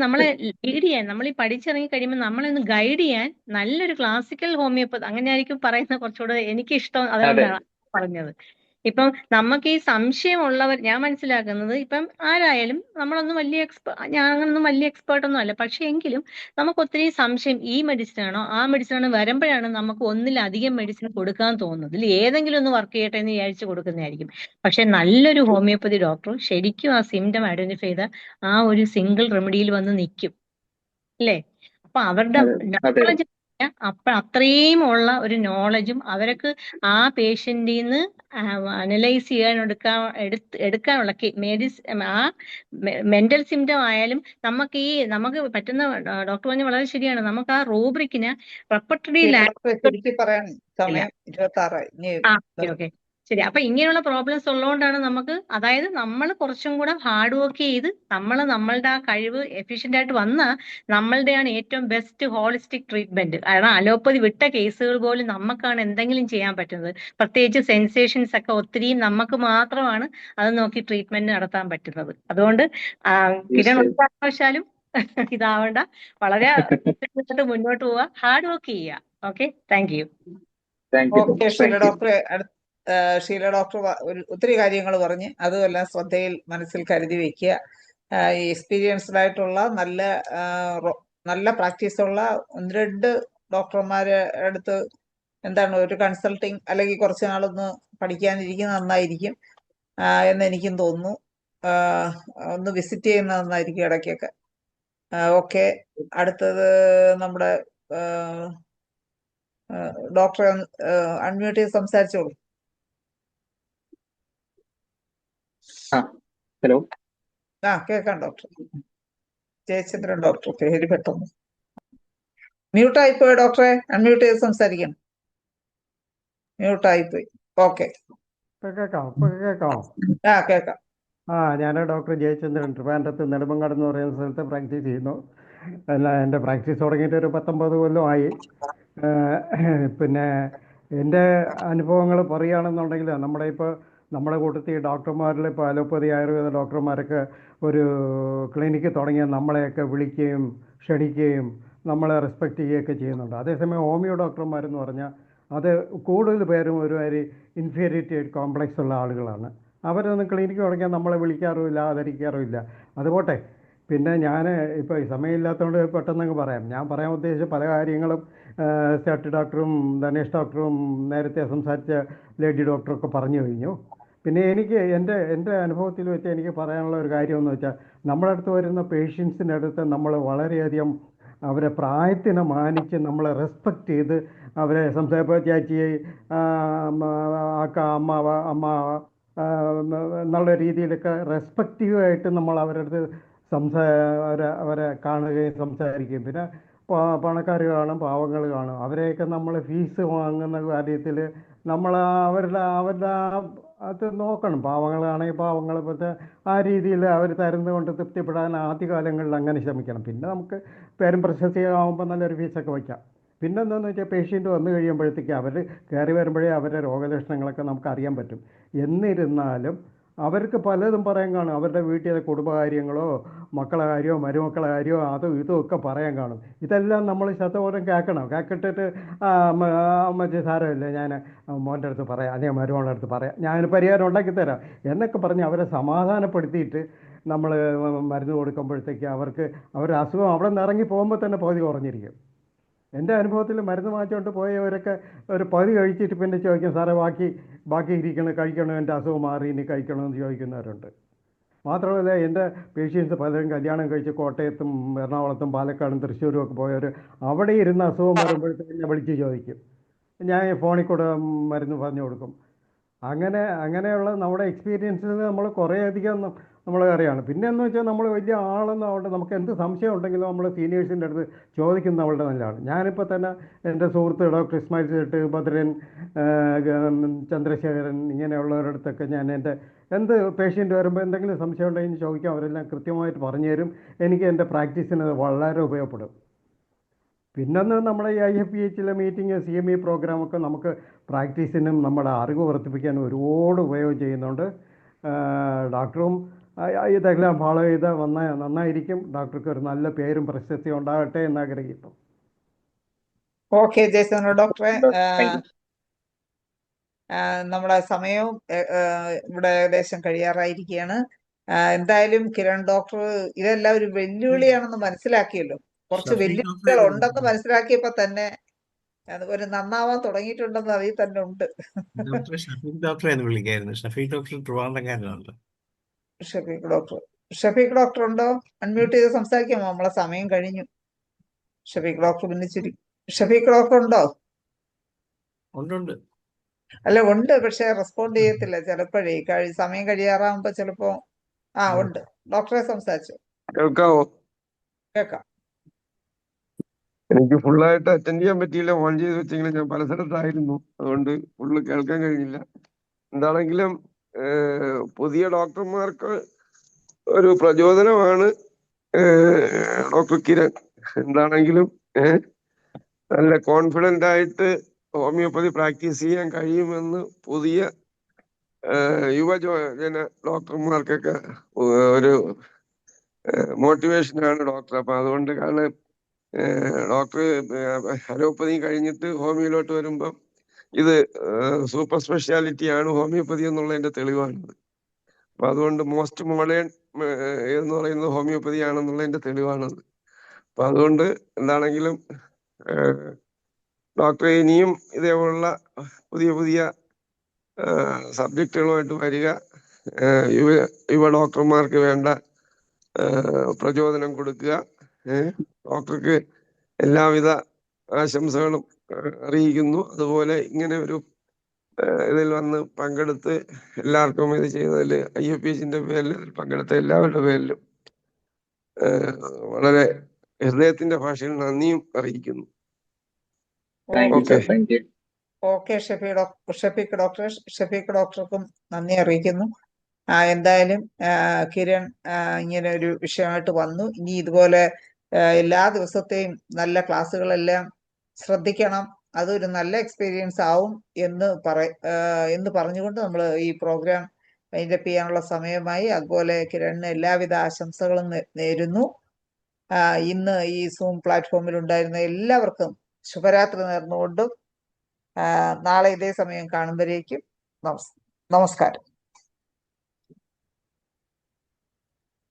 S2: നമ്മളെ ലീഡ് ചെയ്യാൻ, നമ്മൾ ഈ പഠിച്ചിറങ്ങി കഴിയുമ്പോൾ നമ്മളെ ഒന്ന് ഗൈഡ് ചെയ്യാൻ നല്ലൊരു ക്ലാസിക്കൽ ഹോമിയോപ്പതി, അങ്ങനെ ആയിരിക്കും പറയുന്നത് കുറച്ചുകൂടെ എനിക്കിഷ്ടം. അതുകൊണ്ടാണ് പറഞ്ഞത്. ഇപ്പം നമുക്ക് ഈ സംശയമുള്ളവർ, ഞാൻ മനസ്സിലാക്കുന്നത് ഇപ്പം ആരായാലും ഞാനൊന്നും വലിയ എക്സ്പേർട്ട് ഒന്നും അല്ല, പക്ഷെ എങ്കിലും നമുക്ക് ഒത്തിരി സംശയം, ഈ മെഡിസിൻ ആണോ ആ മെഡിസിൻ ആണോ വരുമ്പോഴാണ് നമുക്ക് ഒന്നിലധികം മെഡിസിൻ കൊടുക്കാൻ തോന്നുന്നത്. ഇതിൽ ഏതെങ്കിലും ഒന്ന് വർക്ക് ചെയ്യട്ടെ എന്ന് വിചാരിച്ച് കൊടുക്കുന്നതായിരിക്കും. പക്ഷെ നല്ലൊരു ഹോമിയോപ്പതി ഡോക്ടർ ശരിക്കും ആ സിംറ്റം ഐഡന്റിഫൈ ചെയ്ത ആ ഒരു സിംഗിൾ റെമഡിയിൽ വന്ന് നിൽക്കും, അല്ലേ? അപ്പൊ അവരുടെ
S4: അതെ
S2: നോളജ്, അത്രയും ഉള്ള ഒരു നോളജും അവർക്ക് ആ പേഷ്യന്റിൽ നിന്ന് അനലൈസ് ചെയ്യാൻ എടുക്കാനുള്ള ആ മെന്റൽ സിംറ്റം ആയാലും നമുക്ക് പറ്റുന്ന, ഡോക്ടർ പറഞ്ഞ വളരെ ശരിയാണ്, നമുക്ക് ആ റൂബ്രിക്കിന് റെപ്പർട്ടറി
S3: ഡോക്ടറെ ചുരുക്കി പറയാൻ സമയം 26 ഇനി
S2: ഓക്കെ ശരി. അപ്പൊ ഇങ്ങനെയുള്ള പ്രോബ്ലംസ് ഉള്ളതുകൊണ്ടാണ് നമുക്ക്, അതായത് നമ്മൾ കുറച്ചും കൂടെ ഹാർഡ് വർക്ക് ചെയ്ത് നമ്മളുടെ ആ കഴിവ് എഫിഷ്യന്റ് ആയിട്ട് വന്നാൽ നമ്മളുടെയാണ് ഏറ്റവും ബെസ്റ്റ് ഹോളിസ്റ്റിക് ട്രീറ്റ്മെന്റ്. കാരണം അലോപ്പതി വിട്ട കേസുകൾ പോലും നമുക്കാണ് എന്തെങ്കിലും ചെയ്യാൻ പറ്റുന്നത്. പ്രത്യേകിച്ച് സെൻസേഷൻസ് ഒക്കെ ഒത്തിരി നമുക്ക് മാത്രമാണ് അത് നോക്കി ട്രീറ്റ്മെന്റ് നടത്താൻ പറ്റുന്നത്. അതുകൊണ്ട് കിരൺ ഒരു കാരണവശാലും ഇതാവണ്ട, വളരെ മുന്നോട്ട് പോവുക, ഹാർഡ് വർക്ക് ചെയ്യുക. Okay, thank you.
S3: Okay Sheela ഡോക്ടറെ, ഷീല ഡോക്ടർ ഒത്തിരി കാര്യങ്ങൾ പറഞ്ഞ് അതുമെല്ലാം ശ്രദ്ധയിൽ മനസ്സിൽ കരുതി വെക്കുക. ഈ എക്സ്പീരിയൻസ്ഡ് ആയിട്ടുള്ള നല്ല പ്രാക്ടീസുള്ള 1-2 ഡോക്ടർമാരെ അടുത്ത് എന്താണ് ഒരു കൺസൾട്ടിങ് അല്ലെങ്കിൽ കുറച്ച് നാളൊന്ന് പഠിക്കാനിരിക്കുന്നത് നന്നായിരിക്കും എന്ന് എനിക്കും തോന്നുന്നു. ഒന്ന് വിസിറ്റ് ചെയ്യുന്നത് നന്നായിരിക്കും ഇടയ്ക്കൊക്കെ. ഓക്കെ, അടുത്തത് നമ്മുടെ ഡോക്ടറെ അൺമ്യൂട്ട് ചെയ്ത് സംസാരിച്ചോളൂ.
S4: ഹലോ,
S3: കേൾക്കാം ഡോക്ടർ. ജയചന്ദ്രൻ ഡോക്ടർ, പേര് പെട്ടെന്ന് മ്യൂട്ടായിപ്പോയി. ഡോക്ടറെ അൺമ്യൂട്ട് ചെയ്ത് സംസാരിക്കണം. മ്യൂട്ടായിപ്പോയി. ഓക്കെ, കേൾക്കാം.
S7: ഞാൻ ഡോക്ടർ ജയചന്ദ്രൻ, ട്രിവാൻഡ്രത്ത് നെടുമങ്ങാട് എന്ന് പറയുന്ന സ്ഥലത്ത് പ്രാക്ടീസ് ചെയ്യുന്നു. എൻ്റെ പ്രാക്ടീസ് തുടങ്ങിയിട്ട് ഒരു 19 കൊല്ലമായി. പിന്നെ എൻ്റെ അനുഭവങ്ങൾ പറയുകയാണെന്നുണ്ടെങ്കിൽ നമ്മുടെ കൂട്ടത്തിൽ ഡോക്ടർമാരിൽ ഇപ്പോൾ അലോപ്പതി ആയുർവേദ ഡോക്ടർമാരൊക്കെ ഒരു ക്ലിനിക്ക് തുടങ്ങിയ നമ്മളെയൊക്കെ വിളിക്കുകയും ക്ഷണിക്കുകയും നമ്മളെ റെസ്പെക്റ്റ് ചെയ്യുകയൊക്കെ ചെയ്യുന്നുണ്ട്. അതേസമയം ഹോമിയോ ഡോക്ടർമാരെന്ന് പറഞ്ഞാൽ അത് കൂടുതൽ പേരും ഒരു ഇൻഫീരിയറിറ്റി കോംപ്ലക്സ് ഉള്ള ആളുകളാണ്. അവരൊന്നും ക്ലിനിക്ക് തുടങ്ങിയാൽ നമ്മളെ വിളിക്കാറുമില്ല, ആദരിക്കാറുമില്ല. അതുപോട്ടെ, പിന്നെ ഞാൻ ഇപ്പോൾ സമയമില്ലാത്തതുകൊണ്ട് പെട്ടെന്നങ്ങ് പറയാം. ഞാൻ പറയാൻ ഉദ്ദേശിച്ച പല കാര്യങ്ങളും സ്റ്റാർട്ട് ഡോക്ടറും ധനേഷ് ഡോക്ടറും നേരത്തെ സംസാരിച്ച ലേഡി ഡോക്ടറൊക്കെ പറഞ്ഞു കഴിഞ്ഞു. പിന്നെ എനിക്ക് എൻ്റെ അനുഭവത്തിൽ വെച്ച് എനിക്ക് പറയാനുള്ള ഒരു കാര്യമെന്ന് വെച്ചാൽ, നമ്മുടെ അടുത്ത് വരുന്ന പേഷ്യൻസിൻ്റെ അടുത്ത് നമ്മൾ വളരെയധികം അവരെ പ്രായത്തിനെ മാനിച്ച് നമ്മളെ റെസ്പെക്റ്റ് ചെയ്ത് അവരെ സംസാരിപ്പോൾ ചേച്ചി, അമ്മ എന്നുള്ള രീതിയിലൊക്കെ റെസ്പെക്റ്റീവായിട്ട് നമ്മൾ അവരുടെ അടുത്ത് അവരെ കാണുകയും സംസാരിക്കുകയും, പിന്നെ പണക്കാർ കാണും, പാവങ്ങൾ കാണും, അവരെയൊക്കെ നമ്മൾ ഫീസ് വാങ്ങുന്ന കാര്യത്തിൽ നമ്മൾ അവരുടെ അത് നോക്കണം. പാവങ്ങളാണെങ്കിൽ പാവങ്ങൾ ആ രീതിയിൽ അവർ തരുന്നതുകൊണ്ട് തൃപ്തിപ്പെടാൻ ആദ്യകാലങ്ങളിൽ അങ്ങനെ ശ്രമിക്കണം. പിന്നെ നമുക്ക് പേരും പ്രശസ്തി ആകുമ്പോൾ നല്ലൊരു ഫീസൊക്കെ വയ്ക്കാം. പിന്നെ എന്താണെന്ന് വെച്ചാൽ പേഷ്യൻ്റ് വന്നു കഴിയുമ്പോഴത്തേക്ക് അവർ കയറി വരുമ്പോഴേ അവരുടെ രോഗലക്ഷണങ്ങളൊക്കെ നമുക്ക് അറിയാൻ പറ്റും. എന്നിരുന്നാലും അവർക്ക് പലതും പറയാൻ കാണും. അവരുടെ വീട്ടിലെ കുടുംബകാര്യങ്ങളോ മക്കളെ കാര്യമോ മരുമക്കളെ കാര്യമോ അതും ഇതും ഒക്കെ പറയാൻ കാണും. ഇതെല്ലാം നമ്മൾ ശതമാനം കേൾക്കിട്ടിട്ട് അമ്മച്ചി സാരമില്ല, ഞാൻ മോൻ്റെ അടുത്ത് പറയാം, അല്ലെങ്കിൽ മരുമകളുടെ അടുത്ത് പറയാം, ഞാൻ പരിഹാരം ഉണ്ടാക്കി തരാം എന്നൊക്കെ പറഞ്ഞ് അവരെ സമാധാനപ്പെടുത്തിയിട്ട് നമ്മൾ മരുന്ന് കൊടുക്കുമ്പോഴത്തേക്ക് അവരുടെ അസുഖം അവിടെ നിന്ന് ഇറങ്ങി പോകുമ്പോൾ തന്നെ പകുതി കുറഞ്ഞിരിക്കും. എൻ്റെ അനുഭവത്തിൽ മരുന്ന് വാങ്ങിച്ചുകൊണ്ട് പോയവരൊക്കെ ഒരു പകുതി കഴിച്ചിട്ട് പിന്നെ ചോദിക്കും, സാറേ ബാക്കി കഴിക്കണം, എൻ്റെ അസുഖം മാറി ഇനി കഴിക്കണമെന്ന് ചോദിക്കുന്നവരുണ്ട്. മാത്രമല്ല, എൻ്റെ പേഷ്യൻസ് പലരും കല്യാണം കഴിച്ച് കോട്ടയത്തും എറണാകുളത്തും പാലക്കാടും തൃശ്ശൂരും ഒക്കെ പോയവർ അവിടെ ഇരുന്ന് അസുഖം വരുമ്പോഴത്തേക്ക് എന്നെ വിളിച്ച് ചോദിക്കും. ഞാൻ ഫോണിൽ കൂടെ മരുന്ന് പറഞ്ഞു കൊടുക്കും. അങ്ങനെയുള്ള നമ്മുടെ എക്സ്പീരിയൻസിൽ നമ്മൾ കുറേയധികം നമ്മൾ അറിയാണ്. പിന്നെ എന്ന് വെച്ചാൽ നമ്മൾ വലിയ ആളെന്ന് അവിടെ നമുക്ക് എന്ത് സംശയം ഉണ്ടെങ്കിലും നമ്മൾ സീനിയേഴ്സിൻ്റെ അടുത്ത് ചോദിക്കുന്ന അവളുടെ നല്ലതാണ്. ഞാനിപ്പോൾ തന്നെ എൻ്റെ സുഹൃത്ത് ഡോക്ടർ ഇസ്മായിൽ സേട്ട്, ഭദ്രൻ, ചന്ദ്രശേഖരൻ, ഇങ്ങനെയുള്ളവരുടെ അടുത്തൊക്കെ ഞാൻ എൻ്റെ എന്ത് പേഷ്യൻ്റ് വരുമ്പോൾ എന്തെങ്കിലും സംശയം ഉണ്ടെങ്കിൽ ചോദിക്കാം, അവരെല്ലാം കൃത്യമായിട്ട് പറഞ്ഞു തരും. എനിക്ക് എൻ്റെ പ്രാക്ടീസിന് അത് വളരെ ഉപയോഗപ്പെടും. പിന്നൊന്ന് നമ്മുടെ ഈ IFPHലെ മീറ്റിംഗ്, CME പ്രോഗ്രാമൊക്കെ നമുക്ക് പ്രാക്ടീസിനും നമ്മുടെ അറിവ് വർദ്ധിപ്പിക്കാനും ഒരുപാട് ഉപയോഗം ചെയ്യുന്നുണ്ട്. ഡോക്ടറും ഇതെല്ലാം ഫോളോ ചെയ്ത് നന്നായിരിക്കും. ഡോക്ടർക്ക് ഒരു നല്ല പേരും പ്രശസ്തിയും ഉണ്ടാകട്ടെ എന്ന് ആഗ്രഹിക്കുന്നു.
S3: ഓക്കെ ജയചന്ദ്രൻ ഡോക്ടറെ, നമ്മുടെ സമയവും ഇവിടെ ഏകദേശം കഴിയാറായിരിക്കുകയാണ്. എന്തായാലും കിരൺ ഡോക്ടർ ഇതെല്ലാം ഒരു വെല്ലുവിളിയാണെന്ന് മനസ്സിലാക്കിയല്ലോ. കുറച്ച്
S1: ഷഫീഖ്
S3: വെല്ലുവിളികൾ
S1: ഡോക്ടറെ
S3: ഉണ്ടെന്ന് മനസ്സിലാക്കിയപ്പോ തന്നെ ഒരു നന്നാവാൻ തുടങ്ങിയിട്ടുണ്ടെന്ന് അതിൽ തന്നെ ഉണ്ട്.
S1: ഡോക്ടറെ ഷഫീഖ് ഡോക്ടറെ എന്ന് വിളിക്കായിരുന്നു. ഷഫീഖ് ഡോക്ടർ ട്രിവാൻഡ്രംകാരനാണല്ലോ.
S3: ഷഫീഖ് ഡോക്ടർ ഉണ്ടോ? അൺമ്യൂട്ട് ചെയ്ത് സംസാരിക്കാമോ? നമ്മളെ സമയം കഴിഞ്ഞു. ഷഫീഖ് ഡോക്ടർ പിന്നെ ഷഫീഖ് ഡോക്ടർ ഉണ്ടോ?
S1: ഉണ്ട്.
S3: അല്ല ഉണ്ട്, പക്ഷെ റെസ്പോണ്ട് ചെയ്യത്തില്ല ചിലപ്പോഴേ. സമയം കഴിയാറാകുമ്പോ ചിലപ്പോ. ഉണ്ട്. ഡോക്ടറെ സംസാരിച്ചു
S8: കേൾക്കാവോ?
S3: കേൾക്കാം.
S8: എനിക്ക് ഫുള്ളായിട്ട് അറ്റൻഡ് ചെയ്യാൻ പറ്റിയില്ല. ഓൺ ചെയ്ത് വെച്ചെങ്കിലും ഞാൻ പല സ്ഥലത്തായിരുന്നു, അതുകൊണ്ട് ഫുള്ള് കേൾക്കാൻ കഴിഞ്ഞില്ല. എന്താണെങ്കിലും പുതിയ ഡോക്ടർമാർക്ക് ഒരു പ്രചോദനമാണ് ഡോക്ടർ കിരൺ. എന്താണെങ്കിലും നല്ല കോൺഫിഡന്റ് ആയിട്ട് ഹോമിയോപ്പതി പ്രാക്ടീസ് ചെയ്യാൻ കഴിയുമെന്ന് പുതിയ യുവജന ഡോക്ടർമാർക്കൊക്കെ ഒരു മോട്ടിവേഷനാണ് ഡോക്ടർ. അപ്പൊ അതുകൊണ്ട് കാരണം ഡോക്ടർ അലോപ്പതി കഴിഞ്ഞിട്ട് ഹോമിയോയിലോട്ട് വരുമ്പം ഇത് സൂപ്പർ സ്പെഷ്യാലിറ്റി ആണ് ഹോമിയോപ്പതി എന്നുള്ളതിന്റെ തെളിവാണിത്. അപ്പൊ അതുകൊണ്ട് മോസ്റ്റ് മോഡേൺ എന്ന് പറയുന്നത് ഹോമിയോപ്പതി ആണെന്നുള്ളതിന്റെ തെളിവാണത്. അപ്പൊ അതുകൊണ്ട് എന്താണെങ്കിലും ഡോക്ടർ ഇനിയും ഇതേപോലുള്ള പുതിയ പുതിയ സബ്ജക്റ്റുകളുമായിട്ട് വരിക, യുവ ഡോക്ടർമാർക്ക് വേണ്ട പ്രചോദനം കൊടുക്കുക. ഡോക്ടർക്ക് എല്ലാവിധ ആശംസകളും അറിയിക്കുന്നു. അതുപോലെ ഇങ്ങനെ ഒരു ഇതിൽ വന്ന് പങ്കെടുത്ത് എല്ലാവർക്കും ഇത് ചെയ്തതിൽ IFPHന്റെ പേരിൽ പങ്കെടുത്ത എല്ലാവരുടെ പേരിലും വളരെ ഹൃദയത്തിന്റെ ഭാഷയിൽ നന്ദിയും അറിയിക്കുന്നു.
S3: ഓക്കെ ഷഫീഖ് ഡോക്ടർക്കും നന്ദി അറിയിക്കുന്നു. എന്തായാലും കിരൺ ഇങ്ങനെ ഒരു വിഷയമായിട്ട് വന്നു. ഇനി ഇതുപോലെ എല്ലാ ദിവസത്തെയും നല്ല ക്ലാസ്സുകളെല്ലാം ശ്രദ്ധിക്കണം. അതൊരു നല്ല എക്സ്പീരിയൻസ് ആവും എന്ന് പറഞ്ഞുകൊണ്ട് നമ്മൾ ഈ പ്രോഗ്രാം വൈൻഡപ്പ് ചെയ്യാനുള്ള സമയമായി. അതുപോലെ കിരണിന് എല്ലാവിധ ആശംസകളും നേരുന്നു. ഇന്ന് ഈ സൂം പ്ലാറ്റ്ഫോമിൽ ഉണ്ടായിരുന്ന എല്ലാവർക്കും ശുഭരാത്രി നേർന്നുകൊണ്ടും നാളെ ഇതേ സമയം കാണുമ്പോഴേക്കും നമസ്കാരം.